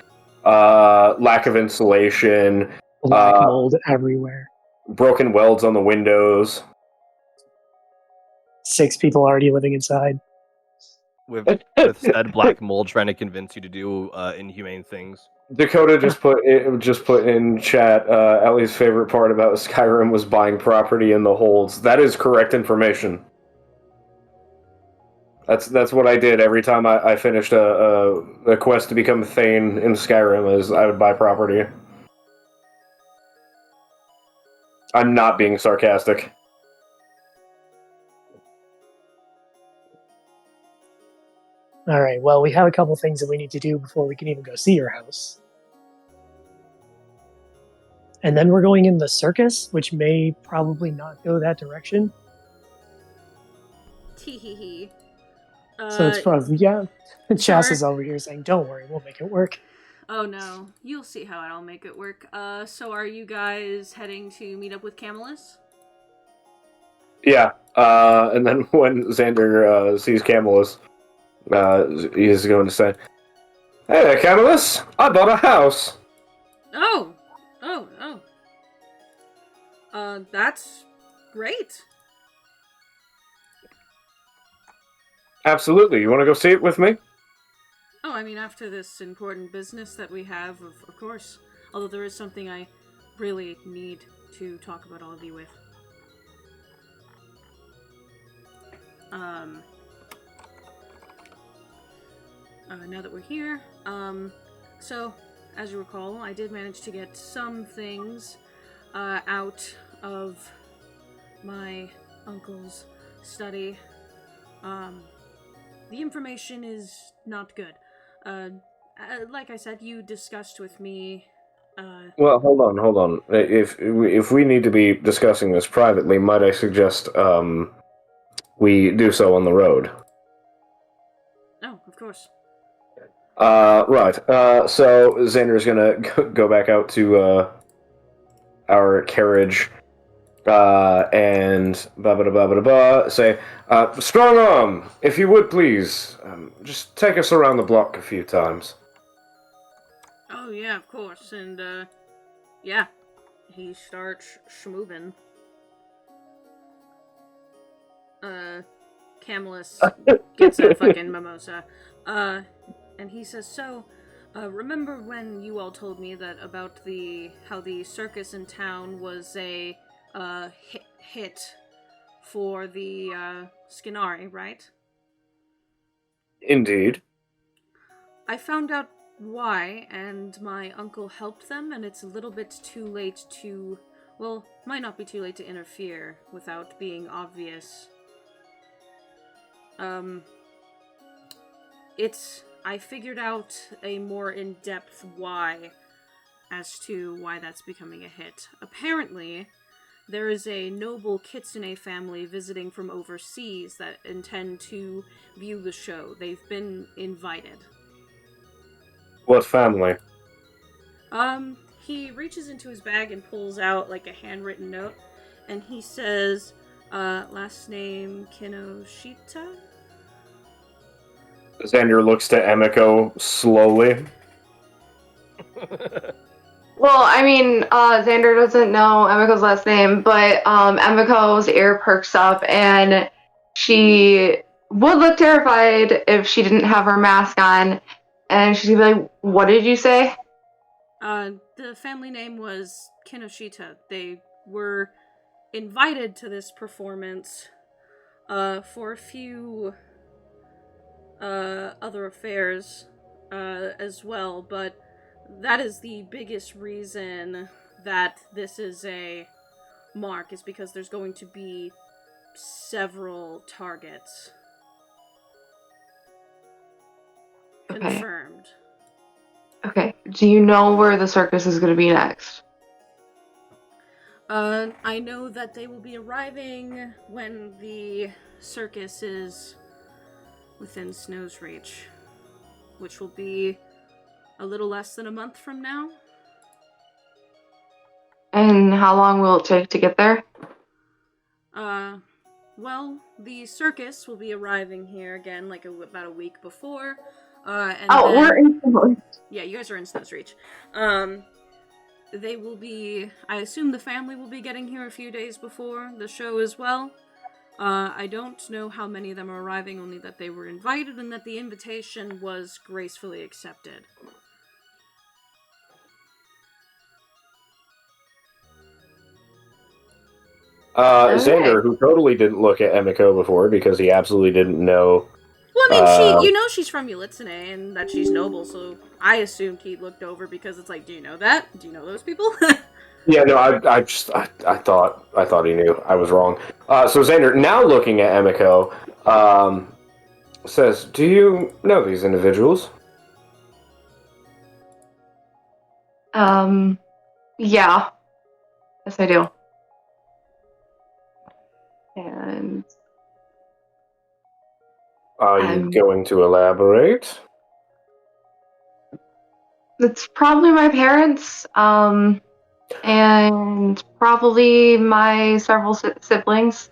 lack of insulation, Black mold everywhere. broken welds on the windows. 6 people already living inside. With said black mold trying to convince you to do inhumane things. Dakota just put in chat. Ellie's favorite part about Skyrim was buying property in the holds. That is correct information. That's what I did every time I finished a quest to become Thane in Skyrim. Is I would buy property. I'm not being sarcastic. All right, well, we have a couple things that we need to do before we can even go see your house. And then we're going in the circus, which may probably not go that direction. Teehee. So it's probably, yeah. Chas sorry. is over here saying, don't worry, we'll make it work. Oh no, you'll see how I'll make it work. So are you guys heading to meet up with Camillus? Yeah. And then when Xander sees Camillus, he's going to say, "Hey there, Camillus! I bought a house." Oh! That's great. Absolutely. You want to go see it with me? Oh, I mean, after this important business that we have, of course. Although there is something I really need to talk about all of you with. Now that we're here, so, as you recall, I did manage to get some things, out of my uncle's study. The information is not good. Like I said, you discussed with me, Well, hold on. If we need to be discussing this privately, might I suggest we do so on the road? Oh, of course. Right. So Xander's gonna go back out to our carriage, and say, "Strong arm, if you would please, just take us around the block a few times." Oh, yeah, of course. And, yeah. He starts schmoovin'. Camillus gets a fucking mimosa. And he says, so, remember when you all told me that about how the circus in town was a, hit for the, Skinari, right? Indeed. I found out why, and my uncle helped them, and it's a little bit too late to... Well, might not be too late to interfere without being obvious. I figured out a more in-depth why as to why that's becoming a hit. Apparently, there is a noble kitsune family visiting from overseas that intend to view the show. They've been invited. What family? He reaches into his bag and pulls out, like, a handwritten note, and he says, last name Kinoshita? Xander looks to Emiko slowly. Well, I mean, Xander doesn't know Emiko's last name, but Emiko's ear perks up, and she would look terrified if she didn't have her mask on, and she'd be like, "What did you say?" The family name was Kinoshita. They were invited to this performance for a few other affairs as well, but that is the biggest reason that this is a mark, is because there's going to be several targets confirmed. Okay. Do you know where the circus is going to be next? I know that they will be arriving when the circus is within Snow's reach, which will be a little less than a month from now. And how long will it take to get there? Well, the circus will be arriving here again, like about a week before. We're in. Yeah, you guys are in Snow's Reach. They will be. I assume the family will be getting here a few days before the show as well. I don't know how many of them are arriving, only that they were invited and that the invitation was gracefully accepted. Xander, who totally didn't look at Emiko before because he absolutely didn't know. Well, I mean, she's from Ulitsune and that she's noble, so I assumed he looked over because it's like, do you know that? Do you know those people? Yeah, no, I thought he knew. I was wrong. So Xander, now looking at Emiko, says, "Do you know these individuals?" Yeah. Yes, I do. And Are you going to elaborate? it's probably my parents, and probably my several siblings.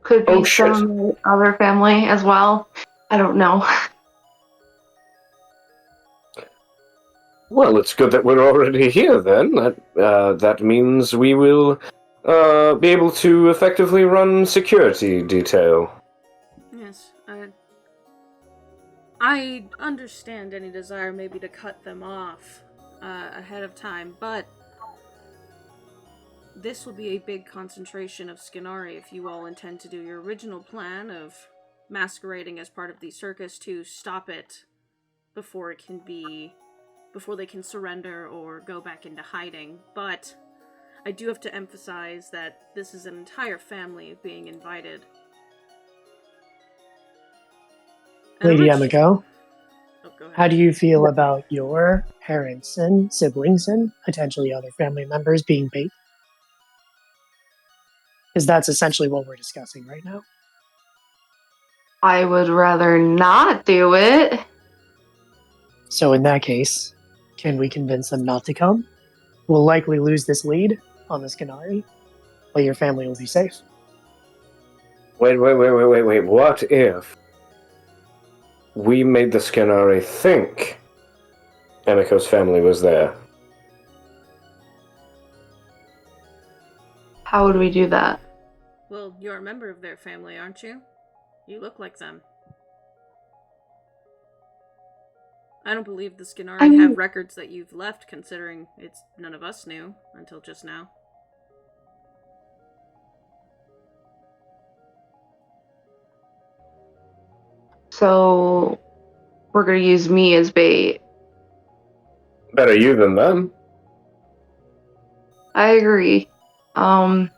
Could be some other family as well. I don't know. Well, it's good that we're already here then. That means we will be able to effectively run security detail. Yes, I understand any desire maybe to cut them off ahead of time, but this will be a big concentration of Skinari if you all intend to do your original plan of masquerading as part of the circus to stop it before they can surrender or go back into hiding. But I do have to emphasize that this is an entire family being invited. Lady Emiko, go ahead. How do you feel about your parents and siblings and potentially other family members being bait? Because that's essentially what we're discussing right now. I would rather not do it. So in that case, can we convince them not to come? We'll likely lose this lead on the Skinari, but your family will be safe. Wait. What if we made the Skinari think Emiko's family was there? How would we do that? Well, you're a member of their family, aren't you? You look like them. I don't believe the Skinari have records that you've left, considering it's none of us knew until just now. So, we're gonna use me as bait. Better you than them. I agree. The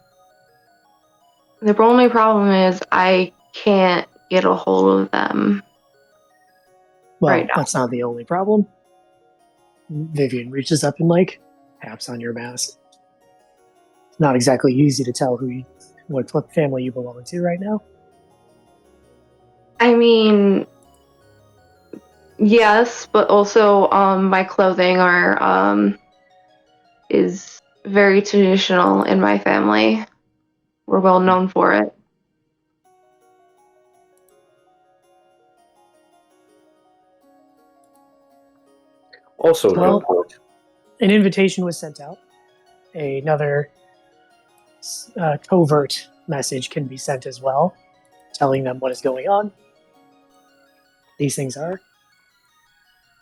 only problem is I can't get a hold of them. Well, right now. That's not the only problem. Vivian reaches up and, taps on your mask. It's not exactly easy to tell what family you belong to right now. I mean, yes, but also my clothing is very traditional in my family. We're well known for it. Also, Well, an invitation was sent out. Another covert message can be sent as well, telling them what is going on. These things are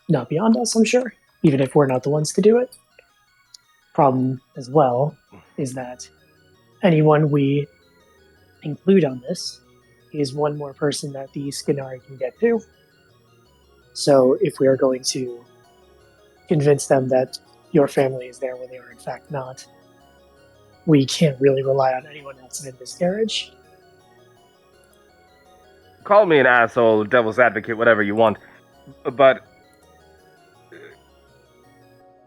not beyond us, I'm sure, even if we're not the ones to do it. Problem as well is that anyone we include on this is one more person that the Skinari can get to. So if we are going to convince them that your family is there when they are in fact not, we can't really rely on anyone else in this carriage. Call me an asshole, devil's advocate, whatever you want, but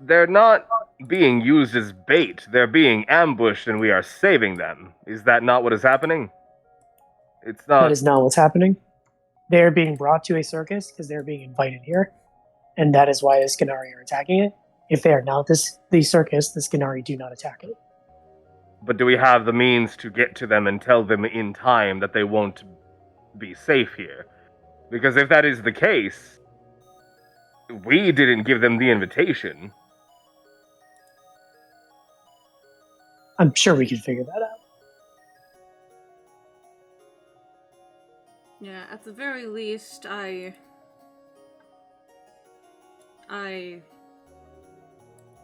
they're not being used as bait. They're being ambushed and we are saving them. Is that not what is happening? It's not. That is not what's happening. They're being brought to a circus because they're being invited here, and that is why the Skinari are attacking it. If they are not the circus, the Skinari do not attack it. But do we have the means to get to them and tell them in time that they won't be safe here? Because if that is the case, we didn't give them the invitation. I'm sure we can figure that out. Yeah, at the very least, I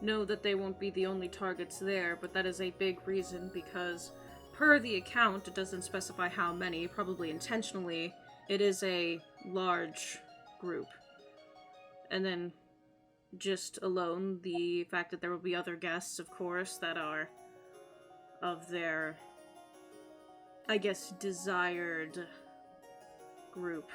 know that they won't be the only targets there, but that is a big reason because per the account, it doesn't specify how many, probably intentionally, it is a large group. And then just alone, the fact that there will be other guests, of course, that are of their, I guess, desired group.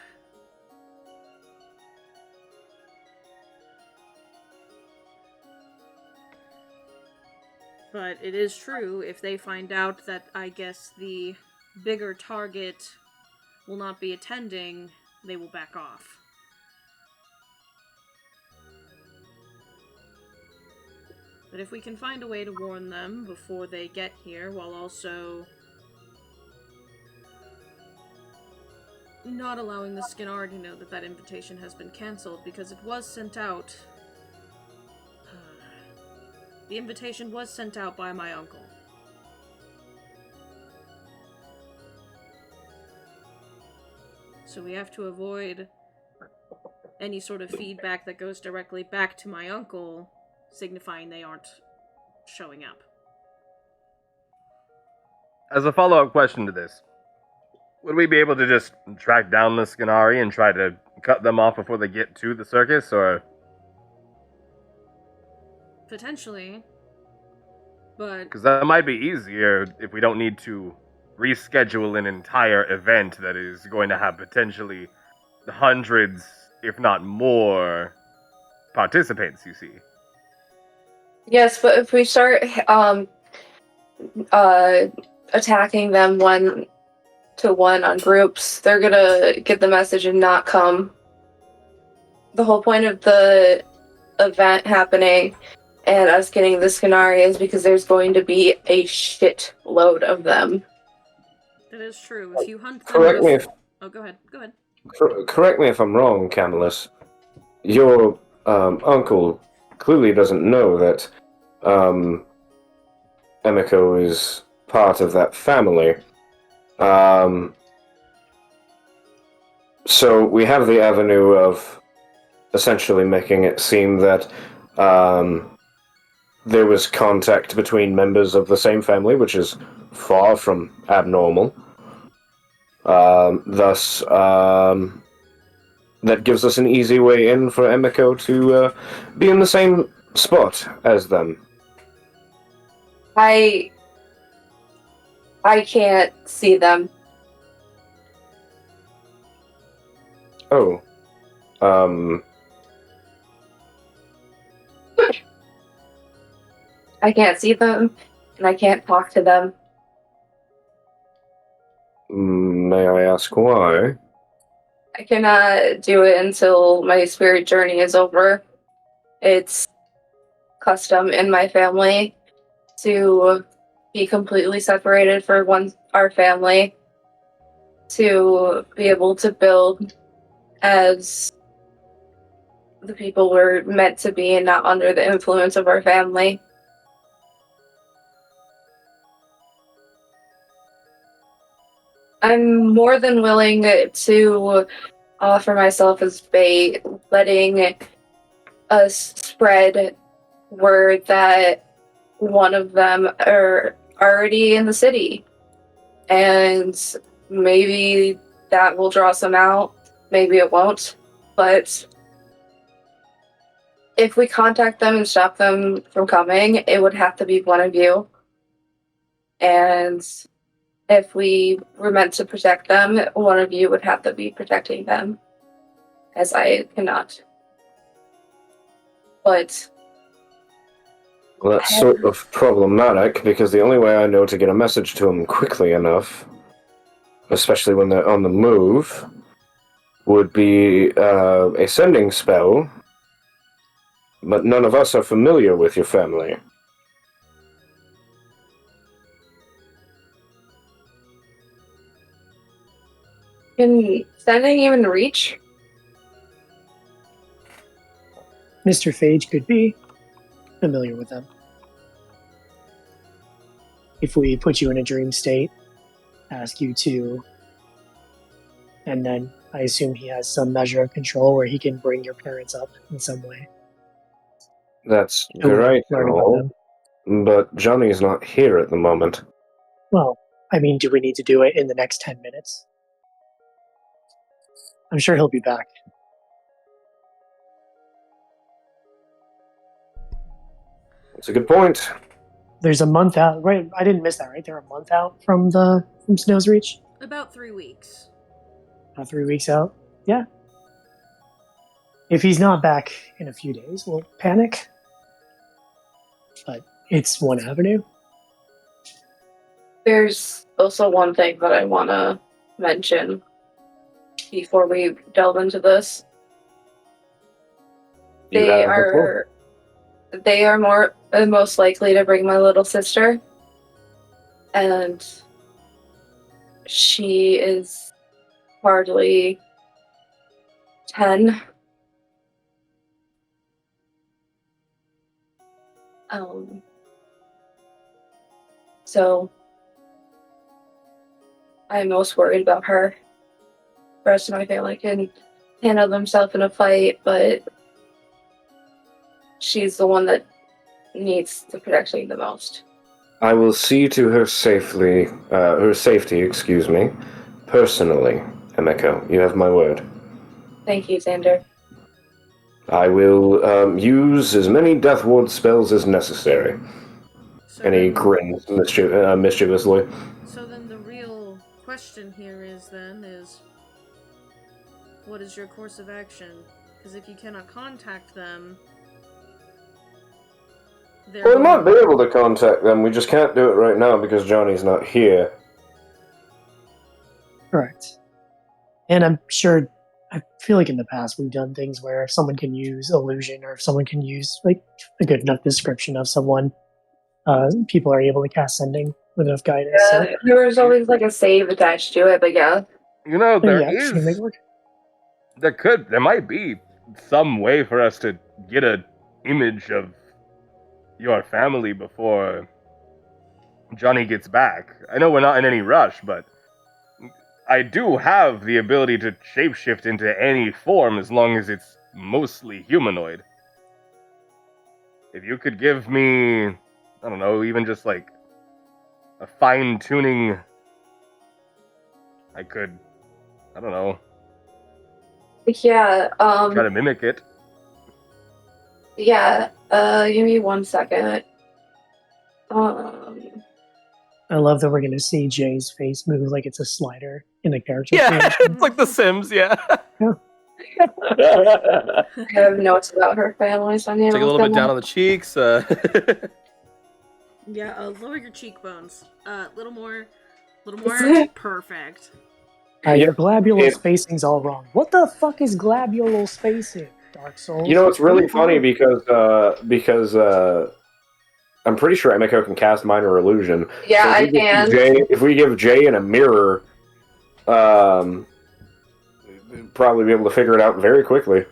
But it is true, if they find out that, I guess, the bigger target will not be attending, they will back off. But if we can find a way to warn them before they get here, while also not allowing the Skinari to know that that invitation has been cancelled, because it was sent out. The invitation was sent out by my uncle. So we have to avoid any sort of feedback that goes directly back to my uncle, signifying they aren't showing up. As a follow-up question to this, would we be able to just track down the Skinari and try to cut them off before they get to the circus, or? Potentially. But Because that might be easier if we don't need to reschedule an entire event that is going to have potentially hundreds, if not more, participants, you see. Yes, but if we start attacking them one-to-one on groups, they're gonna get the message and not come. The whole point of the event happening and us getting the Skinari is because there's going to be a shit load of them. that is true. If you hunt them Correct me if Oh, go ahead. Go ahead. correct me if I'm wrong, Camillus. Your uncle clearly doesn't know that Emiko is part of that family. So we have the avenue of essentially making it seem that there was contact between members of the same family, which is far from abnormal. Thus, that gives us an easy way in for Emiko to be in the same spot as them. I can't see them. Oh. I can't see them, and I can't talk to them. May I ask why? I cannot do it until my spirit journey is over. It's custom in my family to be completely separated for our family, to be able to build as the people we're meant to be and not under the influence of our family. I'm more than willing to offer myself as bait, letting us spread word that one of them are already in the city. And maybe that will draw some out. Maybe it won't. But if we contact them and stop them from coming, it would have to be one of you. And if we were meant to protect them, one of you would have to be protecting them, as I cannot. But Well, that's sort of problematic, because the only way I know to get a message to them quickly enough, especially when they're on the move, would be a sending spell, but none of us are familiar with your family. can sending even reach? Mr. Phage could be familiar with them. If we put you in a dream state, ask you to, and then I assume he has some measure of control where he can bring your parents up in some way. That's So we great, learn about all, them. but Johnny's not here at the moment. Well, I mean, do we need to do it in the next 10 minutes? I'm sure he'll be back. That's a good point. There's a month out, right? I didn't miss that, right? They're a month out from Snow's Reach? About 3 weeks. About 3 weeks out? Yeah. If he's not back in a few days, we'll panic. But it's one avenue. There's also one thing that I want to mention before we delve into this. They are most likely to bring my little sister, and she is hardly 10. So I'm most worried about her. The rest of my family can handle themselves in a fight, but she's the one that needs the protection the most. I will see to her safety, personally, Emeko. You have my word. Thank you, Xander. I will use as many Death Ward spells as necessary. So And he then- grins mischievously. So then the real question here is what is your course of action? Because if you cannot contact them, Well, we might be able to contact them, we just can't do it right now because Johnny's not here. Correct. And I'm sure, I feel like in the past we've done things where if someone can use illusion or if someone can use like a good enough description of someone, people are able to cast sending with enough guidance. Yeah, there was always like a save attached to it, but yeah. You know, there should make it work. there might be some way for us to get an image of your family before Johnny gets back. I know we're not in any rush, but I do have the ability to shapeshift into any form as long as it's mostly humanoid. If you could give me, I don't know, even just like a fine-tuning, I don't know, Yeah, try to mimic it. yeah, give me 1 second. I love that we're going to see Jay's face move like it's a slider in the character Yeah, creation. it's like The Sims, yeah. I have notes about her family, so I need to Take a look little bit them down up. on the cheeks. Yeah, lower your cheekbones. Little more. Perfect. Your glabulal It- spacing's all wrong. What the fuck is glabulal spacing, Dark Souls? You know, it's really funny because I'm pretty sure Emeko can cast Minor Illusion. Yeah, So I if we give can. if we give Jay in a mirror, we'd probably be able to figure it out very quickly.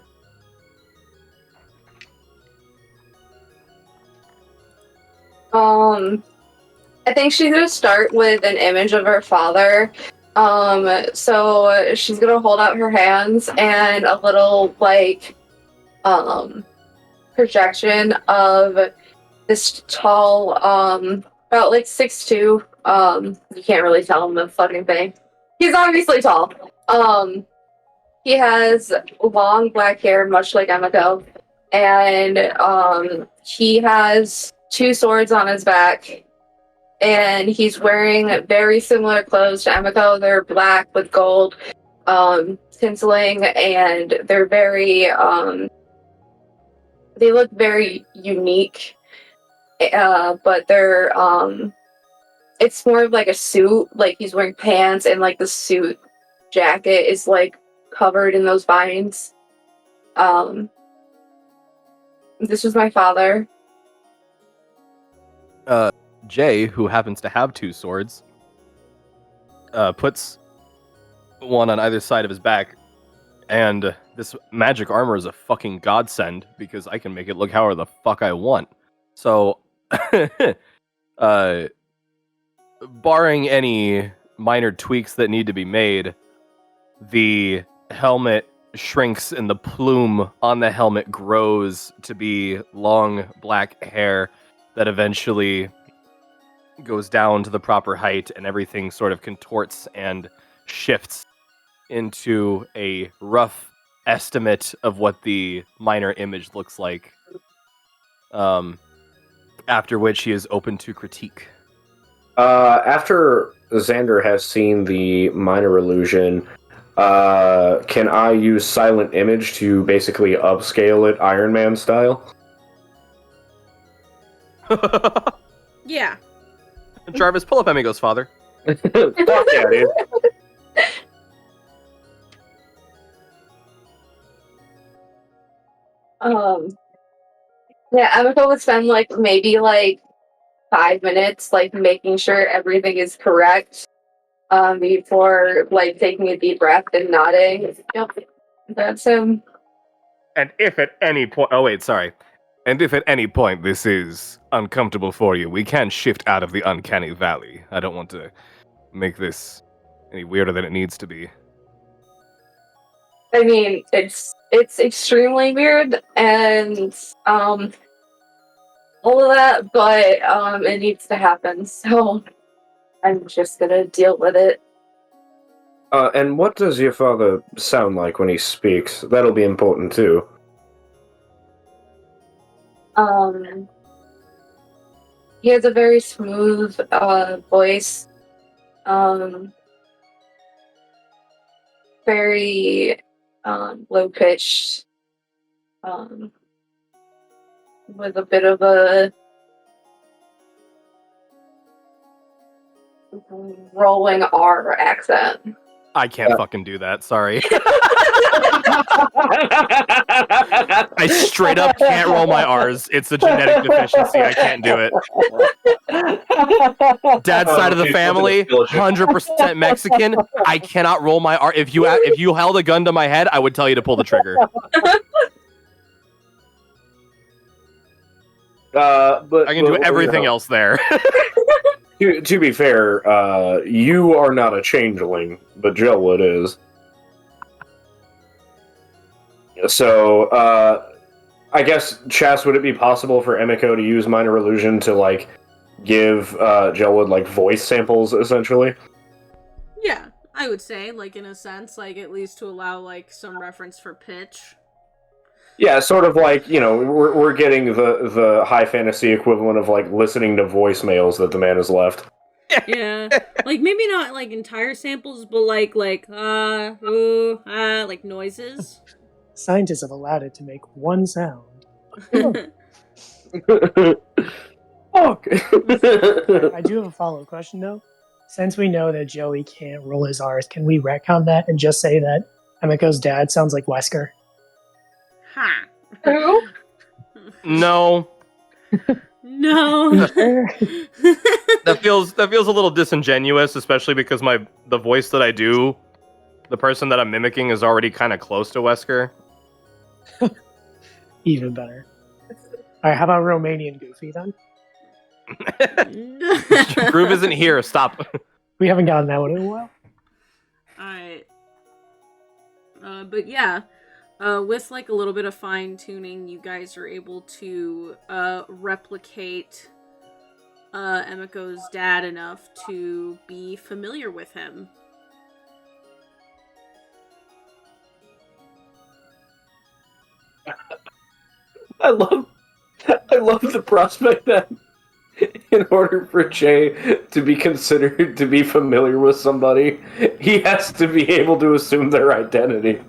I think she's gonna start with an image of her father So she's gonna hold out her hands, and a little projection of this tall, about 6'2". You can't really tell him the fucking thing. He's obviously tall. He has long black hair, much like Emiko, and he has 2 swords on his back. And he's wearing very similar clothes to Emiko. They're black with gold tinseling, and they're very they look very unique. But they're it's more of like a suit. Like he's wearing pants, and like the suit jacket is like covered in those vines. This was my father. Jay, who happens to have 2 swords, puts one on either side of his back, and this magic armor is a fucking godsend because I can make it look however the fuck I want. So, barring any minor tweaks that need to be made, the helmet shrinks and the plume on the helmet grows to be long black hair that eventually goes down to the proper height, and everything sort of contorts and shifts into a rough estimate of what the minor image looks like. After which he is open to critique. After Xander has seen the minor illusion, can I use silent image to basically upscale it Iron Man style? Yeah. Jarvis, pull up Emigo's father. Fuck yeah, dude. Yeah, Emiko would spend maybe 5 minutes making sure everything is correct before taking a deep breath and nodding. Yep, that's him. And if at any point... Oh, wait, sorry. And if at any point this is uncomfortable for you, we can shift out of the uncanny valley. I don't want to make this any weirder than it needs to be. I mean, it's extremely weird and all of that, but it needs to happen, so I'm just gonna deal with it. And what does your father sound like when he speaks? That'll be important too. He has a very smooth voice. Very low pitched. With a bit of a rolling R accent. I can't fucking do that, sorry. I straight up can't roll my R's. It's a genetic deficiency. I can't do it. Dad's side of the family, 100% Mexican. I cannot roll my R. If you held a gun to my head, I would tell you to pull the trigger. But I can do everything else there. To be fair, you are not a changeling, but Jellwood is. So, I guess, Chas, would it be possible for Emiko to use Minor Illusion to, give Jellwood, voice samples, essentially? Yeah, I would say, in a sense, at least to allow, some reference for pitch. Yeah, sort of we're getting the high fantasy equivalent of, listening to voicemails that the man has left. Yeah. Maybe not, entire samples, but, noises. Scientists have allowed it to make one sound. Fuck. I do have a follow-up question, though. Since we know that Joey can't roll his R's, can we retcon that and just say that Emiko's dad sounds like Wesker? Ha! Who? No. No. That feels a little disingenuous, especially because the voice that I do, the person that I'm mimicking is already kind of close to Wesker. Even better. Alright, how about Romanian Goofy, then? Groove isn't here, stop. We haven't gotten that one in a while. Alright. But yeah, with like a little bit of fine tuning, you guys are able to replicate Emiko's dad enough to be familiar with him. I love the prospect that in order for Jay to be considered to be familiar with somebody, he has to be able to assume their identity.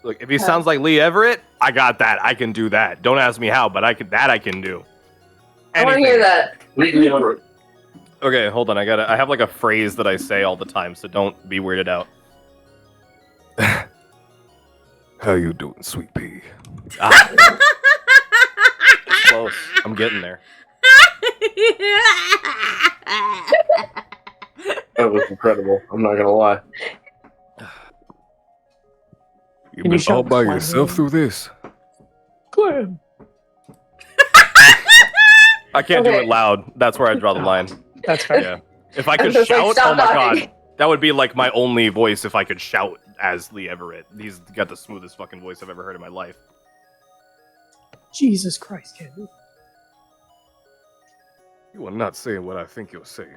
Look, if he sounds like Lee Everett, I got that. I can do that. Don't ask me how, but I can do. I want to hear that. Okay, hold on. I have like a phrase that I say all the time, so don't be weirded out. How you doing, sweet pea? Ah. Close. I'm getting there. That was incredible. I'm not gonna lie. You've Can you been all shout by Clam? yourself through this. Clam. I can't do Okay. it loud. That's where I draw the line. That's fair. Yeah. If I I'm could just like, shout, stop oh my talking. god. That would be like my only voice if I could shout as Lee Everett. He's got the smoothest fucking voice I've ever heard in my life. Jesus Christ, Candy. You are not saying what I think you're saying.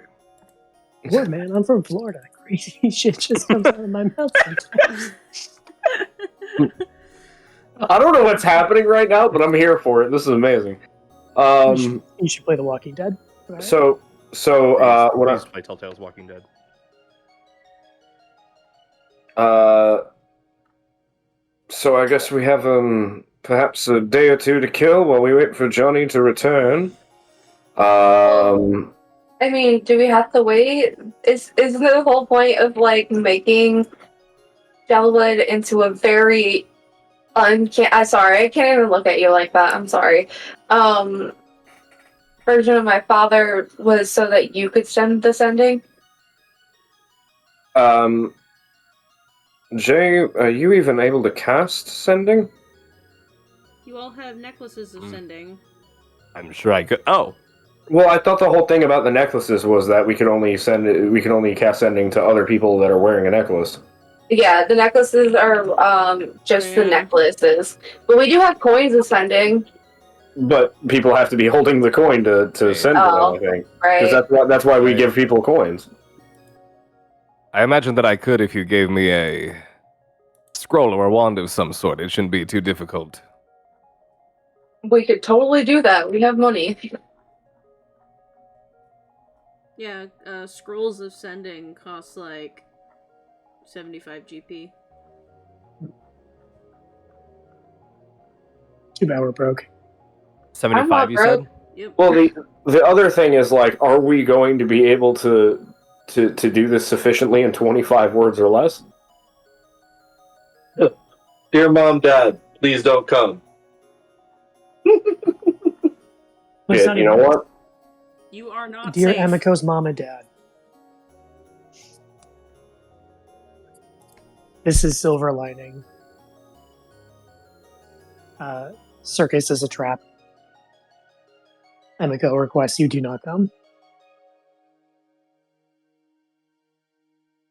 What, man? I'm from Florida. Crazy shit just comes out of my mouth sometimes. I don't know what's happening right now, but I'm here for it. This is amazing. You should play The Walking Dead. Right? So what I I used to play Telltale's Walking Dead. So I guess we have perhaps a day or two to kill while we wait for Johnny to return. I mean, do we have to wait? Isn't the whole point of like making Delwood into a very I'm sorry, I can't even look at you like that. I'm sorry. Version of my father was so that you could send the sending. Jay, are you even able to cast sending? You all have necklaces of sending. I'm sure I could. Oh. Well, I thought the whole thing about the necklaces was that we can only cast sending to other people that are wearing a necklace. Yeah, the necklaces are just the necklaces, but we do have coins of sending. But people have to be holding the coin to send to them, I think. Right. Because that's why we give people coins. I imagine that I could if you gave me a scroll or a wand of some sort. It shouldn't be too difficult. We could totally do that. We have money. Yeah, scrolls of sending cost like 75 GP. Too bad we're broke. 75, you said? Yep. Well, the other thing is, like, are we going to be able to do this sufficiently in 25 words or less? Dear Mom, Dad, please don't come. Let's Yeah, not you know even- what? You are not Dear safe. Emiko's mom and dad. This is silver lining. Circus is a trap. Emiko requests you do not come.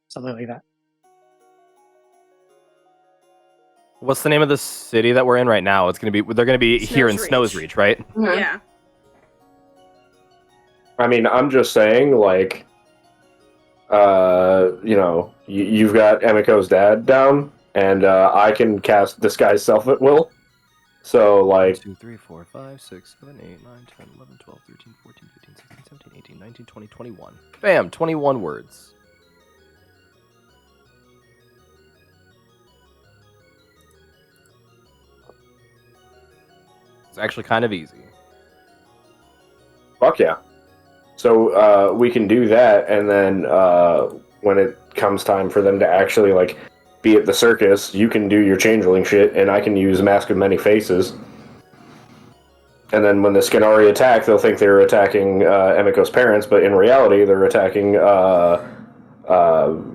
Something like that. What's the name of the city that we're in right now? They're gonna be here in Snow's Snow's Reach, right? Mhm. Yeah. I mean, I'm just saying, like, you've got Emiko's dad down, and I can cast Disguise Self at will. So, like, 2, 3, 4, 5, 6, 7, 8, 9, 10, 11, 12, 13, 14, 15, 16, 17, 18, 19, 20, 21. Bam, 21 words. It's actually kind of easy. fuck yeah. So we can do that, and then when it comes time for them to actually, like, be at the circus, you can do your changeling shit, and I can use Mask of Many Faces. And then when the Skinari attack, they'll think they're attacking Emiko's parents, but in reality, they're attacking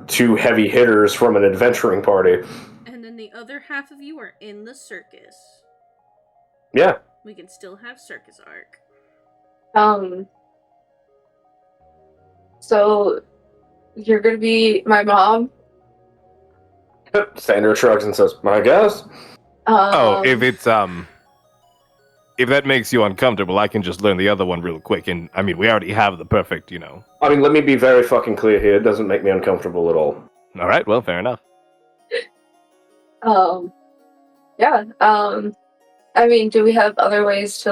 two heavy hitters from an adventuring party. And then the other half of you are in the circus. Yeah. We can still have circus arc. So you're gonna be my mom? Sandra shrugs and says, I guess. Oh, if that makes you uncomfortable, I can just learn the other one real quick. And I mean, we already have the perfect, I mean, let me be very fucking clear here. It doesn't make me uncomfortable at all. All right, well, fair enough. Yeah. I mean, do we have other ways to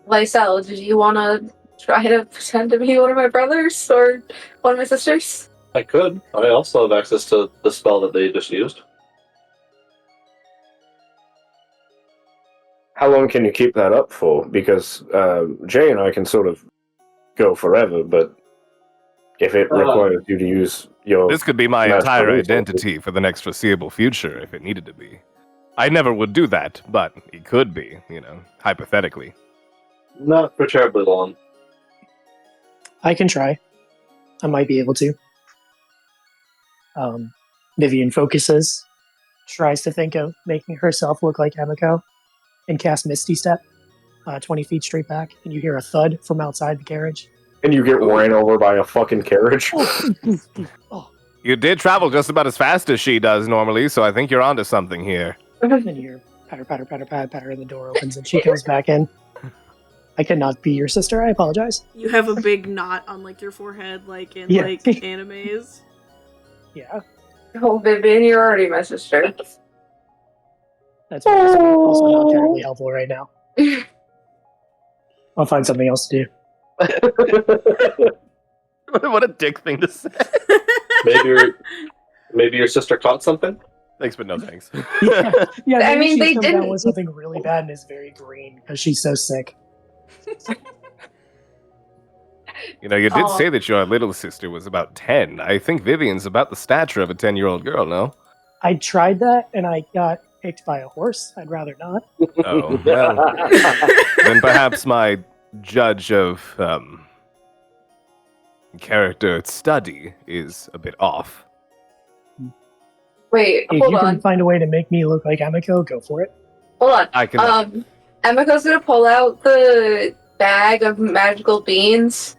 Lysel, did you want to try to pretend to be one of my brothers or one of my sisters? I could. I also have access to the spell that they just used. How long can you keep that up for? Because Jay and I can sort of go forever, but if it requires you to use your... This could be my master entire resources- identity for the next foreseeable future if it needed to be. I never would do that, but it could be, hypothetically. Not for terribly long. I can try. I might be able to. Vivian focuses, tries to think of making herself look like Emiko, and cast Misty Step 20 feet straight back, and you hear a thud from outside the carriage. And you get ran over by a fucking carriage. Oh, You did travel just about as fast as she does normally, so I think you're onto something here. and you hear patter, patter, patter, patter, patter, and the door opens, and she comes back in. I cannot be your sister. I apologize. You have a big knot on your forehead, like in Yeah. animes. Yeah, Oh, Vivian, you're already my sister. that's also not terribly helpful right now. I'll find something else to do. What a dick thing to say. Maybe your sister caught something. Thanks, but no thanks. Yeah. I maybe mean, she's they come down didn't- with something really bad and is very green because she's so sick. You did say that your little sister was about 10. I think Vivian's about the stature of a 10-year-old girl, no? I tried that and I got picked by a horse. I'd rather not. Oh, well. Then perhaps my judge of character study is a bit off. Wait, If hold you on. can find a way to make me look like Emiko, go for it. Hold on. I can. Emiko's gonna pull out the bag of magical beans.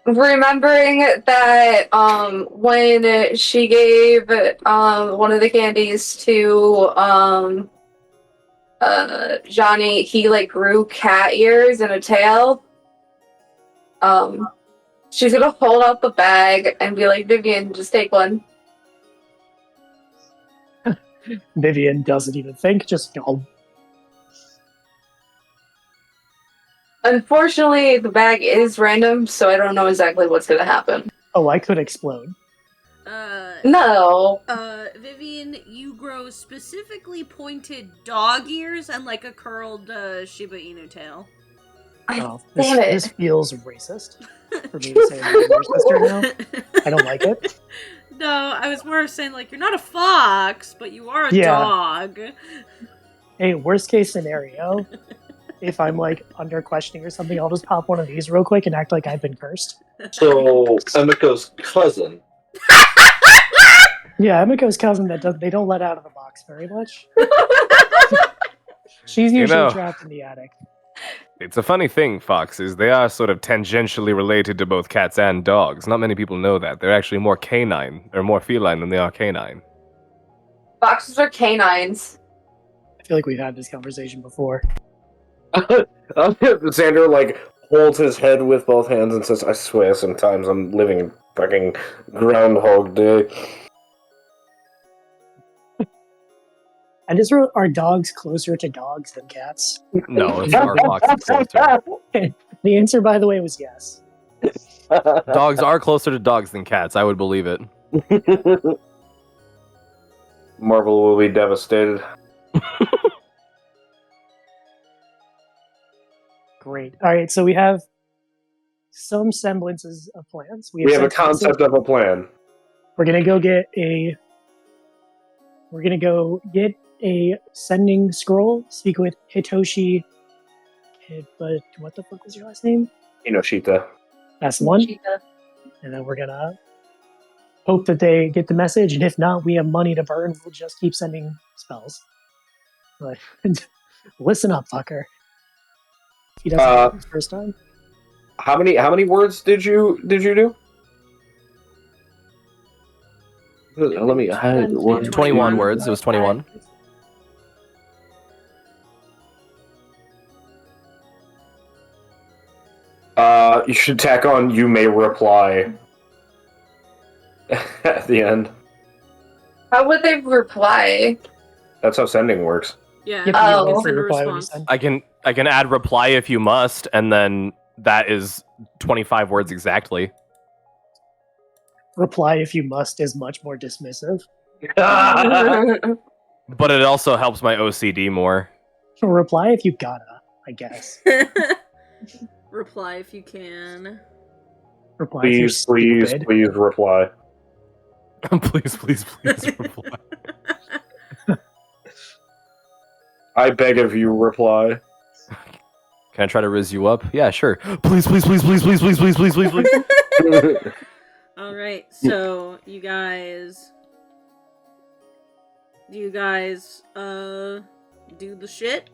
Remembering that when she gave one of the candies to Johnny, he grew cat ears and a tail. She's gonna hold out the bag and be like, Vivian, just take one. Vivian doesn't even think, just go. Unfortunately, the bag is random, so I don't know exactly what's gonna happen. Oh, I could explode. No. Vivian, you grow specifically pointed dog ears and a curled Shiba Inu tail. Oh, Damn it. this feels racist for me to say I'm your sister now. I don't like it. No, I was more saying you're not a fox, but you are a Yeah. dog. Hey, worst case scenario, if I'm under questioning or something, I'll just pop one of these real quick and act like I've been cursed. So, Emiko's cousin. Yeah, Emiko's cousin they don't let out of the box very much. She's usually trapped in the attic. It's a funny thing, foxes. They are sort of tangentially related to both cats and dogs. Not many people know that. They're actually more canine, or more feline than they are canine. Foxes are canines. I feel like we've had this conversation before. Xander holds his head with both hands and says, I swear sometimes I'm living in fucking Groundhog Day. I just wrote, are dogs closer to dogs than cats? No, it's our foxes closer. The answer, by the way, was yes. Dogs are closer to dogs than cats. I would believe it. Marvel will be devastated. Great. All right, so we have some semblances of plans. We have a concept of a plan. We're gonna go get a sending scroll. Speak with Hitoshi. But what the fuck was your last name? Inoshita. That's the one. And then we're gonna hope that they get the message. And if not, we have money to burn. We'll just keep sending spells. But listen up, fucker. He doesn't get it the first time. How many words did you do? Let me. I had 21 words. It was 21. You should tack on. You may reply at the end. How would they reply? That's how sending works. Yeah, Yep, Oh. you send a reply when you response. send. I can add reply if you must, and then that is 25 words exactly. Reply if you must is much more dismissive. But it also helps my OCD more. Reply if you gotta, I guess. Reply if you can. Reply if you're stupid. Please reply. please reply. I beg of you, reply. Can I try to riz you up? Yeah, sure. Please. All right, so you guys, do the shit?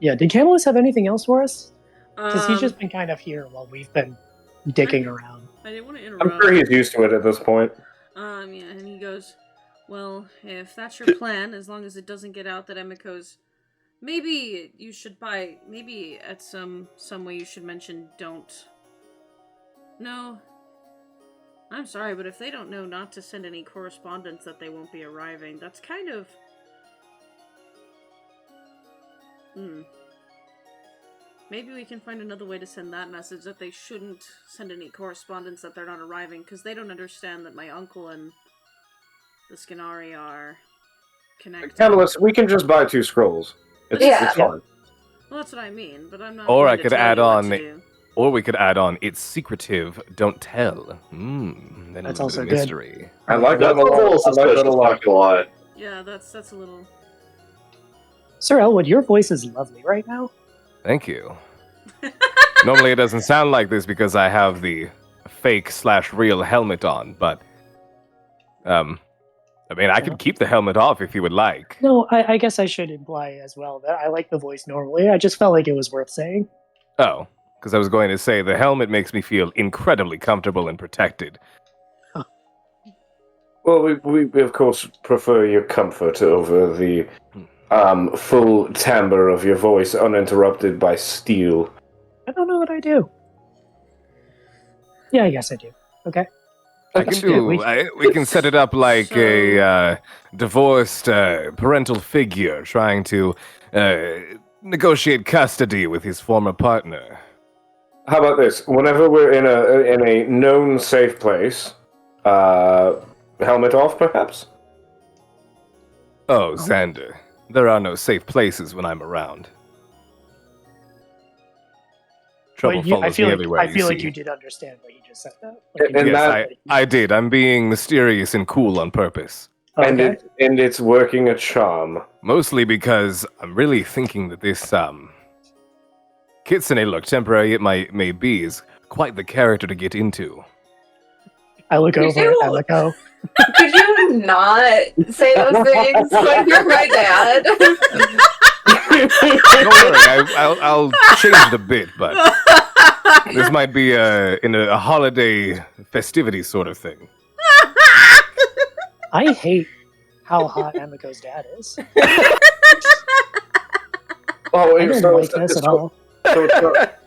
Yeah, did Camelus have anything else for us? Because he's Um, just been kind of here while we've been dicking around. I didn't want to interrupt. I'm sure he's used to it at this point. Yeah, and he goes, well, if that's your plan, as long as it doesn't get out that Emiko's, maybe you should buy, maybe at some way you should mention don't. No. I'm sorry, but if they don't know not to send any correspondence that they won't be arriving, that's kind of... Maybe we can find another way to send that message, that they shouldn't send any correspondence that they're not arriving, because they don't understand that my uncle and the Skinari are connected. Camelus, we can just buy 2 scrolls. It's fine. Well, that's what I mean, but I'm not. Or going I to could tell add you what on to do. Or we could add on, it's secretive, don't tell. Then That's a also little good. mystery. I like that That's a little I like that suspicious, a lot. not gonna lie. Yeah, that's a little. Sir Elwood, your voice is lovely right now. Thank you. Normally it doesn't sound like this because I have the fake/real helmet on, but I mean, I could keep the helmet off if you would like. No, I guess I should imply as well that I like the voice normally. I just felt like it was worth saying. Oh, because I was going to say the helmet makes me feel incredibly comfortable and protected. Well, we of course prefer your comfort over the full timbre of your voice uninterrupted by steel. I don't know that I do. Yeah, I guess I do. Okay. I can do. We can set it up like a divorced parental figure trying to negotiate custody with his former partner. How about this? Whenever we're in a known safe place, helmet off, perhaps. Oh, Xander, there are no safe places when I'm around. Trouble follows I feel me like, everywhere. I feel like see. you did understand what he just said, though. Like, And Yes, I did. I'm being mysterious and cool on purpose. okay. And it's working a charm. Mostly because I'm really thinking that this Kitsune look, temporary it may be, is quite the character to get into. I look You over do? at Emiko. Could you not say those things when you're my dad? Don't worry, I'll change it a bit, but this might be in a holiday festivity sort of thing. I hate how hot Emiko's dad is. Oh, I don't like this at all.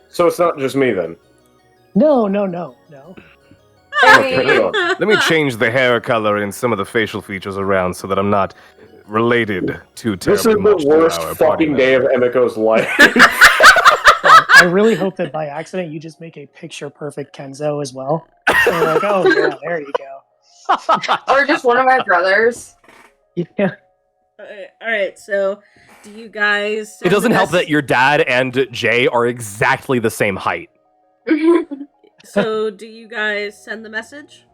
So it's not just me then. No. Let me change the hair color and some of the facial features around so that I'm not related too This is terribly much the to worst our party fucking day of member. Emiko's life. I really hope that by accident you just make a picture-perfect Kenzo as well. So you're like, oh yeah, there you go. Or just one of my brothers. Yeah. Alright, so do you guys... It doesn't help that your dad and Jay are exactly the same height. So do you guys send the message?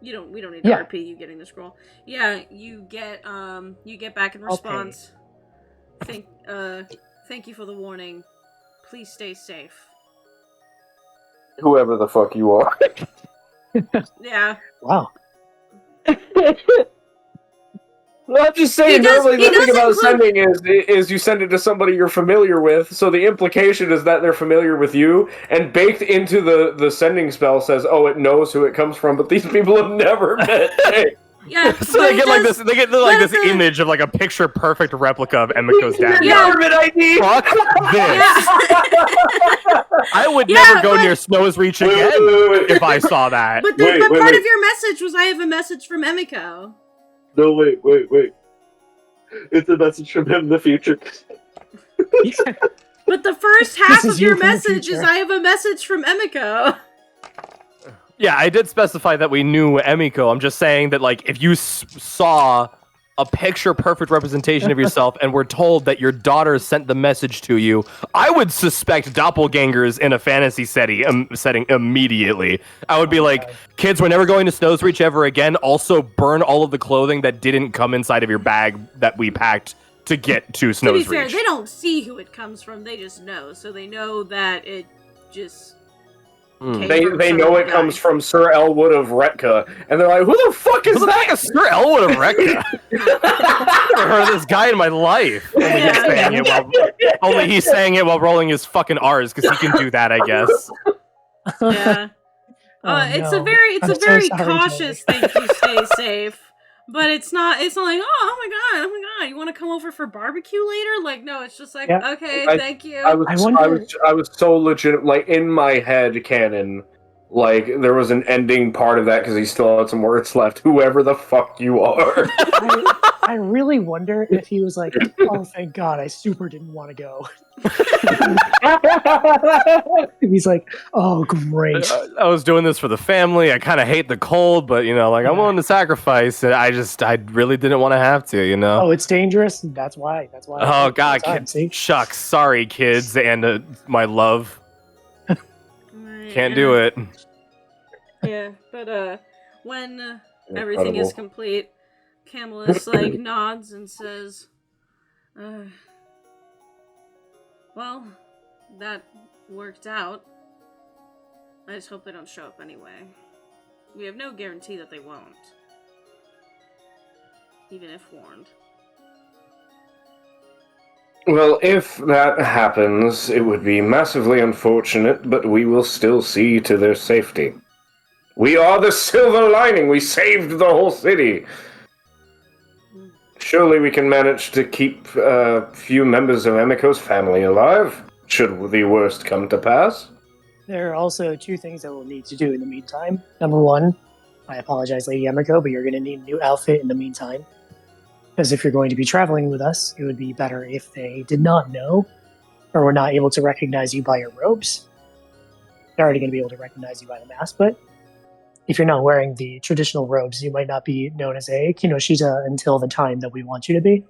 We don't need to Yeah. RP you getting the scroll. Yeah, you get back in response. Thank you for the warning. Please stay safe. Whoever the fuck you are. Yeah. Wow. Well, I'm just saying, He does- normally he the thing does about include- sending is you send it to somebody you're familiar with, so the implication is that they're familiar with you, and baked into the sending spell says, oh, it knows who it comes from, but these people have never met Jake. Yeah, So but they it get like does- this. They get like but this the- image of like a picture perfect replica of Emiko's dad. Yeah. Government ID! Fuck this! Yeah. I would Yeah, never go but- near Snow's Reach Wait, again wait. if I saw that. But Wait, but wait, part wait. of your message was I have a message from Emiko. No, wait. It's a message from him in the future. But the first half is of your you from the message is future. I have a message from Emiko. Yeah, I did specify that we knew Emiko. I'm just saying that, like, if you saw a picture-perfect representation of yourself and were told that your daughter sent the message to you, I would suspect doppelgangers in a fantasy setting immediately. I would be like, kids, we're never going to Snow's Reach ever again. Also, burn all of the clothing that didn't come inside of your bag that we packed to get to To be Snow's fair, Reach. they don't see who it comes from, they just know. So they know that it just came They from know some it guy. comes from Sir Elwood of Retka, and they're like, who the fuck is Who the that? fuck is Sir Elwood of Rekka? I've never heard of this guy in my life. Only he's saying it while rolling his fucking R's because he can do that, I guess. Yeah. It's a no. very I'm so sorry, cautious thing to stay safe. But it's not like, oh my god, you want to come over for barbecue later? Like, no, it's just like, Yeah. okay, thank you. I was so legit, like, in my head canon, like, there was an ending part of that because he still had some words left. Whoever the fuck you are. I really wonder if he was like, oh, thank God, I super didn't want to go. He's like, oh, great. I was doing this for the family. I kind of hate the cold, but, you know, like, I'm willing to sacrifice. And I really didn't want to have to, you know? Oh, it's dangerous. That's why. Oh, God. Shucks. Sorry, kids, and my love. Can't do it. Yeah, but when everything is complete, Camillus like nods and says, well, that worked out. I just hope they don't show up anyway. We have no guarantee that they won't. Even if warned. Well, if that happens, it would be massively unfortunate, but we will still see to their safety. We are the silver lining! We saved the whole city! Surely we can manage to keep a few members of Emiko's family alive, should the worst come to pass. There are also two things that we'll need to do in the meantime. Number one, I apologize, Lady Emiko, but you're going to need a new outfit in the meantime. Because if you're going to be traveling with us, it would be better if they did not know or were not able to recognize you by your robes. They're already going to be able to recognize you by the mask, but if you're not wearing the traditional robes, you might not be known as a Kinoshita until the time that we want you to be.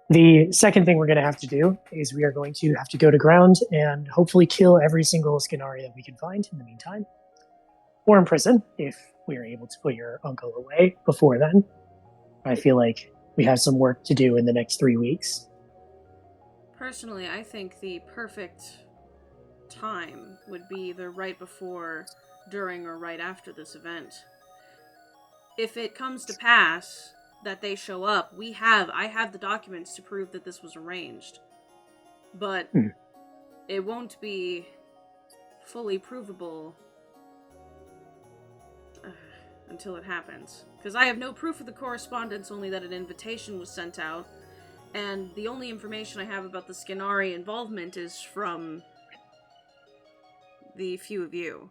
The second thing we're going to have to do is we are going to have to go to ground and hopefully kill every single Skinari that we can find in the meantime. Or in prison, if we are able to put your uncle away before then. I feel like we have some work to do in the next 3 weeks. Personally, I think the perfect time would be either right before, during, or right after this event. If it comes to pass that they show up, I have the documents to prove that this was arranged. But it won't be fully provable until it happens. Because I have no proof of the correspondence, only that an invitation was sent out. And the only information I have about the Skinari involvement is from the few of you.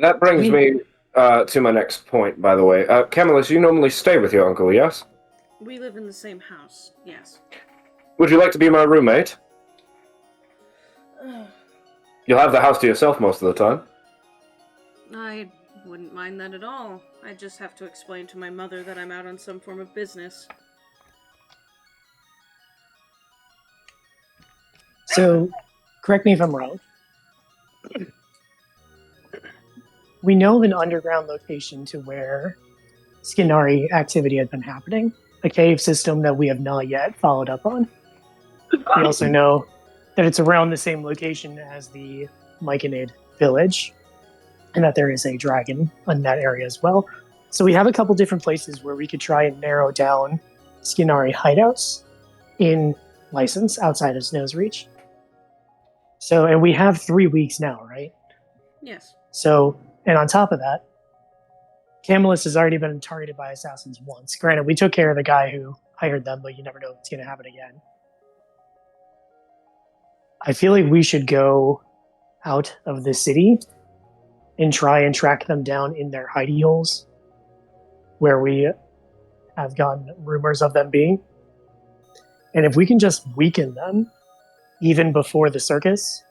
That brings me to my next point, by the way. Camillus, you normally stay with your uncle, yes? We live in the same house, yes. Would you like to be my roommate? You'll have the house to yourself most of the time. I wouldn't mind that at all. I just have to explain to my mother that I'm out on some form of business. So, correct me if I'm wrong. We know of an underground location to where Skinari activity had been happening, a cave system that we have not yet followed up on. We also know that it's around the same location as the Myconid village, and that there is a dragon in that area as well. So we have a couple different places where we could try and narrow down Skinari hideouts in license outside of Snow's Reach. So, and we have 3 weeks now, right? Yes. So, and on top of that, Camillus has already been targeted by assassins once. Granted, we took care of the guy who hired them, but you never know if it's going to happen again. I feel like we should go out of the city and try and track them down in their hidey holes where we have gotten rumors of them being. And if we can just weaken them even before the circus,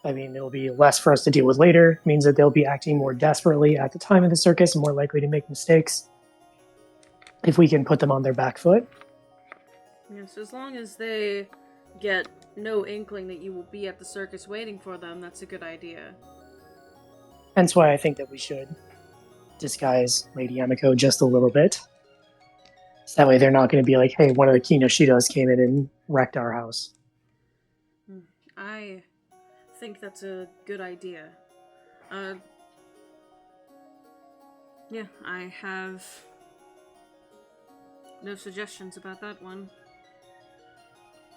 I mean, it'll be less for us to deal with later. It means that they'll be acting more desperately at the time of the circus and more likely to make mistakes if we can put them on their back foot. Yes, as long as they get no inkling that you will be at the circus waiting for them, that's a good idea. Hence why I think that we should disguise Lady Yamiko just a little bit. So that way they're not going to be like, hey, one of the Kinoshitas came in and wrecked our house. I think that's a good idea. Yeah, I have no suggestions about that one.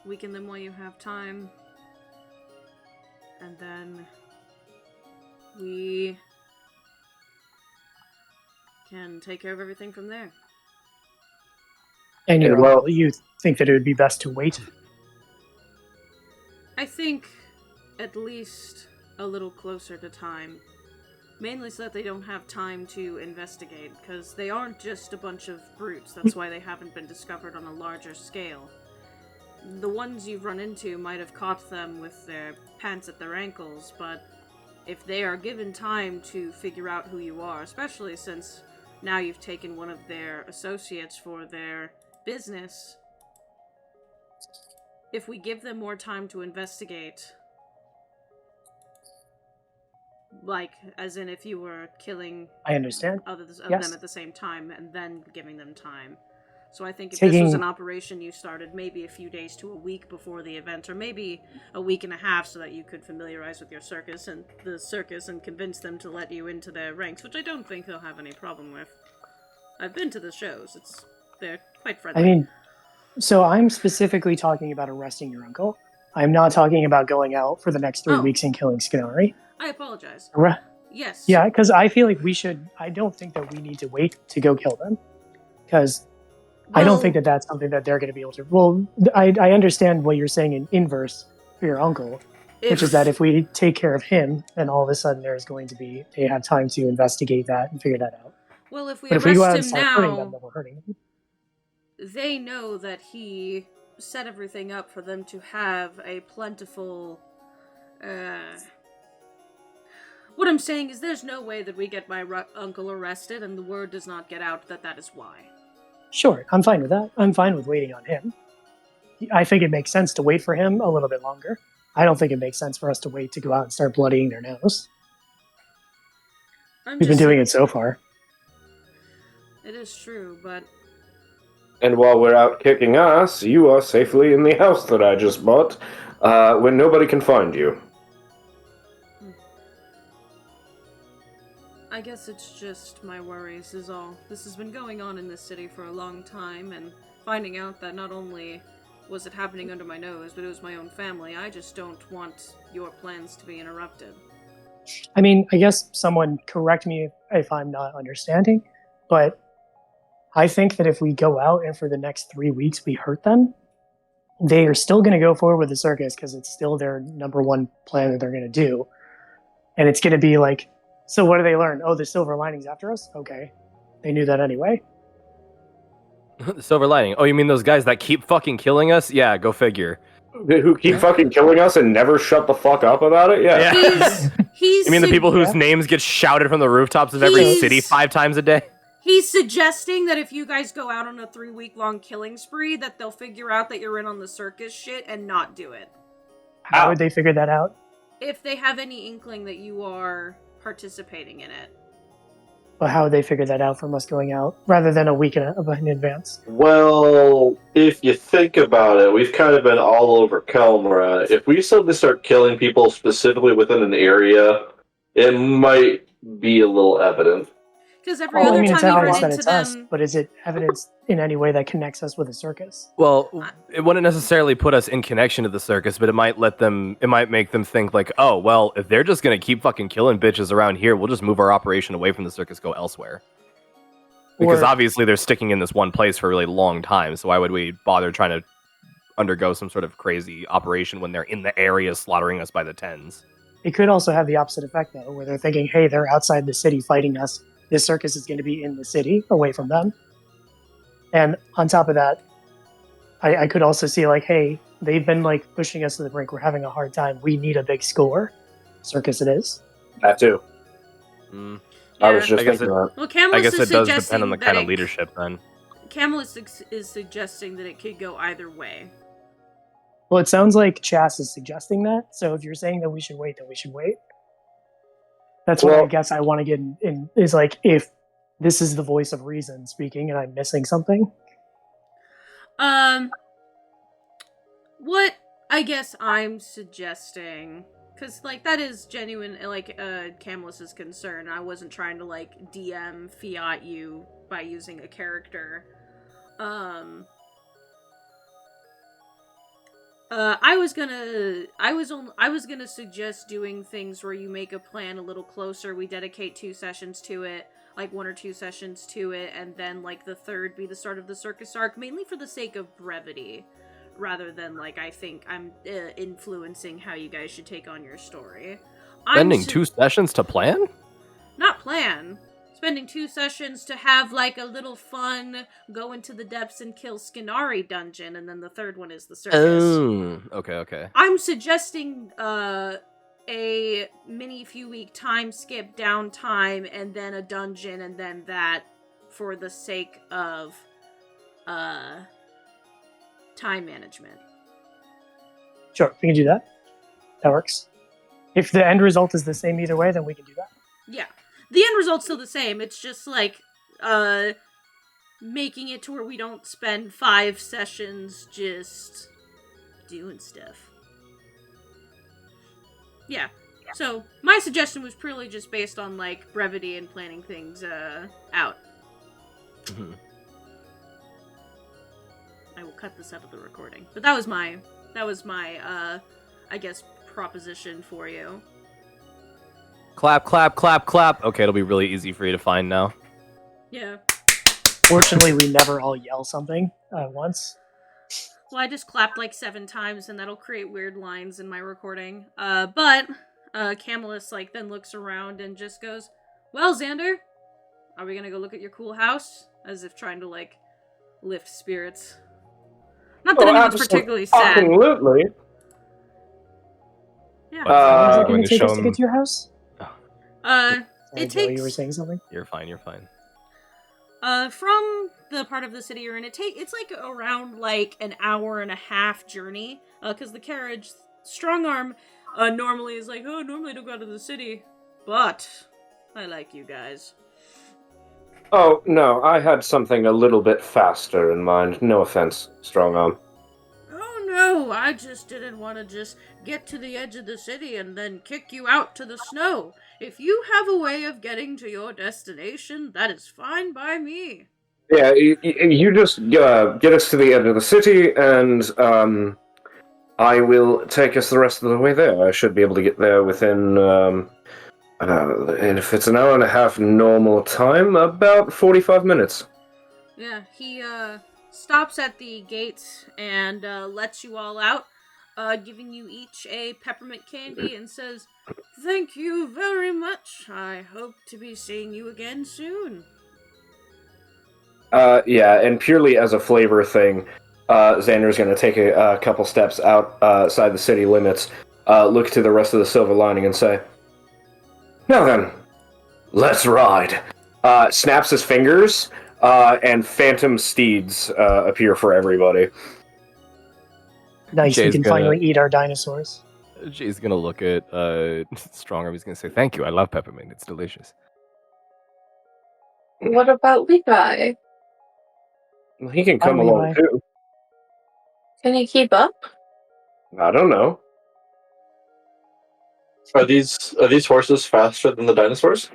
Weaken them while you have time. And then we can take care of everything from there. And you think that it would be best to wait? I think at least a little closer to time. Mainly so that they don't have time to investigate, because they aren't just a bunch of brutes. That's why they haven't been discovered on a larger scale. The ones you've run into might have caught them with their pants at their ankles, but if they are given time to figure out who you are, especially since now you've taken one of their associates for their business, if we give them more time to investigate, like, as in if you were killing I understand. others of Yes. them at the same time and then giving them time. So I think if this was an operation you started maybe a few days to a week before the event, or maybe a week and a half so that you could familiarize with your circus and the circus and convince them to let you into their ranks, which I don't think they'll have any problem with. I've been to the shows. They're quite friendly. I mean, so I'm specifically talking about arresting your uncle. I'm not talking about going out for the next 3 weeks and killing Skinari. I apologize. Yes. Yeah, because I feel like I don't think that we need to wait to go kill them. Because I don't think that that's something that they're going to be able to. Well, I understand what you're saying in inverse for your uncle, which is that if we take care of him, then all of a sudden they have time to investigate that and figure that out. Well, if we but arrest go out and him start hurting them, now, then we're hurting them. they know that he set everything up for them to have a plentiful. What I'm saying is there's no way that we get my uncle arrested and the word does not get out that that is why. Sure, I'm fine with that. I'm fine with waiting on him. I think it makes sense to wait for him a little bit longer. I don't think it makes sense for us to wait to go out and start bloodying their nose. We've been doing it so far. It is true, but... And while we're out kicking ass, you are safely in the house that I just bought, when nobody can find you. I guess it's just my worries is all. This has been going on in this city for a long time, and finding out that not only was it happening under my nose, but it was my own family, I just don't want your plans to be interrupted. I mean, I guess someone correct me if I'm not understanding, but I think that if we go out and for the next 3 weeks we hurt them, they are still going to go forward with the circus because it's still their number one plan that they're going to do. And it's going to be like, so what do they learn? Oh, the silver lining's after us? Okay. They knew that anyway. The silver lining. Oh, you mean those guys that keep fucking killing us? Yeah, go figure. Who keep fucking killing us and never shut the fuck up about it? Yeah. He's you mean the people whose names get shouted from the rooftops of every city 5 times a day? He's suggesting that if you guys go out on a 3-week-long killing spree, that they'll figure out that you're in on the circus shit and not do it. How would they figure that out? If they have any inkling that you are participating in it. Well, how would they figure that out from us going out rather than a week in advance? Well, if you think about it, we've kind of been all over Kelmra. If we suddenly start killing people specifically within an area, it might be a little evident. Because every Well, I other mean, it's time you run evidence that into it's us, them, but is it evidence in any way that connects us with a circus? Well, it wouldn't necessarily put us in connection to the circus, but it might make them think like, oh, well, if they're just gonna keep fucking killing bitches around here, we'll just move our operation away from the circus, go elsewhere. Because Or- obviously they're sticking in this one place for a really long time, so why would we bother trying to undergo some sort of crazy operation when they're in the area slaughtering us by the tens? It could also have the opposite effect, though, where they're thinking, hey, they're outside the city fighting us. This circus is going to be in the city, away from them. And on top of that, I could also see, like, hey, they've been, like, pushing us to the brink. We're having a hard time. We need a big score. Circus it is. That too. Mm. I was Yeah. just thinking that. well, Camillus I guess is it does suggesting depend on the that kind of it- leadership then. Camillus is suggesting that it could go either way. Well, it sounds like Chas is suggesting that. So if you're saying that we should wait, then we should wait. That's what I Well- guess I want to get in is like, if this is the voice of reason speaking and I'm missing something. What I guess I'm suggesting, because like that is genuine, like Camillus's concern. I wasn't trying to like DM fiat you by using a character. I was gonna suggest doing things where you make a plan a little closer. We dedicate 2 sessions to it, like 1 or 2 sessions to it, and then like the third be the start of the circus arc, mainly for the sake of brevity, rather than like I think I'm influencing how you guys should take on your story. Spending 2 sessions to plan? Not plan. Spending 2 sessions to have like a little fun, go into the depths and kill Skinari dungeon, and then the third one is the circus. Oh, okay. I'm suggesting a mini few week time skip downtime and then a dungeon and then that for the sake of time management. Sure, we can do that. That works. If the end result is the same either way, then we can do that. Yeah. The end result's still the same. It's just like making it to where we don't spend 5 sessions just doing stuff. Yeah. So my suggestion was purely just based on like brevity and planning things out. Mm-hmm. I will cut this out of the recording. But that was my I guess proposition for you. Clap, clap, clap, clap. Okay, it'll be really easy for you to find now. Yeah. Fortunately, we never all yell something at once. Well, I just clapped like 7 times, and that'll create weird lines in my recording. But Camillus like then looks around and just goes, "Well, Xander, are we gonna go look at your cool house?" As if trying to like lift spirits. Not that anyone's particularly sad. Absolutely. Yeah. How long is it going going to to take show us to him- get to your house? It Sorry, Joey, takes you were saying something? You're fine. from the part of the city you're in, it's like around like an hour and a half journey. Because the carriage, strong arm, normally is like, oh, normally I don't go out of the city, but I like you guys. Oh, no, I had something a little bit faster in mind. No offense, strong arm. Oh no, I just didn't want to just get to the edge of the city and then kick you out to the snow. If you have a way of getting to your destination, that is fine by me. Yeah, you just get us to the end of the city, and I will take us the rest of the way there. I should be able to get there within, and if it's an hour and a half normal time, about 45 minutes. Yeah, he stops at the gates and lets you all out, giving you each a peppermint candy and says, "Thank you very much. I hope to be seeing you again soon." Yeah, and purely as a flavor thing, Xander's going to take a couple steps outside the city limits, look to the rest of the silver lining and say, "Now then, let's ride." Snaps his fingers, and phantom steeds appear for everybody. Nice, we Jay's can gonna- finally eat our dinosaurs. Jay's gonna look at Stronger. He's gonna say, "Thank you. I love peppermint. It's delicious." What about Levi? He can come Hi, along Levi. too. Can he keep up? I don't know. Are these horses faster than the dinosaurs?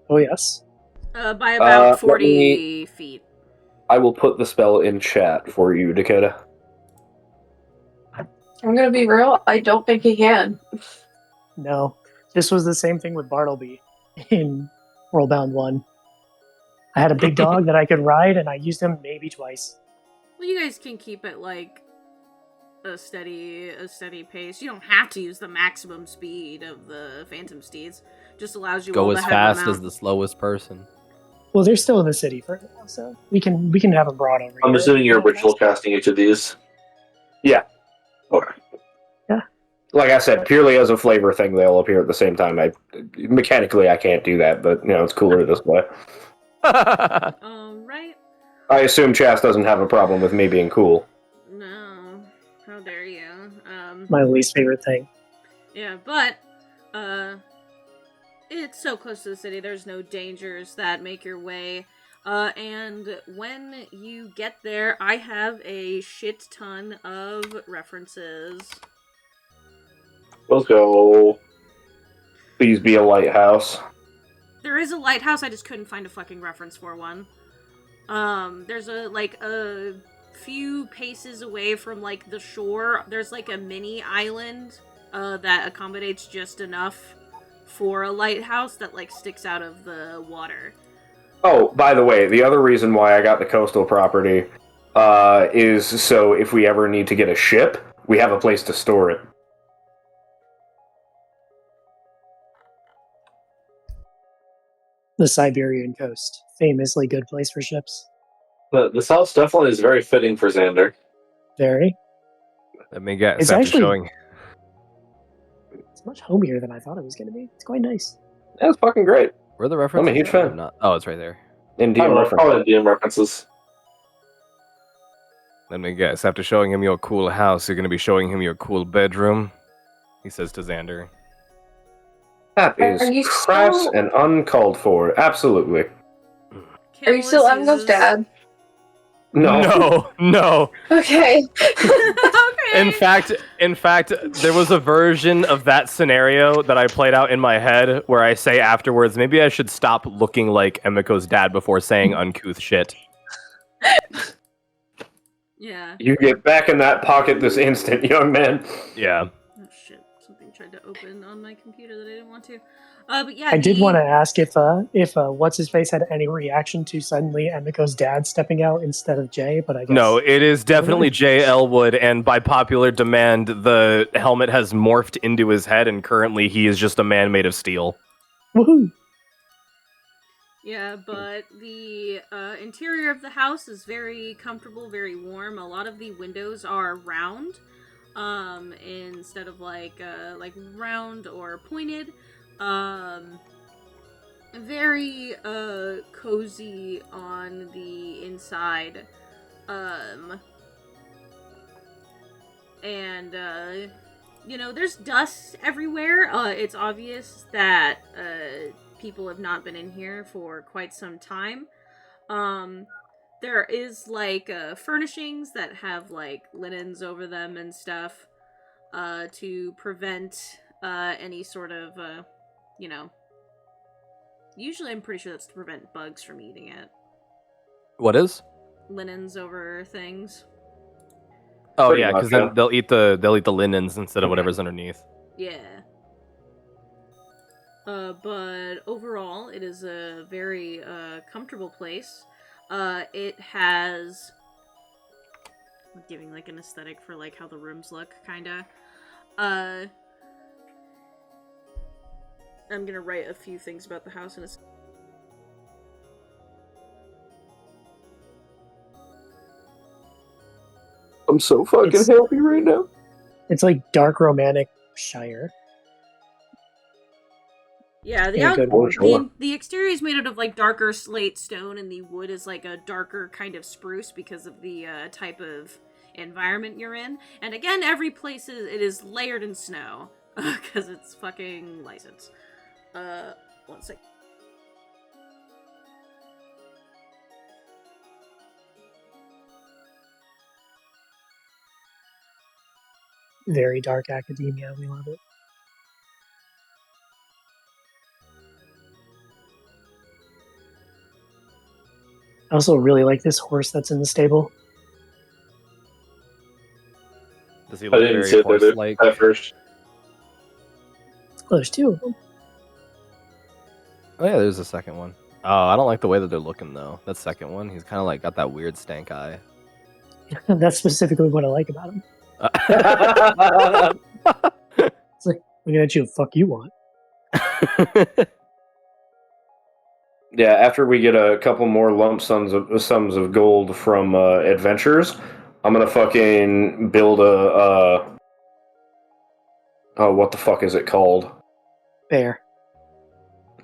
Oh, yes. By about let 40 me- feet. I will put the spell in chat for you, Dakota. I'm gonna be real, I don't think he can. No, this was the same thing with Bartleby in RollBound 1. I had a big dog that I could ride, and I used him maybe twice. Well, you guys can keep it like a steady pace. You don't have to use the maximum speed of the Phantom Steeds. Just allows you all Go to as have fast them out. as the slowest person. Well, they're still in the city for now, so we can have them brought over I'm here. assuming you're ritual casting each of these. Yeah. Okay. Like I said, purely as a flavor thing, they'll appear at the same time. Mechanically, I can't do that, but it's cooler this way. Right? I assume Chas doesn't have a problem with me being cool. No. How dare you? My least favorite thing. Yeah, but it's so close to the city. There's no dangers that make your way. And when you get there, I have a shit ton of references. Let's go. Please be a lighthouse. There is a lighthouse, I just couldn't find a fucking reference for one. There's a few paces away from, like, the shore, there's, like, a mini island, that accommodates just enough for a lighthouse that, like, sticks out of the water. Oh, by the way, the other reason why I got the coastal property is so if we ever need to get a ship, we have a place to store it. The Siberian coast, famously good place for ships. This house definitely is very fitting for Xander. Very. Let me guess. It's After actually- showing. It's much homier than I thought it was going to be. It's quite nice. That's fucking great. Where are the references? I'm a huge at? fan. I'm not. Oh, it's right there. In DM reference. Probably DM references. Let me guess. After showing him your cool house, you're going to be showing him your cool bedroom? He says to Xander. That Are is you crass still- and uncalled for. Absolutely. Are you still Emgo's dad? No. No. Okay. Okay. In fact, there was a version of that scenario that I played out in my head where I say afterwards, maybe I should stop looking like Emiko's dad before saying uncouth shit. Yeah. You get back in that pocket this instant, young man. Yeah. Oh shit! Something tried to open on my computer that I didn't want to. But yeah, I did want to ask if what's his face had any reaction to suddenly Emiko's dad stepping out instead of Jay, but I guess No, it is definitely J. Elwood, and by popular demand, the helmet has morphed into his head, and currently he is just a man made of steel. Woohoo! Yeah, but the interior of the house is very comfortable, very warm. A lot of the windows are round, instead of like round or pointed. Very cozy on the inside. And there's dust everywhere. It's obvious that people have not been in here for quite some time. There is like furnishings that have like linens over them and stuff to prevent any sort of usually I'm pretty sure that's to prevent bugs from eating it. What is? Linens over things. Oh Pretty yeah, much, because then yeah. they'll eat the linens instead of whatever's underneath. Yeah. But overall, it is a very comfortable place. It has giving like an aesthetic for like how the rooms look, kinda. I'm gonna write a few things about the house in a I'm so fucking It's- happy right now. It's like dark romantic Shire. Yeah, In a good way. the exterior is made out of like darker slate stone, and the wood is like a darker kind of spruce because of the type of environment you're in. And again, every place it is layered in snow because it's fucking licensed. 1 sec. Very dark academia. We love it. I also really like this horse that's in the stable. Does he I look didn't very see it there horse-like? at first. Oh, there's two of them. Oh yeah, there's a second one. Oh, I don't like the way that they're looking though. That second one, he's kind of like got that weird stank eye. That's specifically what I like about him. It's like, looking at you, fuck you want. Yeah, after we get a couple more lump sums of gold from adventures, I'm gonna fucking build a oh, what the fuck is it called? Bear.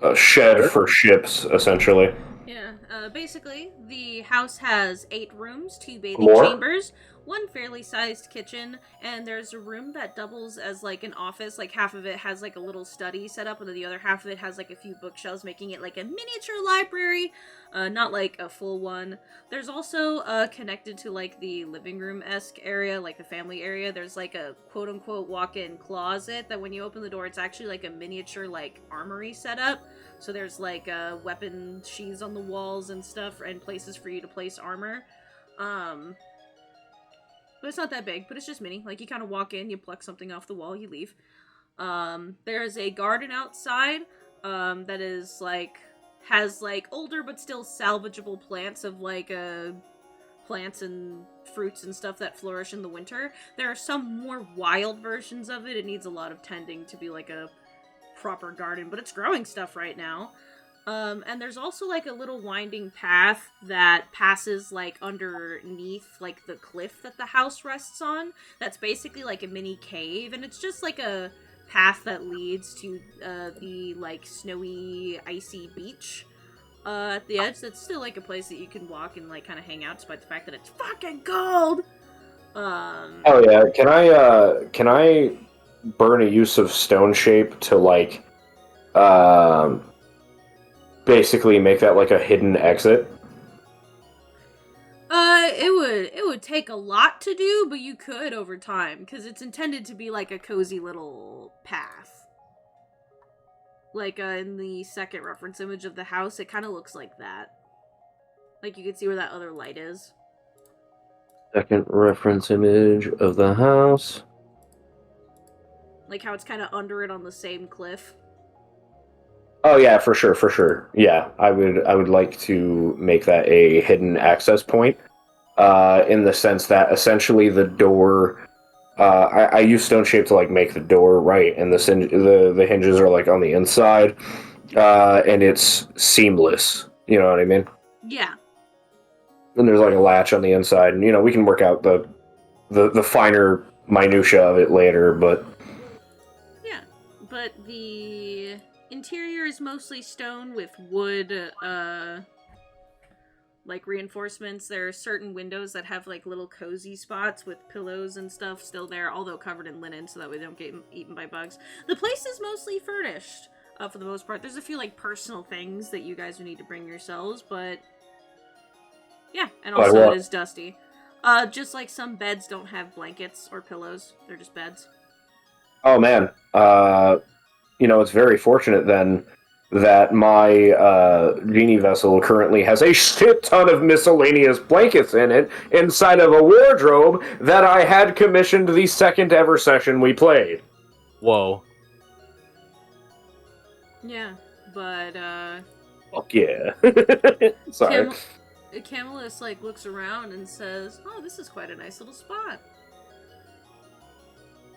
A shed for ships, essentially. Yeah, basically, the house has 8 rooms, 2 bathing More? chambers, 1 fairly sized kitchen, and there's a room that doubles as like an office. Like half of it has like a little study set up, and then the other half of it has like a few bookshelves, making it like a miniature library, not like a full one. There's also connected to like the living room-esque area, like the family area. There's like a quote-unquote walk-in closet that when you open the door, it's actually like a miniature like armory setup. So there's like weapon sheaths on the walls and stuff, and places for you to place armor. But it's not that big, but it's just mini. Like you kind of walk in, you pluck something off the wall, you leave. There's a garden outside that is like has like older but still salvageable plants of like plants and fruits and stuff that flourish in the winter. There are some more wild versions of it. It needs a lot of tending to be like a proper garden, but it's growing stuff right now. And there's also like a little winding path that passes like underneath like the cliff that the house rests on. That's basically like a mini cave, and it's just like a path that leads to the like snowy, icy beach at the edge. That's still like a place that you can walk and like kind of hang out, despite the fact that it's fucking cold. Oh yeah, can I burn a use of stone shape to like basically make that like a hidden exit? It would take a lot to do, but you could over time, because it's intended to be like a cozy little path. Like in the second reference image of the house, it kind of looks like that. Like you can see where that other light is. Second reference image of the house. Like how it's kind of under it on the same cliff. Oh yeah, for sure. Yeah, I would like to make that a hidden access point, in the sense that essentially the door, I use stone shape to like make the door right, and the hinges are like on the inside, and it's seamless. You know what I mean? Yeah. And there's like a latch on the inside, and we can work out the finer minutia of it later, but. Yeah, but the interior is mostly stone with wood, like reinforcements. There are certain windows that have like little cozy spots with pillows and stuff still there, although covered in linen so that we don't get eaten by bugs. The place is mostly furnished, for the most part. There's a few like personal things that you guys would need to bring yourselves, but yeah, and also it is dusty. Just like some beds don't have blankets or pillows, they're just beds. Oh man, it's very fortunate then that my genie vessel currently has a shit ton of miscellaneous blankets in it inside of a wardrobe that I had commissioned the second ever session we played. Whoa. Yeah, but Fuck yeah. Sorry. Camelus like looks around and says, "Oh, this is quite a nice little spot."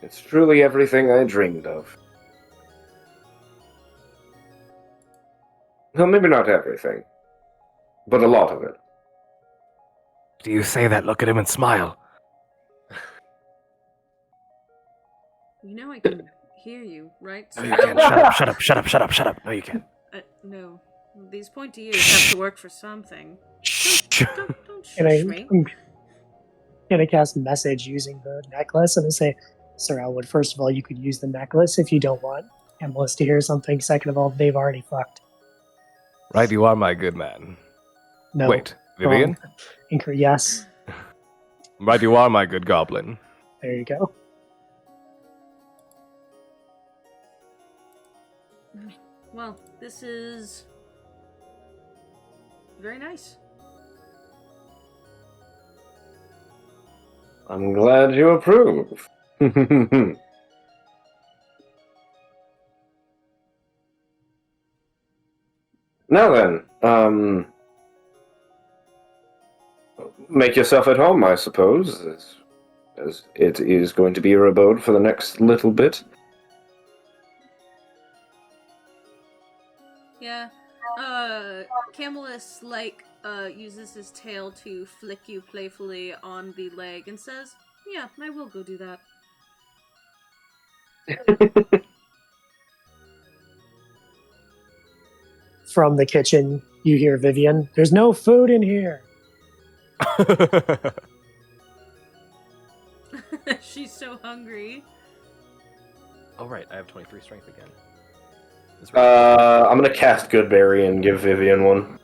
It's truly everything I dreamed of. Well, maybe not everything, but a lot of it. Do you say that? Look at him and smile. You know I can hear you, right? No, you can't. Shut up. No, you can't. No. These pointy ears have to work for something. Don't Can shush me. I cast message using the necklace and I say, Sir Elwood, first of all, you could use the necklace if you don't want Camelus to hear something. Second of all, they've already fucked. Right, you are my good man. No. Wait, Vivian? Yes. Right, you are my good goblin. There you go. Well, this is very nice. I'm glad you approve. Now then, make yourself at home, I suppose, as it is going to be your abode for the next little bit. Yeah. Camelus, uses his tail to flick you playfully on the leg and says, yeah, I will go do that. From the kitchen, you hear Vivian, "There's no food in here." She's so hungry. Oh, right, I have 23 strength again. I'm gonna cast Goodberry and give Vivian one.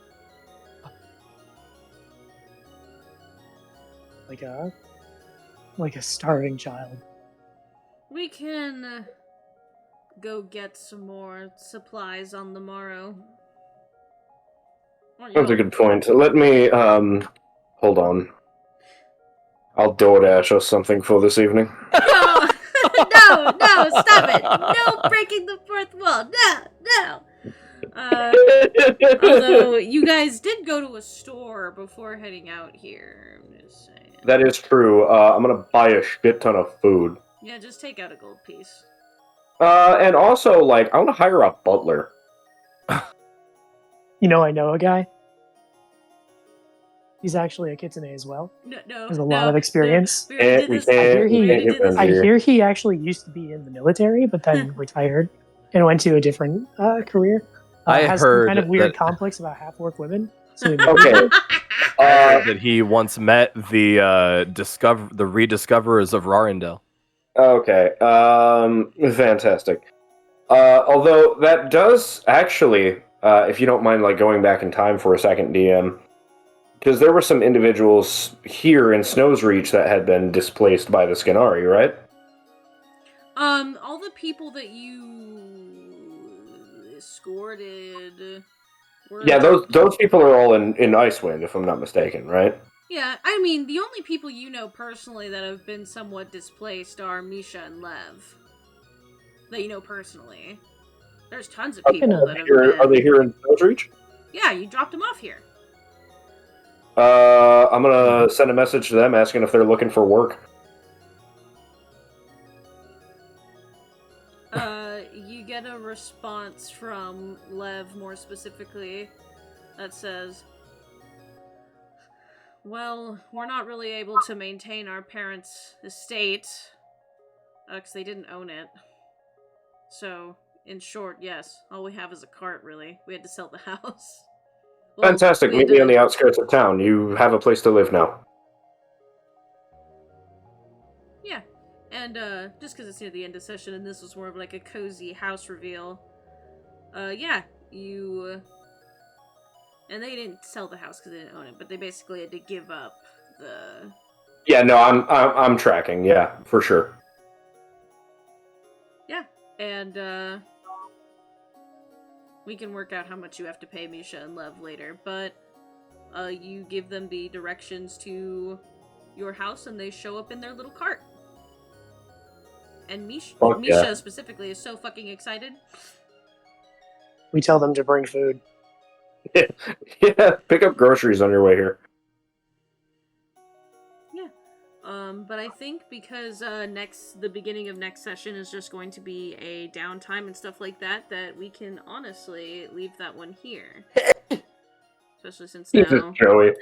Like a starving child. We can go get some more supplies on the morrow. That's a good point. Let me, hold on. I'll DoorDash us something for this evening. No! no, stop it! No breaking the fourth wall! No! Although, you guys did go to a store before heading out here. I'm just saying. That is true. I'm gonna buy a shit ton of food. Yeah, just take out a gold piece. And also, I want to hire a butler. I know a guy. He's actually a kitsune as well. No. Has a lot of experience. I hear he actually used to be in the military, but then retired and went to a different career. I has heard some kind of weird that- complex about half-orc women. So Okay. I heard that he once met the rediscoverers of Rarendelle. Okay. Fantastic. Although that does actually, if you don't mind, going back in time for a second, DM, because there were some individuals here in Snow's Reach that had been displaced by the Skinari, right? All the people that you escorted were... Yeah, those people are all in Icewind, if I'm not mistaken, right? Yeah, I mean, the only people you know personally that have been somewhat displaced are Misha and Lev. That you know personally. There's tons of people that have been... Are they here in Snow's Reach? Yeah, you dropped them off here. I'm gonna send a message to them asking if they're looking for work. You get a response from Lev, more specifically, that says, well, we're not really able to maintain our parents' estate, because they didn't own it. So, in short, yes, all we have is a cart, really. We had to sell the house. Well, Fantastic. Meet me on the outskirts of town. You have a place to live now. Yeah. And, just because it's near the end of session, and this was more of a cozy house reveal, yeah, you... And they didn't sell the house because they didn't own it, but they basically had to give up the... Yeah, no, I'm tracking. Yeah, for sure. Yeah, and, we can work out how much you have to pay Misha and Lev later, but you give them the directions to your house, and they show up in their little cart. And Misha specifically is so fucking excited. We tell them to bring food. Yeah, pick up groceries on your way here. Yeah. But I think because the beginning of next session is just going to be a downtime and stuff like that, that we can honestly leave that one here. Especially since now... Joey.